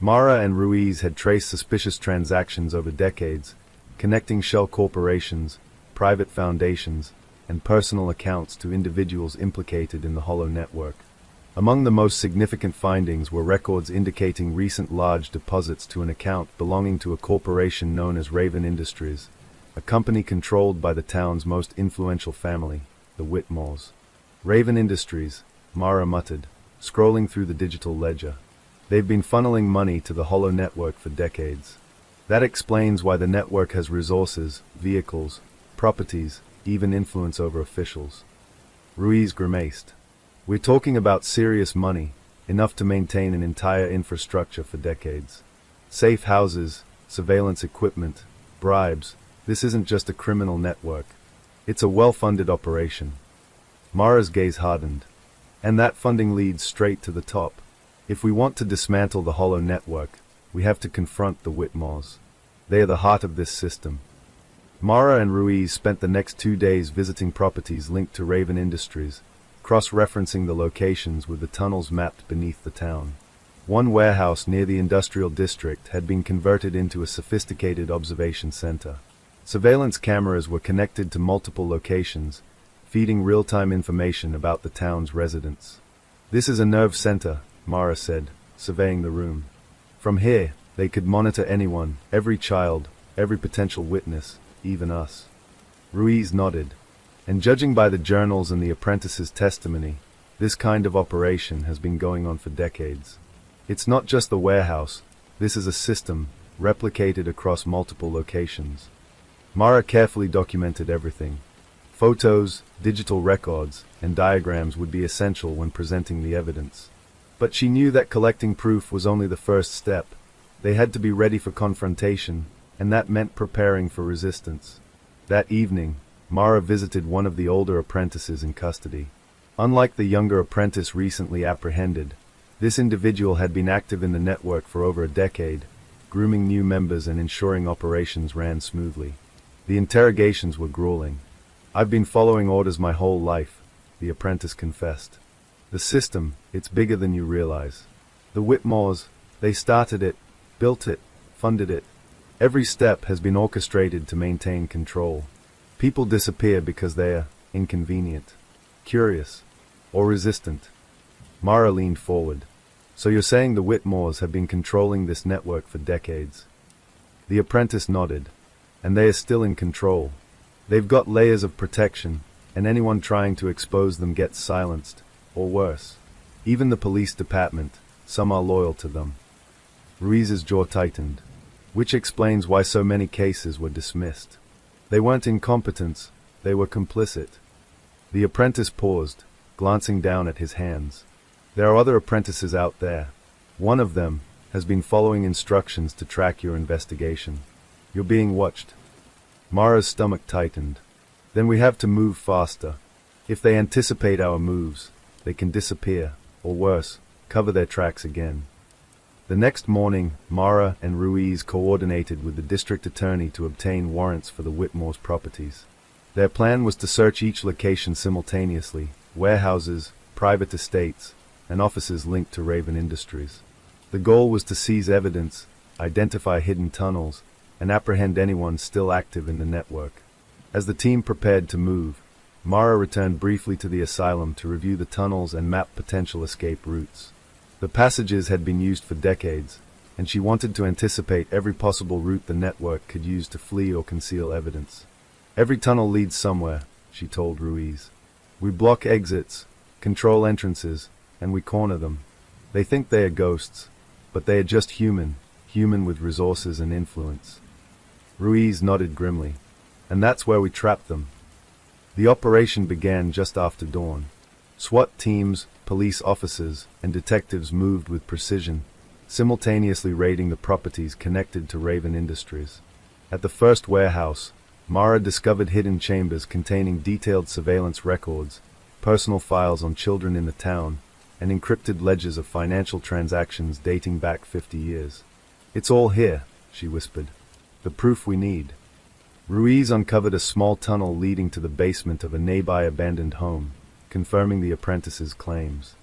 Mara and Ruiz had traced suspicious transactions over decades, connecting shell corporations, private foundations, and personal accounts to individuals implicated in the hollow network. Among the most significant findings were records indicating recent large deposits to an account belonging to a corporation known as Raven Industries, a company controlled by the town's most influential family, the Whitmores. "Raven Industries," Mara muttered, scrolling through the digital ledger. "They've been funneling money to the hollow network for decades. That explains why the network has resources, vehicles, properties, even influence over officials." Ruiz grimaced. "We're talking about serious money, enough to maintain an entire infrastructure for decades. Safe houses, surveillance equipment, bribes. This isn't just a criminal network. It's a well-funded operation." Mara's gaze hardened. "And that funding leads straight to the top. If we want to dismantle the hollow network, We have to confront the Whitmores. They are the heart of this system. Mara and Ruiz spent the next 2 days visiting properties linked to Raven Industries, cross-referencing the locations with the tunnels mapped beneath the town. One warehouse near the industrial district had been converted into a sophisticated observation center. Surveillance cameras were connected to multiple locations, feeding real-time information about the town's residents. "This is a nerve center," Mara said, surveying the room. "From here, they could monitor anyone, every child, every potential witness, even us." Ruiz nodded. "And judging by the journals and the apprentice's testimony, this kind of operation has been going on for decades. It's not just the warehouse, this is a system, replicated across multiple locations." Mara carefully documented everything. Photos, digital records, and diagrams would be essential when presenting the evidence. But she knew that collecting proof was only the first step. They had to be ready for confrontation, and that meant preparing for resistance. That evening, Mara visited one of the older apprentices in custody. Unlike the younger apprentice recently apprehended, this individual had been active in the network for over a decade, grooming new members and ensuring operations ran smoothly. The interrogations were grueling. "I've been following orders my whole life," the apprentice confessed. "The system, it's bigger than you realize. The Whitmores, they started it, built it, funded it. Every step has been orchestrated to maintain control. People disappear because they are inconvenient, curious, or resistant." Mara leaned forward. "So you're saying the Whitmores have been controlling this network for decades?" The apprentice nodded. "And they are still in control. They've got layers of protection, and anyone trying to expose them gets silenced, or worse. Even the police department, some are loyal to them." Ruiz's jaw tightened, which explains why so many cases were dismissed. They weren't incompetents, they were complicit. The apprentice paused, glancing down at his hands. "There are other apprentices out there. One of them has been following instructions to track your investigation. You're being watched." Mara's stomach tightened. "Then we have to move faster. If they anticipate our moves, they can disappear, or worse, cover their tracks again." The next morning, Mara and Ruiz coordinated with the district attorney to obtain warrants for the Whitmore's properties. Their plan was to search each location simultaneously: warehouses, private estates, and offices linked to Raven Industries. The goal was to seize evidence, identify hidden tunnels, and apprehend anyone still active in the network. As the team prepared to move, Mara returned briefly to the asylum to review the tunnels and map potential escape routes. The passages had been used for decades, and she wanted to anticipate every possible route the network could use to flee or conceal evidence. "Every tunnel leads somewhere," she told Ruiz. "We block exits, control entrances, and we corner them. They think they are ghosts, but they are just human with resources and influence." Ruiz nodded grimly. "And that's where we trap them." The operation began just after dawn. SWAT teams, police officers, and detectives moved with precision, simultaneously raiding the properties connected to Raven Industries. At the first warehouse, Mara discovered hidden chambers containing detailed surveillance records, personal files on children in the town, and encrypted ledgers of financial transactions dating back 50 years. "It's all here," she whispered. "The proof we need." Ruiz uncovered a small tunnel leading to the basement of a nearby abandoned home, confirming the apprentice's claims.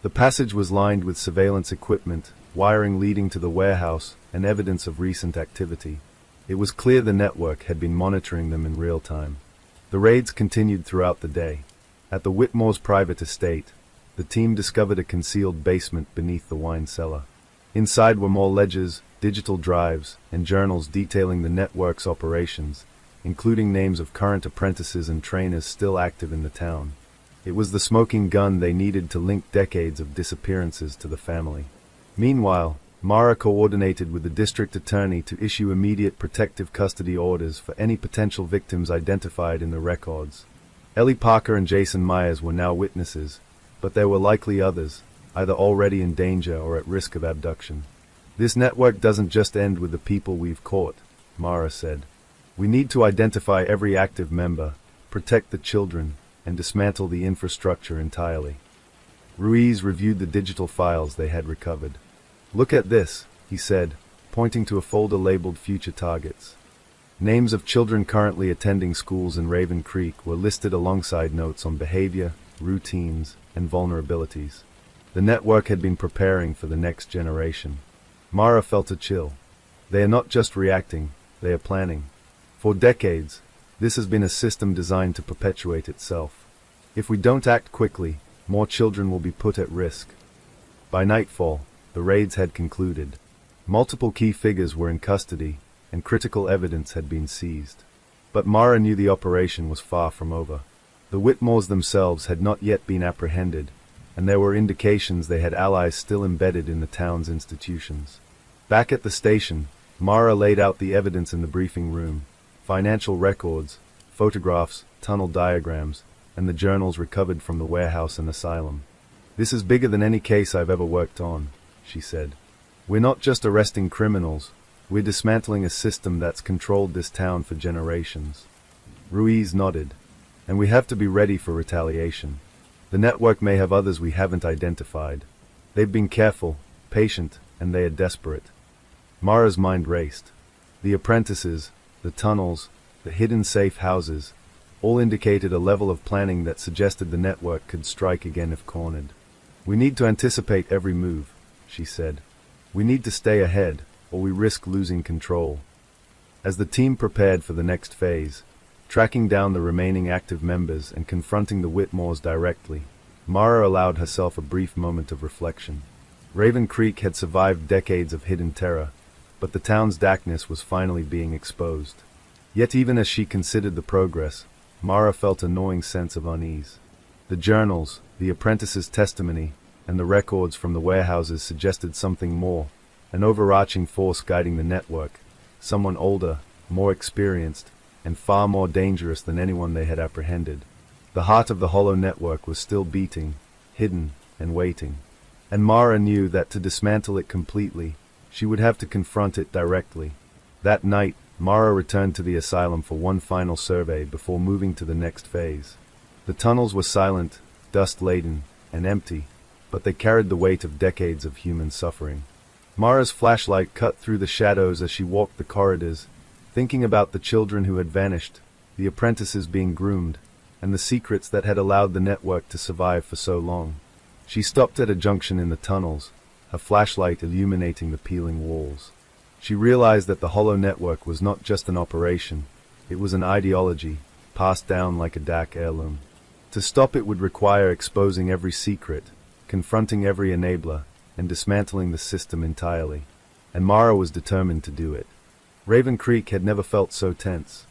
The passage was lined with surveillance equipment, wiring leading to the warehouse, and evidence of recent activity. It was clear the network had been monitoring them in real time. The raids continued throughout the day. At the Whitmore's private estate, the team discovered a concealed basement beneath the wine cellar. Inside were more ledgers, digital drives, and journals detailing the network's operations, including names of current apprentices and trainers still active in the town. It was the smoking gun they needed to link decades of disappearances to the family. Meanwhile, Mara coordinated with the district attorney to issue immediate protective custody orders for any potential victims identified in the records. Ellie Parker and Jason Myers were now witnesses, but there were likely others, either already in danger or at risk of abduction. "This network doesn't just end with the people we've caught," Mara said. "We need to identify every active member, protect the children, and dismantle the infrastructure entirely." Ruiz reviewed the digital files they had recovered. "Look at this," he said, pointing to a folder labeled Future Targets. Names of children currently attending schools in Raven Creek were listed alongside notes on behavior, routines, and vulnerabilities. The network had been preparing for the next generation. Mara felt a chill. They are not just reacting, they are planning. For decades, this has been a system designed to perpetuate itself. If we don't act quickly, more children will be put at risk. By nightfall, the raids had concluded. Multiple key figures were in custody, and critical evidence had been seized. But Mara knew the operation was far from over. The Whitmores themselves had not yet been apprehended, and there were indications they had allies still embedded in the town's institutions. Back at the station, Mara laid out the evidence in the briefing room: financial records, photographs, tunnel diagrams, and the journals recovered from the warehouse and asylum. "This is bigger than any case I've ever worked on," she said. "We're not just arresting criminals, we're dismantling a system that's controlled this town for generations." Ruiz nodded. "And we have to be ready for retaliation. The network may have others we haven't identified. They've been careful, patient, and they are desperate." Mara's mind raced. The apprentices, the tunnels, the hidden safe houses, all indicated a level of planning that suggested the network could strike again if cornered. "We need to anticipate every move," she said. "We need to stay ahead, or we risk losing control." As the team prepared for the next phase, tracking down the remaining active members and confronting the Whitmores directly, Mara allowed herself a brief moment of reflection. Raven Creek had survived decades of hidden terror, but the town's darkness was finally being exposed. Yet even as she considered the progress, Mara felt a gnawing sense of unease. The journals, the apprentices' testimony, and the records from the warehouses suggested something more, an overarching force guiding the network, someone older, more experienced, and far more dangerous than anyone they had apprehended. The heart of the hollow network was still beating, hidden, and waiting. And Mara knew that to dismantle it completely, she would have to confront it directly. That night, Mara returned to the asylum for one final survey before moving to the next phase. The tunnels were silent, dust-laden, and empty, but they carried the weight of decades of human suffering. Mara's flashlight cut through the shadows as she walked the corridors, thinking about the children who had vanished, the apprentices being groomed, and the secrets that had allowed the network to survive for so long. She stopped at a junction in the tunnels, her flashlight illuminating the peeling walls. She realized that the hollow network was not just an operation, it was an ideology, passed down like a dark heirloom. To stop it would require exposing every secret, confronting every enabler, and dismantling the system entirely. And Mara was determined to do it. Raven Creek had never felt so tense.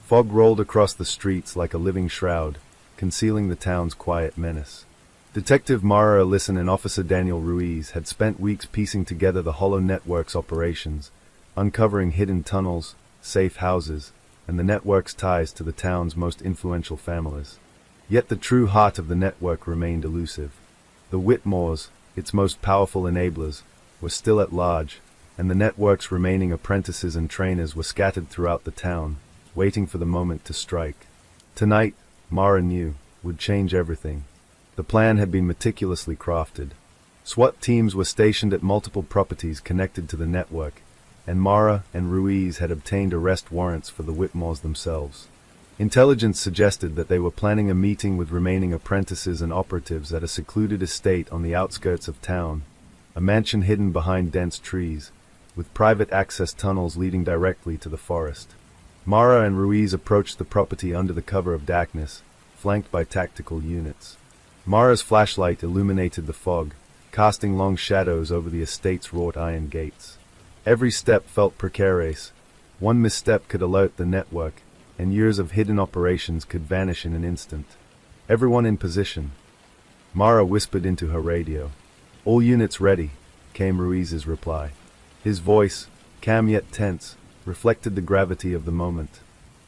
Fog rolled across the streets like a living shroud, concealing the town's quiet menace. Detective Mara Ellison and Officer Daniel Ruiz had spent weeks piecing together the Hollow Network's operations, uncovering hidden tunnels, safe houses, and the network's ties to the town's most influential families. Yet the true heart of the network remained elusive. The Whitmores, its most powerful enablers, were still at large, and the network's remaining apprentices and trainers were scattered throughout the town, waiting for the moment to strike. Tonight, Mara knew, would change everything. The plan had been meticulously crafted. SWAT teams were stationed at multiple properties connected to the network, and Mara and Ruiz had obtained arrest warrants for the Whitmores themselves. Intelligence suggested that they were planning a meeting with remaining apprentices and operatives at a secluded estate on the outskirts of town, a mansion hidden behind dense trees, with private access tunnels leading directly to the forest. Mara and Ruiz approached the property under the cover of darkness, flanked by tactical units. Mara's flashlight illuminated the fog, casting long shadows over the estate's wrought iron gates. Every step felt precarious. One misstep could alert the network, and years of hidden operations could vanish in an instant. "Everyone in position," Mara whispered into her radio. "All units ready," came Ruiz's reply. His voice, calm yet tense, reflected the gravity of the moment.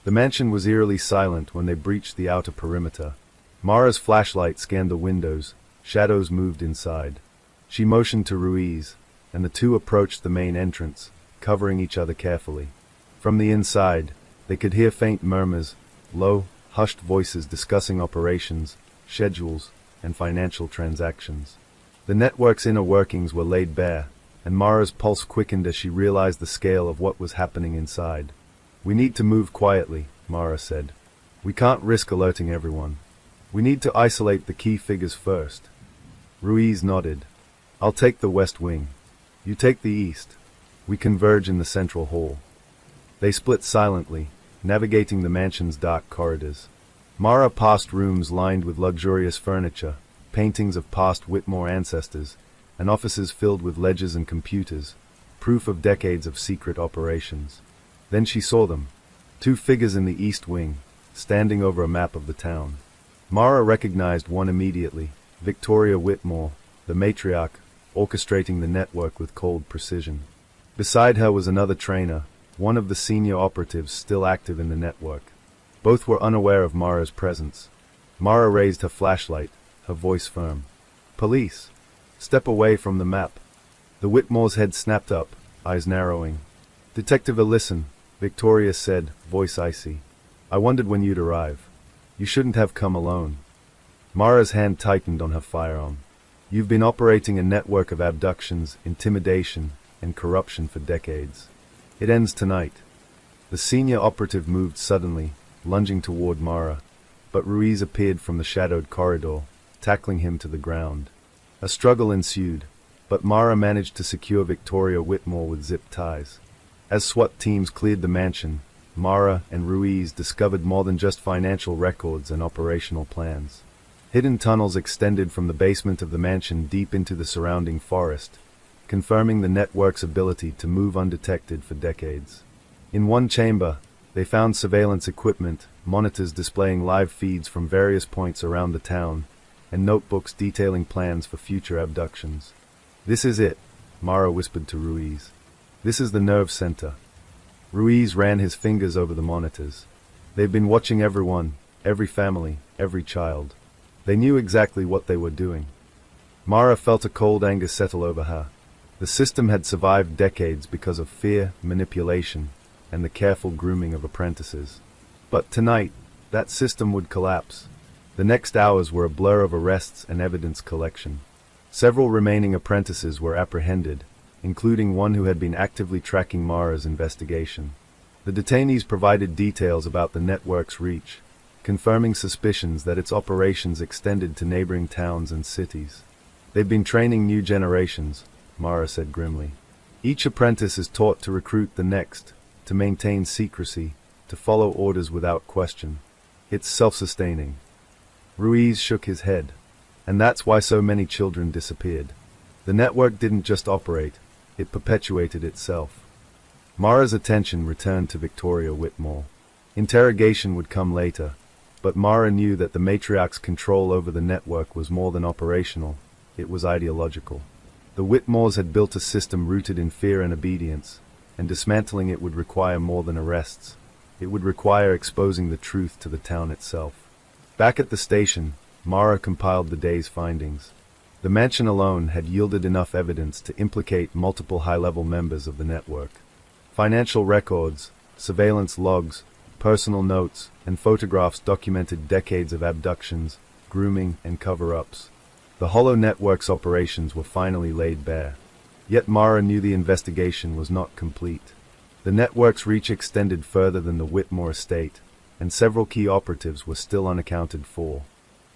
The mansion was eerily silent when they breached the outer perimeter. Mara's flashlight scanned the windows, shadows moved inside. She motioned to Ruiz, and the two approached the main entrance, covering each other carefully. From the inside, they could hear faint murmurs, low, hushed voices discussing operations, schedules, and financial transactions. The network's inner workings were laid bare, and Mara's pulse quickened as she realized the scale of what was happening inside. "We need to move quietly," Mara said. "We can't risk alerting everyone. We need to isolate the key figures first." Ruiz nodded. "I'll take the west wing. You take the east. We converge in the central hall." They split silently, navigating the mansion's dark corridors. Mara passed rooms lined with luxurious furniture, paintings of past Whitmore ancestors, and offices filled with ledgers and computers, proof of decades of secret operations. Then she saw them, 2 figures in the east wing, standing over a map of the town. Mara recognized one immediately, Victoria Whitmore, the matriarch, orchestrating the network with cold precision. Beside her was another trainer, one of the senior operatives still active in the network. Both were unaware of Mara's presence. Mara raised her flashlight, her voice firm. "Police! Step away from the map." The Whitmore's head snapped up, eyes narrowing. "Detective, listen," Victoria said, voice icy. "I wondered when you'd arrive. You shouldn't have come alone." Mara's hand tightened on her firearm. "You've been operating a network of abductions, intimidation, and corruption for decades. It ends tonight." The senior operative moved suddenly, lunging toward Mara, but Ruiz appeared from the shadowed corridor, tackling him to the ground. A struggle ensued, but Mara managed to secure Victoria Whitmore with zip ties. As SWAT teams cleared the mansion, Mara and Ruiz discovered more than just financial records and operational plans. Hidden tunnels extended from the basement of the mansion deep into the surrounding forest, confirming the network's ability to move undetected for decades. In one chamber, they found surveillance equipment, monitors displaying live feeds from various points around the town, and notebooks detailing plans for future abductions. "This is it," Mara whispered to Ruiz. "This is the nerve center." Ruiz ran his fingers over the monitors. They've been watching everyone, every family, every child. They knew exactly what they were doing. Mara felt a cold anger settle over her. The system had survived decades because of fear, manipulation, and the careful grooming of apprentices. But tonight, that system would collapse. The next hours were a blur of arrests and evidence collection. Several remaining apprentices were apprehended, including one who had been actively tracking Mara's investigation. The detainees provided details about the network's reach, confirming suspicions that its operations extended to neighboring towns and cities. "They've been training new generations," Mara said grimly. "Each apprentice is taught to recruit the next, to maintain secrecy, to follow orders without question. It's self-sustaining." Ruiz shook his head. "And that's why so many children disappeared. The network didn't just operate, it perpetuated itself." Mara's attention returned to Victoria Whitmore. Interrogation would come later, but Mara knew that the matriarch's control over the network was more than operational, it was ideological. The Whitmores had built a system rooted in fear and obedience, and dismantling it would require more than arrests. It would require exposing the truth to the town itself. Back at the station, Mara compiled the day's findings. The mansion alone had yielded enough evidence to implicate multiple high-level members of the network. Financial records, surveillance logs, personal notes, and photographs documented decades of abductions, grooming, and cover-ups. The Hollow Network's operations were finally laid bare. Yet Mara knew the investigation was not complete. The network's reach extended further than the Whitmore estate, and several key operatives were still unaccounted for.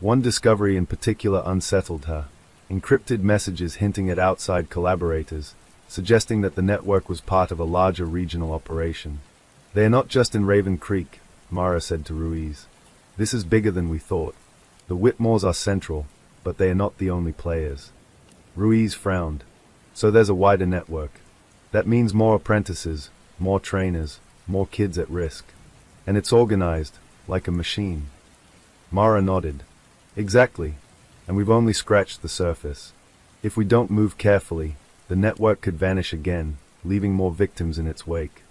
One discovery in particular unsettled her: encrypted messages hinting at outside collaborators, suggesting that the network was part of a larger regional operation. "They are not just in Raven Creek," Mara said to Ruiz. "This is bigger than we thought. The Whitmores are central, but they are not the only players." Ruiz frowned. "So there's a wider network. That means more apprentices, more trainers, more kids at risk. And it's organized, like a machine." Mara nodded. "Exactly. And we've only scratched the surface. If we don't move carefully, the network could vanish again, leaving more victims in its wake."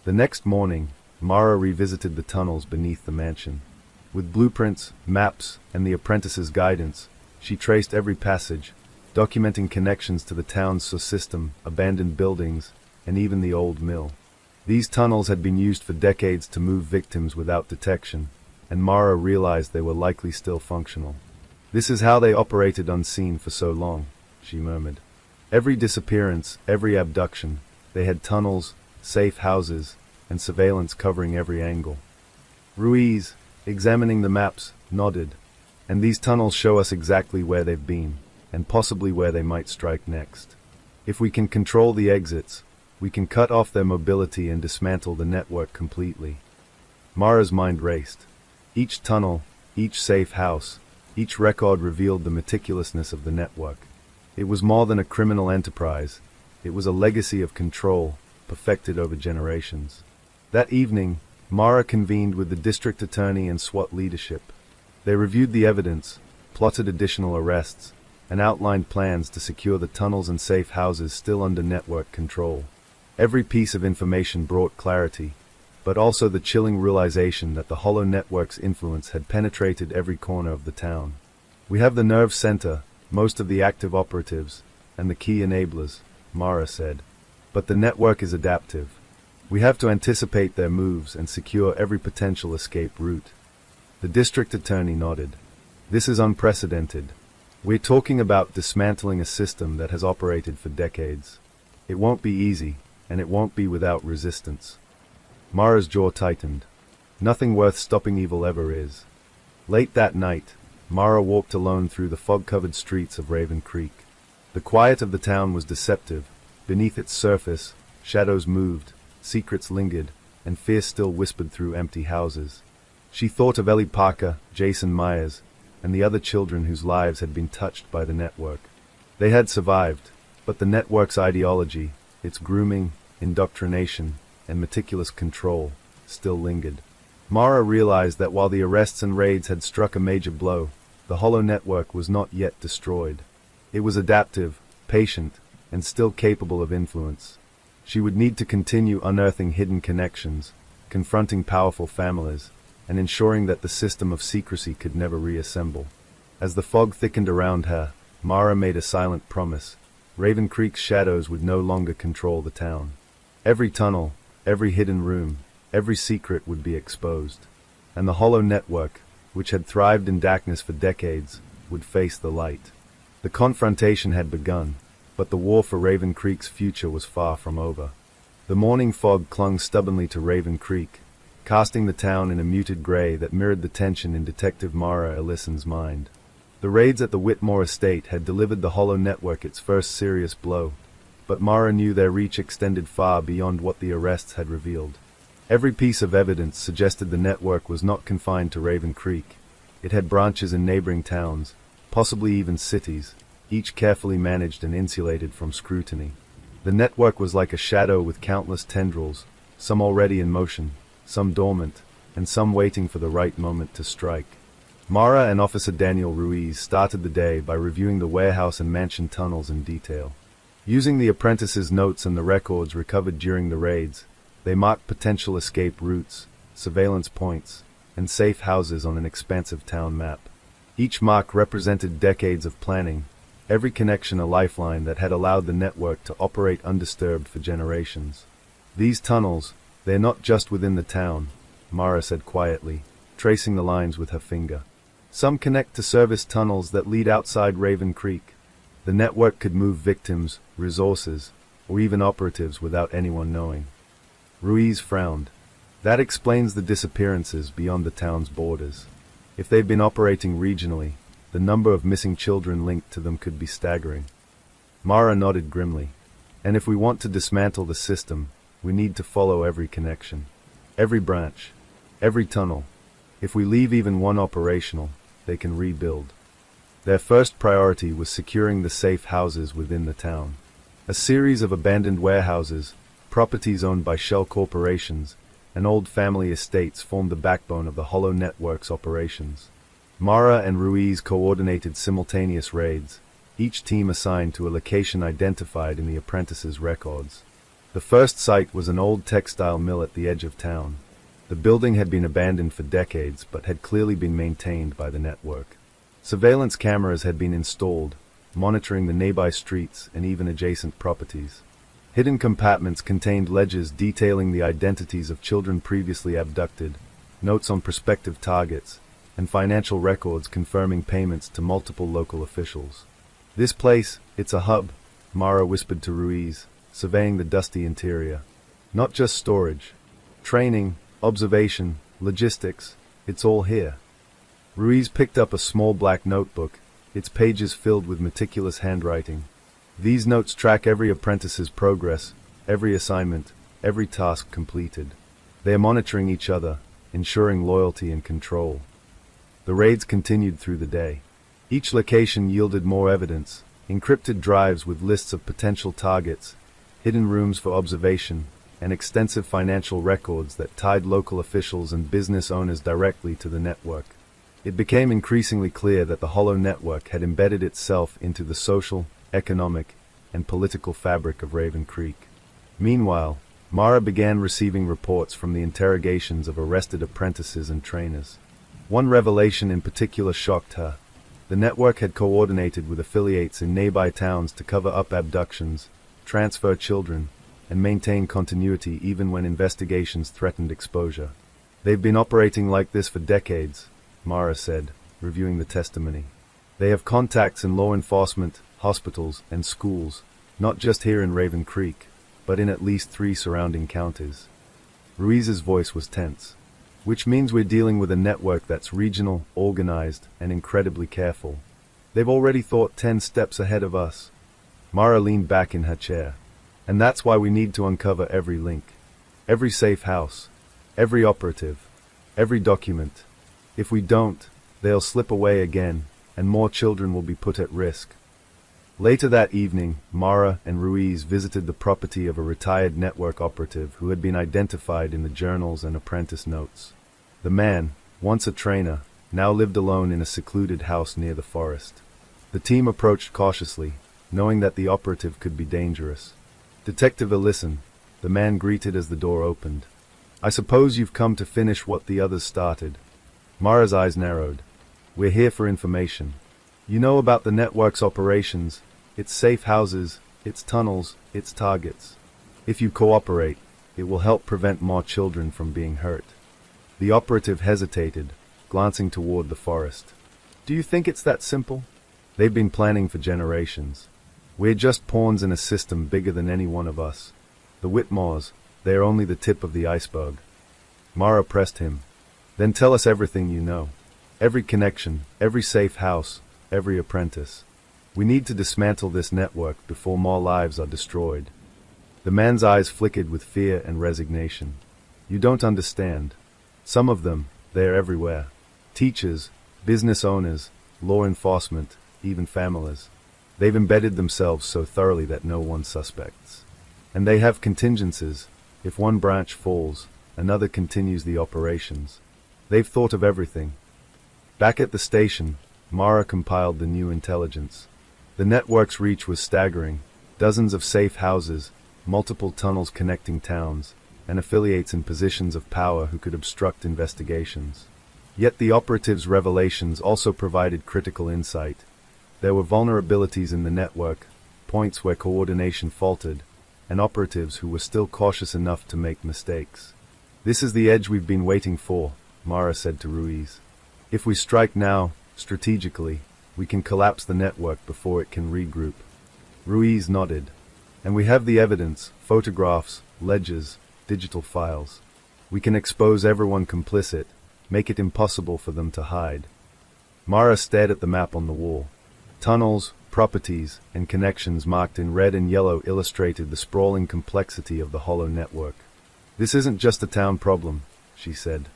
The next morning, Mara revisited the tunnels beneath the mansion. With blueprints, maps, and the apprentice's guidance, she traced every passage, documenting connections to the town's system, abandoned buildings, and even the old mill. These tunnels had been used for decades to move victims without detection, and Mara realized they were likely still functional. "This is how they operated unseen for so long," she murmured. Every disappearance, every abduction, they had tunnels, safe houses, and surveillance covering every angle. Ruiz, examining the maps, nodded. And these tunnels show us exactly where they've been, and possibly where they might strike next. If we can control the exits, we can cut off their mobility and dismantle the network completely. Mara's mind raced. Each tunnel, each safe house, each record revealed the meticulousness of the network. It was more than a criminal enterprise. It was a legacy of control, perfected over generations. That evening, Mara convened with the district attorney and SWAT leadership. They reviewed the evidence, plotted additional arrests, and outlined plans to secure the tunnels and safe houses still under network control. Every piece of information brought clarity, but also the chilling realization that the hollow network's influence had penetrated every corner of the town. We have the nerve center, most of the active operatives, and the key enablers, Mara said. But the network is adaptive. We have to anticipate their moves and secure every potential escape route. The district attorney nodded. This is unprecedented. We're talking about dismantling a system that has operated for decades. It won't be easy, and it won't be without resistance. Mara's jaw tightened. Nothing worth stopping evil ever is. Late that night, Mara walked alone through the fog-covered streets of Raven Creek. The quiet of the town was deceptive. Beneath its surface, shadows moved, secrets lingered, and fear still whispered through empty houses. She thought of Ellie Parker, Jason Myers, and the other children whose lives had been touched by the network. They had survived, but the network's ideology, its grooming, indoctrination, and meticulous control, still lingered. Mara realized that while the arrests and raids had struck a major blow, the hollow network was not yet destroyed. It was adaptive, patient, and still capable of influence. She would need to continue unearthing hidden connections, confronting powerful families, and ensuring that the system of secrecy could never reassemble. As the fog thickened around her, Mara made a silent promise. Raven Creek's shadows would no longer control the town. Every tunnel, every hidden room, every secret would be exposed. And the hollow network, which had thrived in darkness for decades, would face the light. The confrontation had begun, but the war for Raven Creek's future was far from over. The morning fog clung stubbornly to Raven Creek, casting the town in a muted gray that mirrored the tension in Detective Mara Ellison's mind. The raids at the Whitmore estate had delivered the hollow network its first serious blow, but Mara knew their reach extended far beyond what the arrests had revealed. Every piece of evidence suggested the network was not confined to Raven Creek. It had branches in neighboring towns, possibly even cities, each carefully managed and insulated from scrutiny. The network was like a shadow with countless tendrils, some already in motion, some dormant, and some waiting for the right moment to strike. Mara and Officer Daniel Ruiz started the day by reviewing the warehouse and mansion tunnels in detail. Using the apprentices' notes and the records recovered during the raids, they marked potential escape routes, surveillance points, and safe houses on an expansive town map. Each mark represented decades of planning, every connection a lifeline that had allowed the network to operate undisturbed for generations. These tunnels, they're not just within the town, Mara said quietly, tracing the lines with her finger. Some connect to service tunnels that lead outside Raven Creek. The network could move victims, resources, or even operatives without anyone knowing. Ruiz frowned. That explains the disappearances beyond the town's borders. If they've been operating regionally, the number of missing children linked to them could be staggering. Mara nodded grimly. And if we want to dismantle the system, we need to follow every connection. Every branch. Every tunnel. If we leave even one operational, they can rebuild. Their first priority was securing the safe houses within the town. A series of abandoned warehouses, properties owned by shell corporations, and old family estates formed the backbone of the hollow network's operations. Mara and Ruiz coordinated simultaneous raids, each team assigned to a location identified in the apprentices' records. The first site was an old textile mill at the edge of town. The building had been abandoned for decades but had clearly been maintained by the network. Surveillance cameras had been installed, monitoring the nearby streets and even adjacent properties. Hidden compartments contained ledgers detailing the identities of children previously abducted, notes on prospective targets, and financial records confirming payments to multiple local officials. This place, it's a hub, Mara whispered to Ruiz, surveying the dusty interior. Not just storage. Training, observation, logistics, it's all here. Ruiz picked up a small black notebook, its pages filled with meticulous handwriting. These notes track every apprentice's progress, every assignment, every task completed. They are monitoring each other, ensuring loyalty and control. The raids continued through the day. Each location yielded more evidence, encrypted drives with lists of potential targets, hidden rooms for observation, and extensive financial records that tied local officials and business owners directly to the network. It became increasingly clear that the Hollow Network had embedded itself into the social, economic, and political fabric of Raven Creek. Meanwhile, Mara began receiving reports from the interrogations of arrested apprentices and trainers. One revelation in particular shocked her. The network had coordinated with affiliates in nearby towns to cover up abductions, transfer children, and maintain continuity even when investigations threatened exposure. They've been operating like this for decades, Mara said, reviewing the testimony. They have contacts in law enforcement, hospitals, and schools, not just here in Raven Creek, but in at least 3 surrounding counties. Ruiz's voice was tense. Which means we're dealing with a network that's regional, organized, and incredibly careful. They've already thought 10 steps ahead of us. Mara leaned back in her chair. And that's why we need to uncover every link, every safe house, every operative, every document. If we don't, they'll slip away again, and more children will be put at risk. Later that evening, Mara and Ruiz visited the property of a retired network operative who had been identified in the journals and apprentice notes. The man, once a trainer, now lived alone in a secluded house near the forest. The team approached cautiously, knowing that the operative could be dangerous. Detective Ellison, the man greeted as the door opened. I suppose you've come to finish what the others started. Mara's eyes narrowed. We're here for information. You know about the network's operations, its safe houses, its tunnels, its targets. If you cooperate, it will help prevent more children from being hurt. The operative hesitated, glancing toward the forest. Do you think it's that simple? They've been planning for generations. We're just pawns in a system bigger than any one of us. The Whitmores, they are only the tip of the iceberg. Mara pressed him. Then tell us everything you know. Every connection, every safe house, every apprentice. We need to dismantle this network before more lives are destroyed. The man's eyes flickered with fear and resignation. You don't understand. Some of them, they are everywhere. Teachers, business owners, law enforcement, even families. They've embedded themselves so thoroughly that no one suspects. And they have contingencies. If one branch falls, another continues the operations. They've thought of everything. Back at the station, Mara compiled the new intelligence. The network's reach was staggering. Dozens of safe houses, multiple tunnels connecting towns, and affiliates in positions of power who could obstruct investigations. Yet the operative's revelations also provided critical insight. There were vulnerabilities in the network, points where coordination faltered, and operatives who were still cautious enough to make mistakes. This is the edge we've been waiting for, Mara said to Ruiz. If we strike now, strategically, we can collapse the network before it can regroup. Ruiz nodded. And we have the evidence, photographs, ledgers, digital files. We can expose everyone complicit, make it impossible for them to hide. Mara stared at the map on the wall. Tunnels, properties, and connections marked in red and yellow illustrated the sprawling complexity of the Hollow Network. This isn't just a town problem, she said.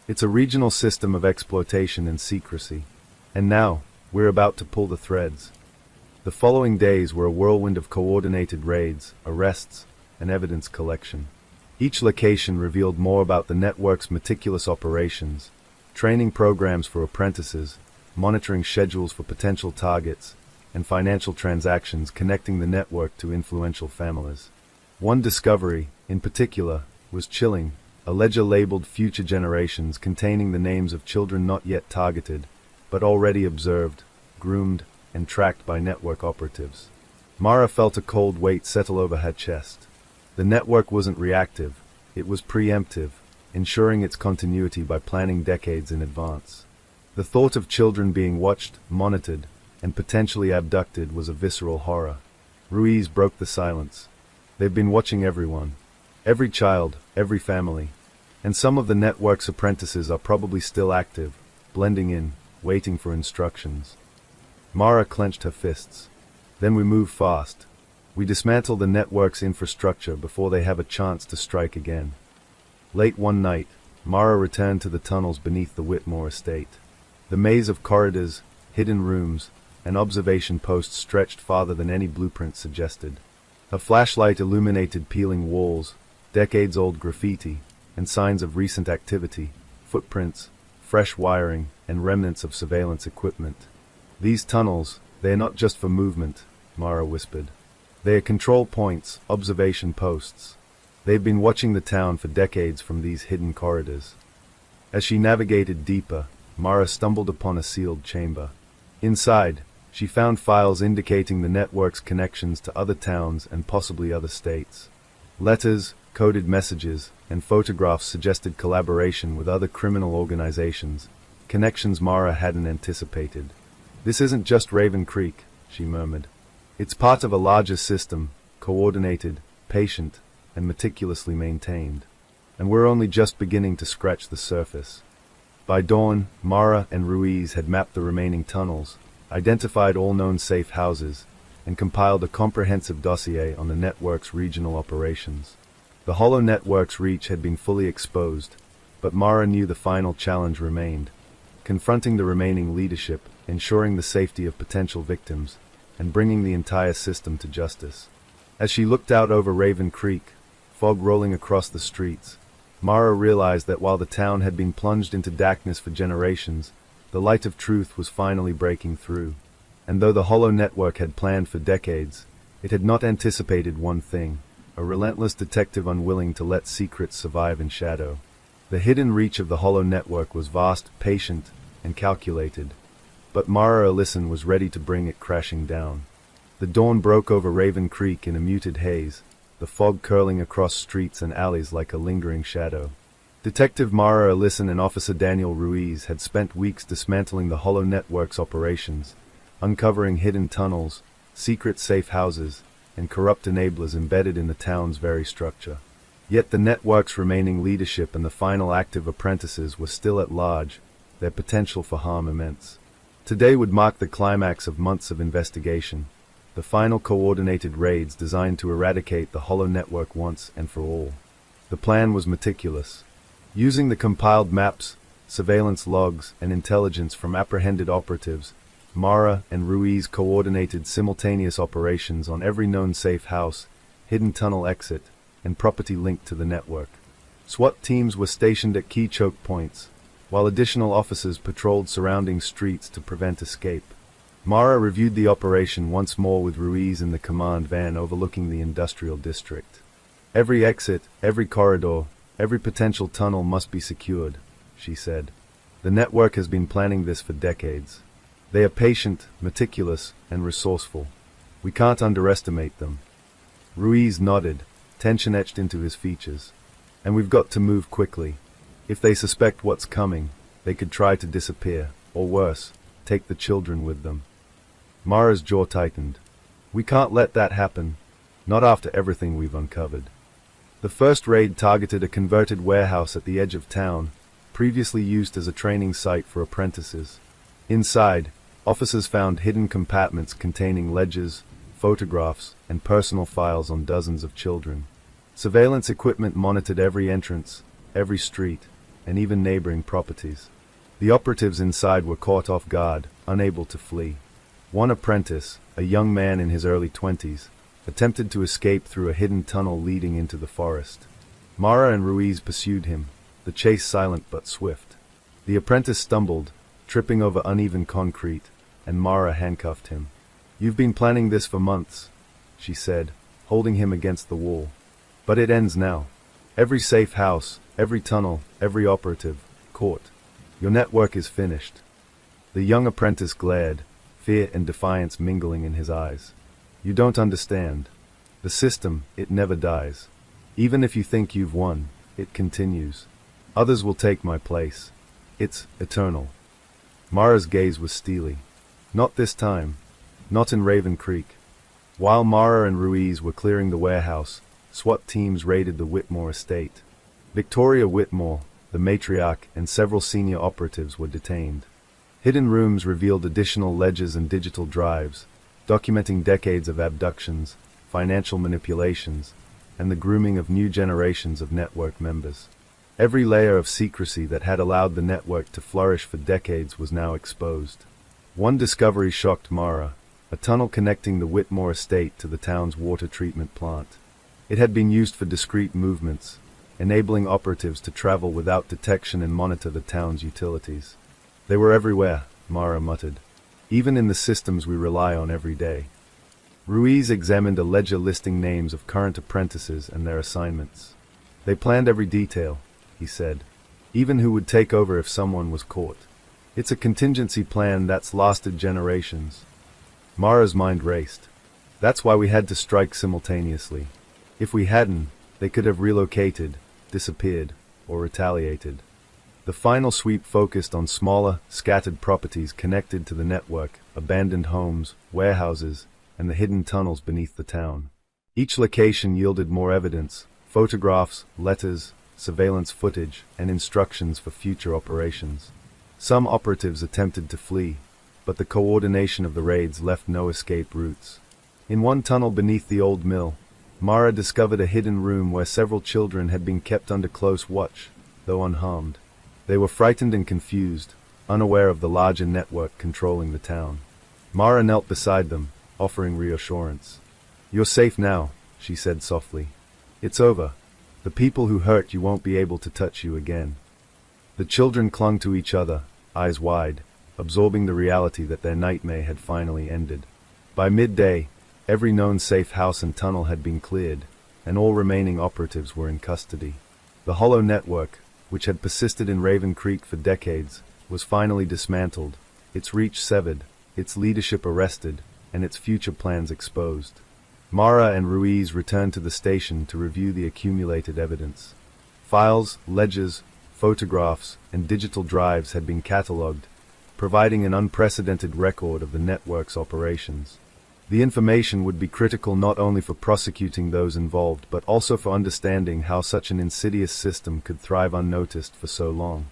It's a regional system of exploitation and secrecy. And now, we're about to pull the threads. The following days were a whirlwind of coordinated raids, arrests, and evidence collection. Each location revealed more about the network's meticulous operations, training programs for apprentices, monitoring schedules for potential targets, and financial transactions connecting the network to influential families. One discovery, in particular, was chilling, a ledger labeled Future Generations containing the names of children not yet targeted, but already observed, groomed, and tracked by network operatives. Mara felt a cold weight settle over her chest. The network wasn't reactive, it was preemptive, ensuring its continuity by planning decades in advance. The thought of children being watched, monitored, and potentially abducted was a visceral horror. Ruiz broke the silence. They've been watching everyone. Every child, every family. And some of the network's apprentices are probably still active, blending in, waiting for instructions. Mara clenched her fists. Then we move fast. We dismantle the network's infrastructure before they have a chance to strike again. Late one night, Mara returned to the tunnels beneath the Whitmore estate. The maze of corridors, hidden rooms, and observation posts stretched farther than any blueprint suggested. A flashlight illuminated peeling walls, decades-old graffiti, and signs of recent activity, footprints, fresh wiring, and remnants of surveillance equipment. These tunnels, they are not just for movement, Mara whispered. They are control points, observation posts. They've been watching the town for decades from these hidden corridors. As she navigated deeper, Mara stumbled upon a sealed chamber. Inside, she found files indicating the network's connections to other towns and possibly other states. Letters, coded messages, and photographs suggested collaboration with other criminal organizations, connections Mara hadn't anticipated. "This isn't just Raven Creek," she murmured. "It's part of a larger system, coordinated, patient, and meticulously maintained. And we're only just beginning to scratch the surface." By dawn, Mara and Ruiz had mapped the remaining tunnels, identified all known safe houses, and compiled a comprehensive dossier on the network's regional operations. The hollow network's reach had been fully exposed, but Mara knew the final challenge remained: confronting the remaining leadership, ensuring the safety of potential victims, and bringing the entire system to justice. As she looked out over Raven Creek, fog rolling across the streets, Mara realized that while the town had been plunged into darkness for generations, the light of truth was finally breaking through. And though the hollow network had planned for decades, it had not anticipated one thing: a relentless detective unwilling to let secrets survive in shadow. The hidden reach of the hollow network was vast, patient, and calculated, but Mara Ellison was ready to bring it crashing down. The dawn broke over Raven Creek in a muted haze, the fog curling across streets and alleys like a lingering shadow. Detective Mara Ellison and Officer Daniel Ruiz had spent weeks dismantling the hollow network's operations, uncovering hidden tunnels, secret safe houses, and corrupt enablers embedded in the town's very structure. Yet the network's remaining leadership and the final active apprentices were still at large, their potential for harm immense. Today would mark the climax of months of investigation, the final coordinated raids designed to eradicate the hollow network once and for all. The plan was meticulous. Using the compiled maps, surveillance logs, and intelligence from apprehended operatives, Mara and Ruiz coordinated simultaneous operations on every known safe house, hidden tunnel exit, and property linked to the network. SWAT teams were stationed at key choke points, while additional officers patrolled surrounding streets to prevent escape. Mara reviewed the operation once more with Ruiz in the command van overlooking the industrial district. "Every exit, every corridor, every potential tunnel must be secured," she said. "The network has been planning this for decades. They are patient, meticulous, and resourceful. We can't underestimate them." Ruiz nodded, tension etched into his features. "And we've got to move quickly. If they suspect what's coming, they could try to disappear, or worse, take the children with them." Mara's jaw tightened. "We can't let that happen, not after everything we've uncovered." The first raid targeted a converted warehouse at the edge of town, previously used as a training site for apprentices. Inside, officers found hidden compartments containing ledgers, photographs, and personal files on dozens of children. Surveillance equipment monitored every entrance, every street, and even neighboring properties. The operatives inside were caught off guard, unable to flee. One apprentice, a young man in his early 20s, attempted to escape through a hidden tunnel leading into the forest. Mara and Ruiz pursued him, the chase silent but swift. The apprentice stumbled, tripping over uneven concrete, and Mara handcuffed him. "You've been planning this for months," she said, holding him against the wall. "But it ends now. Every safe house, every tunnel, every operative, caught. Your network is finished." The young apprentice glared, fear and defiance mingling in his eyes. "You don't understand. The system, it never dies. Even if you think you've won, it continues. Others will take my place. It's eternal." Mara's gaze was steely. "Not this time. Not in Raven Creek." While Mara and Ruiz were clearing the warehouse, SWAT teams raided the Whitmore estate. Victoria Whitmore, the matriarch, and several senior operatives were detained. Hidden rooms revealed additional ledgers and digital drives, documenting decades of abductions, financial manipulations, and the grooming of new generations of network members. Every layer of secrecy that had allowed the network to flourish for decades was now exposed. One discovery shocked Mara: a tunnel connecting the Whitmore estate to the town's water treatment plant. It had been used for discreet movements, enabling operatives to travel without detection and monitor the town's utilities. They were everywhere, Mara muttered, even in the systems we rely on every day. Ruiz examined a ledger listing names of current apprentices and their assignments. They planned every detail, he said, even who would take over if someone was caught. It's a contingency plan that's lasted generations. Mara's mind raced. That's why we had to strike simultaneously. If we hadn't, they could have relocated, disappeared, or retaliated. The final sweep focused on smaller, scattered properties connected to the network, abandoned homes, warehouses, and the hidden tunnels beneath the town. Each location yielded more evidence: photographs, letters, surveillance footage, and instructions for future operations. Some operatives attempted to flee, but the coordination of the raids left no escape routes. In one tunnel beneath the old mill, Mara discovered a hidden room where several children had been kept under close watch, though unharmed. They were frightened and confused, unaware of the larger network controlling the town. Mara knelt beside them, offering reassurance. "You're safe now," she said softly. "It's over. The people who hurt you won't be able to touch you again." The children clung to each other, eyes wide, absorbing the reality that their nightmare had finally ended. By midday, every known safe house and tunnel had been cleared, and all remaining operatives were in custody. The hollow network, which had persisted in Raven Creek for decades, was finally dismantled, its reach severed, its leadership arrested, and its future plans exposed. Mara and Ruiz returned to the station to review the accumulated evidence. Files, ledgers, photographs, and digital drives had been catalogued, providing an unprecedented record of the network's operations. The information would be critical not only for prosecuting those involved, but also for understanding how such an insidious system could thrive unnoticed for so long.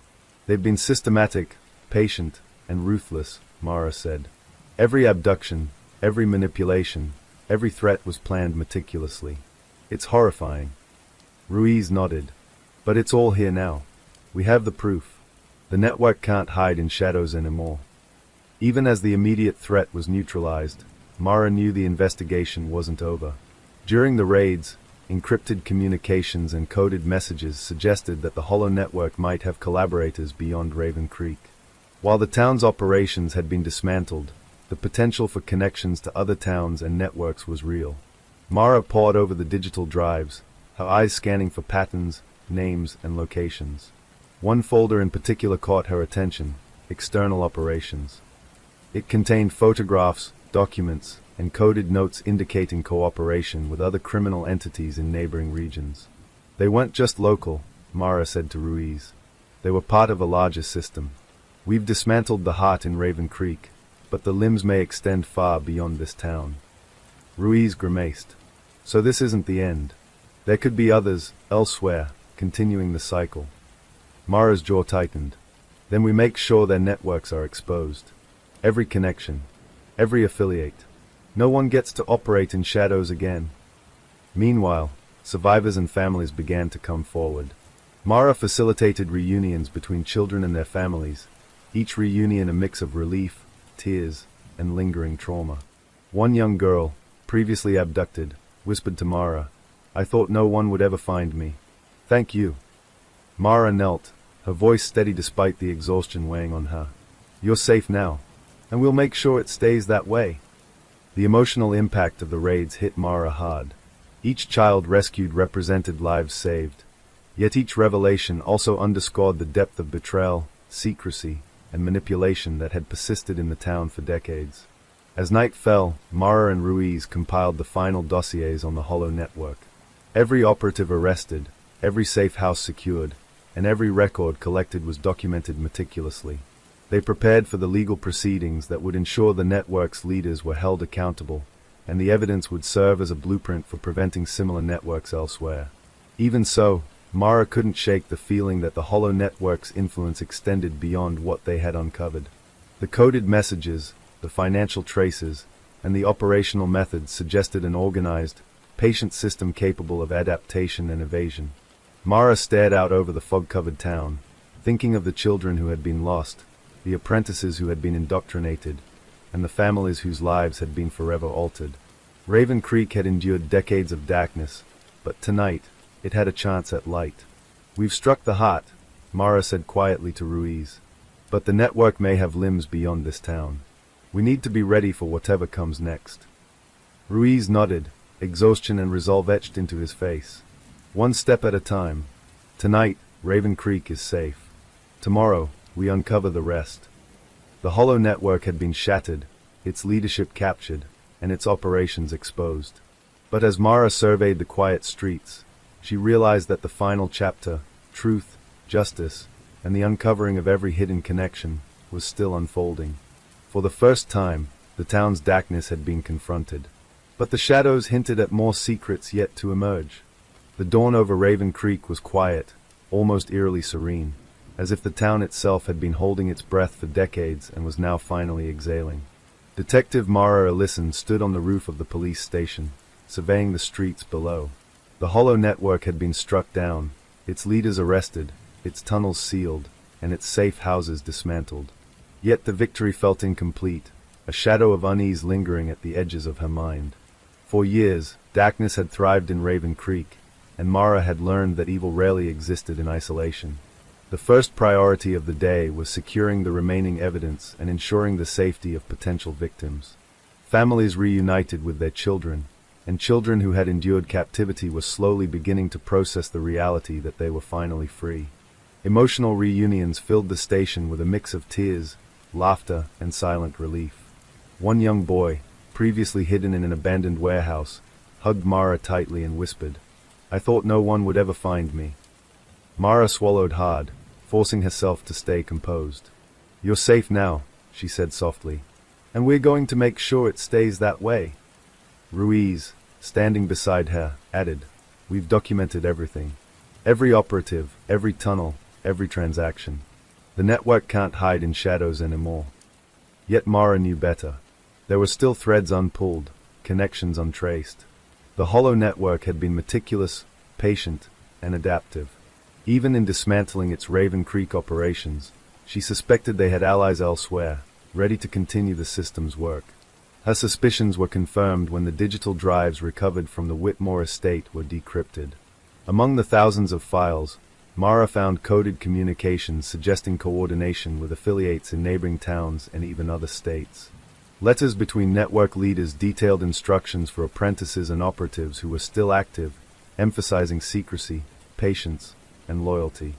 "They've been systematic, patient, and ruthless," Mara said. "Every abduction, every manipulation, every threat was planned meticulously. It's horrifying." Ruiz nodded. "But it's all here now. We have the proof. The network can't hide in shadows anymore." Even as the immediate threat was neutralized, Mara knew the investigation wasn't over. During the raids, encrypted communications and coded messages suggested that the hollow network might have collaborators beyond Raven Creek. While the town's operations had been dismantled, the potential for connections to other towns and networks was real. Mara pored over the digital drives, her eyes scanning for patterns, names, and locations. One folder in particular caught her attention: external operations. It contained photographs, documents, and coded notes indicating cooperation with other criminal entities in neighboring regions. "They weren't just local," Mara said to Ruiz. "They were part of a larger system. We've dismantled the heart in Raven Creek, but the limbs may extend far beyond this town." Ruiz grimaced. "So this isn't the end. There could be others, elsewhere, continuing the cycle." Mara's jaw tightened. "Then we make sure their networks are exposed. Every connection, every affiliate. No one gets to operate in shadows again." Meanwhile, survivors and families began to come forward. Mara facilitated reunions between children and their families, each reunion a mix of relief, tears, and lingering trauma. One young girl, previously abducted, whispered to Mara, "I thought no one would ever find me. Thank you." Mara knelt, her voice steady despite the exhaustion weighing on her. "You're safe now, and we'll make sure it stays that way." The emotional impact of the raids hit Mara hard. Each child rescued represented lives saved, yet each revelation also underscored the depth of betrayal, secrecy, and manipulation that had persisted in the town for decades. As night fell, Mara and Ruiz compiled the final dossiers on the hollow network. Every operative arrested, every safe house secured, and every record collected was documented meticulously. They prepared for the legal proceedings that would ensure the network's leaders were held accountable, and the evidence would serve as a blueprint for preventing similar networks elsewhere. Even so, Mara couldn't shake the feeling that the hollow network's influence extended beyond what they had uncovered. The coded messages, the financial traces, and the operational methods suggested an organized, patient system capable of adaptation and evasion. Mara stared out over the fog-covered town, thinking of the children who had been lost, the apprentices who had been indoctrinated, and the families whose lives had been forever altered. Raven Creek had endured decades of darkness, but tonight, it had a chance at light. "We've struck the heart," Mara said quietly to Ruiz. "But the network may have limbs beyond this town. We need to be ready for whatever comes next." Ruiz nodded, exhaustion and resolve etched into his face. "One step at a time. Tonight, Raven Creek is safe. Tomorrow, we uncover the rest." The hollow network had been shattered, its leadership captured, and its operations exposed. But as Mara surveyed the quiet streets, she realized that the final chapter, truth, justice, and the uncovering of every hidden connection, was still unfolding. For the first time, the town's darkness had been confronted. But the shadows hinted at more secrets yet to emerge. The dawn over Raven Creek was quiet, almost eerily serene, as if the town itself had been holding its breath for decades and was now finally exhaling. Detective Mara Ellison stood on the roof of the police station, surveying the streets below. The hollow network had been struck down, its leaders arrested, its tunnels sealed, and its safe houses dismantled. Yet the victory felt incomplete, a shadow of unease lingering at the edges of her mind. For years, darkness had thrived in Raven Creek, and Mara had learned that evil rarely existed in isolation. The first priority of the day was securing the remaining evidence and ensuring the safety of potential victims. Families reunited with their children, and children who had endured captivity were slowly beginning to process the reality that they were finally free. Emotional reunions filled the station with a mix of tears, laughter, and silent relief. One young boy, previously hidden in an abandoned warehouse, hugged Mara tightly and whispered, "I thought no one would ever find me." Mara swallowed hard, forcing herself to stay composed. "You're safe now," she said softly, "and we're going to make sure it stays that way." Ruiz, standing beside her, added, "We've documented everything. Every operative, every tunnel, every transaction. The network can't hide in shadows anymore." Yet Mara knew better. There were still threads unpulled, connections untraced. The hollow network had been meticulous, patient, and adaptive. Even in dismantling its Raven Creek operations, she suspected they had allies elsewhere, ready to continue the system's work. Her suspicions were confirmed when the digital drives recovered from the Whitmore estate were decrypted. Among the thousands of files, Mara found coded communications suggesting coordination with affiliates in neighboring towns and even other states. Letters between network leaders detailed instructions for apprentices and operatives who were still active, emphasizing secrecy, patience, and loyalty.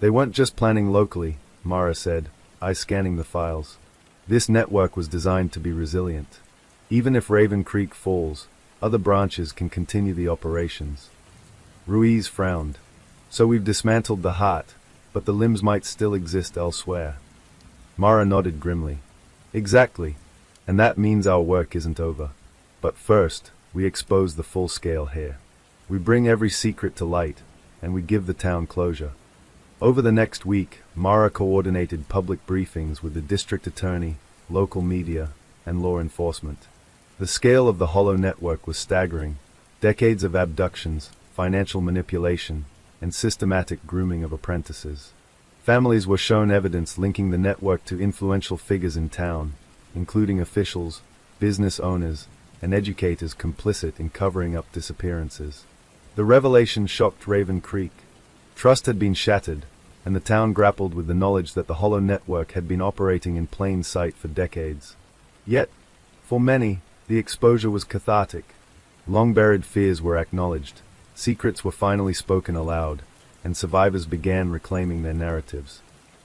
They weren't just planning locally, Mara said, eyes scanning the files. This network was designed to be resilient. Even if Raven Creek falls, other branches can continue the operations. Ruiz frowned. "So we've dismantled the heart, but the limbs might still exist elsewhere." Mara nodded grimly. "Exactly, and that means our work isn't over. But first, we expose the full scale here. We bring every secret to light, and we give the town closure." Over the next week, Mara coordinated public briefings with the district attorney, local media, and law enforcement. The scale of the hollow network was staggering. Decades of abductions, financial manipulation, and systematic grooming of apprentices. Families were shown evidence linking the network to influential figures in town, including officials, business owners, and educators complicit in covering up disappearances. The revelation shocked Raven Creek. Trust had been shattered, and the town grappled with the knowledge that the hollow network had been operating in plain sight for decades. Yet, for many, the exposure was cathartic. Long-buried fears were acknowledged, secrets were finally spoken aloud, and survivors began reclaiming their narratives.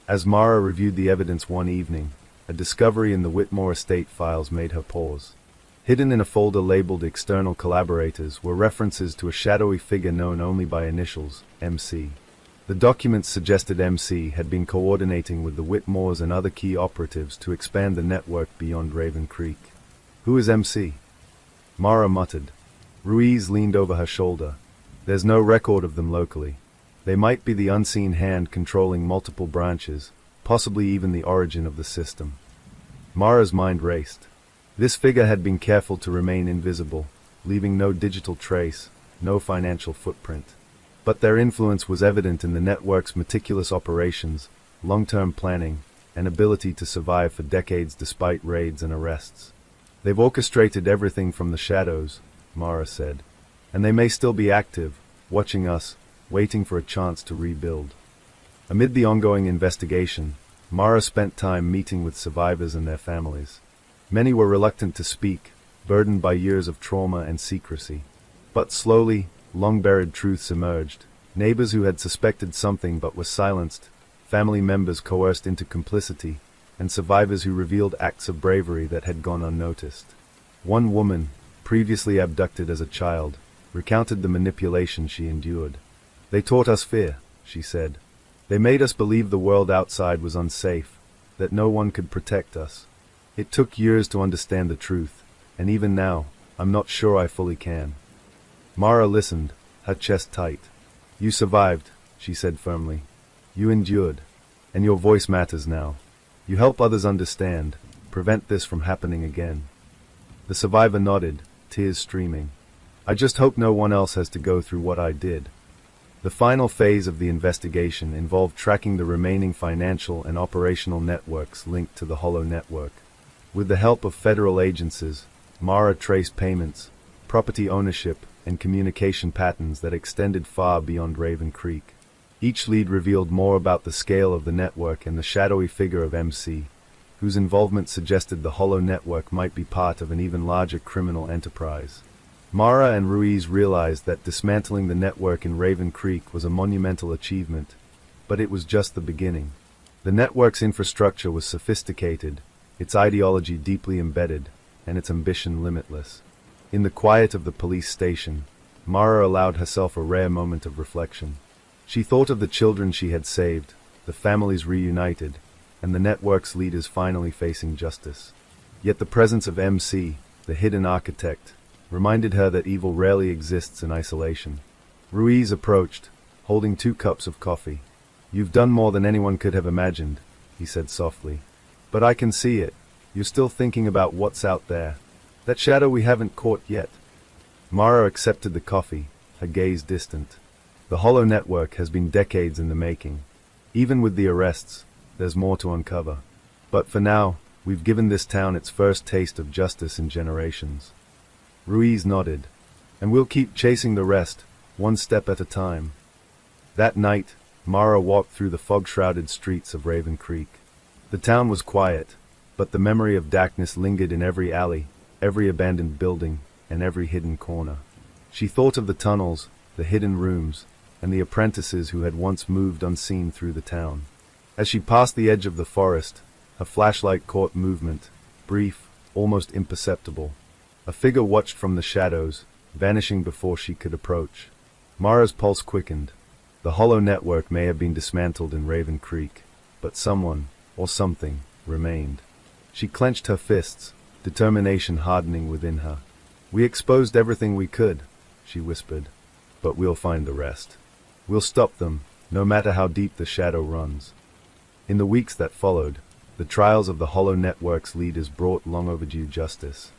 As Mara reviewed the evidence one evening, a discovery in the Whitmore estate files made her pause. Hidden in a folder labeled External Collaborators were references to a shadowy figure known only by initials, MC. The documents suggested MC had been coordinating with the Whitmores and other key operatives to expand the network beyond Raven Creek. "Who is MC?" Mara muttered. Ruiz leaned over her shoulder. There's no record of them locally. They might be the unseen hand controlling multiple branches, possibly even the origin of the system. Mara's mind raced. This figure had been careful to remain invisible, leaving no digital trace, no financial footprint. But their influence was evident in the network's meticulous operations, long-term planning, and ability to survive for decades despite raids and arrests. They've orchestrated everything from the shadows, Mara said. And they may still be active, watching us, waiting for a chance to rebuild. Amid the ongoing investigation, Mara spent time meeting with survivors and their families. Many were reluctant to speak, burdened by years of trauma and secrecy. But slowly, long-buried truths emerged. Neighbors who had suspected something but were silenced, family members coerced into complicity, and survivors who revealed acts of bravery that had gone unnoticed. One woman, previously abducted as a child, recounted the manipulation she endured. They taught us fear, she said. They made us believe the world outside was unsafe, that no one could protect us. It took years to understand the truth, and even now, I'm not sure I fully can. Mara listened, her chest tight. You survived, she said firmly. You endured, and your voice matters now. You help others understand, prevent this from happening again. The survivor nodded, tears streaming. I just hope no one else has to go through what I did. The final phase of the investigation involved tracking the remaining financial and operational networks linked to the Hollow network. With the help of federal agencies, Mara traced payments, property ownership, and communication patterns that extended far beyond Raven Creek. Each lead revealed more about the scale of the network and the shadowy figure of MC, whose involvement suggested the Hollow network might be part of an even larger criminal enterprise. Mara and Ruiz realized that dismantling the network in Raven Creek was a monumental achievement, but it was just the beginning. The network's infrastructure was sophisticated, its ideology deeply embedded, and its ambition limitless. In the quiet of the police station, Mara allowed herself a rare moment of reflection. She thought of the children she had saved, the families reunited, and the network's leaders finally facing justice. Yet the presence of MC, the hidden architect, reminded her that evil rarely exists in isolation. Ruiz approached, holding 2 cups of coffee. You've done more than anyone could have imagined, he said softly. But I can see it. You're still thinking about what's out there. That shadow we haven't caught yet. Mara accepted the coffee, her gaze distant. The Hollow network has been decades in the making. Even with the arrests, there's more to uncover. But for now, we've given this town its first taste of justice in generations. Ruiz nodded. And we'll keep chasing the rest, one step at a time. That night, Mara walked through the fog-shrouded streets of Raven Creek. The town was quiet, but the memory of darkness lingered in every alley, every abandoned building, and every hidden corner. She thought of the tunnels, the hidden rooms, and the apprentices who had once moved unseen through the town. As she passed the edge of the forest, her flashlight caught movement, brief, almost imperceptible. A figure watched from the shadows, vanishing before she could approach. Mara's pulse quickened. The Hollow network may have been dismantled in Raven Creek, but someone, or something, remained. She clenched her fists, determination hardening within her. We exposed everything we could, she whispered, but we'll find the rest. We'll stop them, no matter how deep the shadow runs. In the weeks that followed, the trials of the Hollow network's leaders brought long-overdue justice.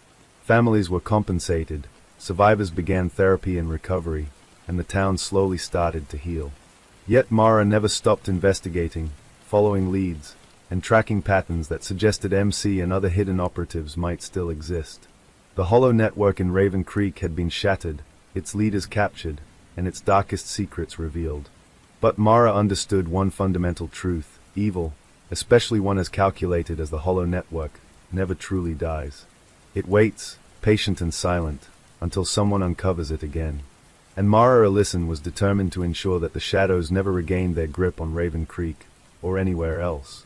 Families were compensated, survivors began therapy and recovery, and the town slowly started to heal. Yet Mara never stopped investigating, following leads, and tracking patterns that suggested MC and other hidden operatives might still exist. The Hollow network in Raven Creek had been shattered, its leaders captured, and its darkest secrets revealed. But Mara understood one fundamental truth: evil, especially one as calculated as the Hollow network, never truly dies. It waits, patient and silent, until someone uncovers it again. And Mara Ellison was determined to ensure that the shadows never regained their grip on Raven Creek, or anywhere else.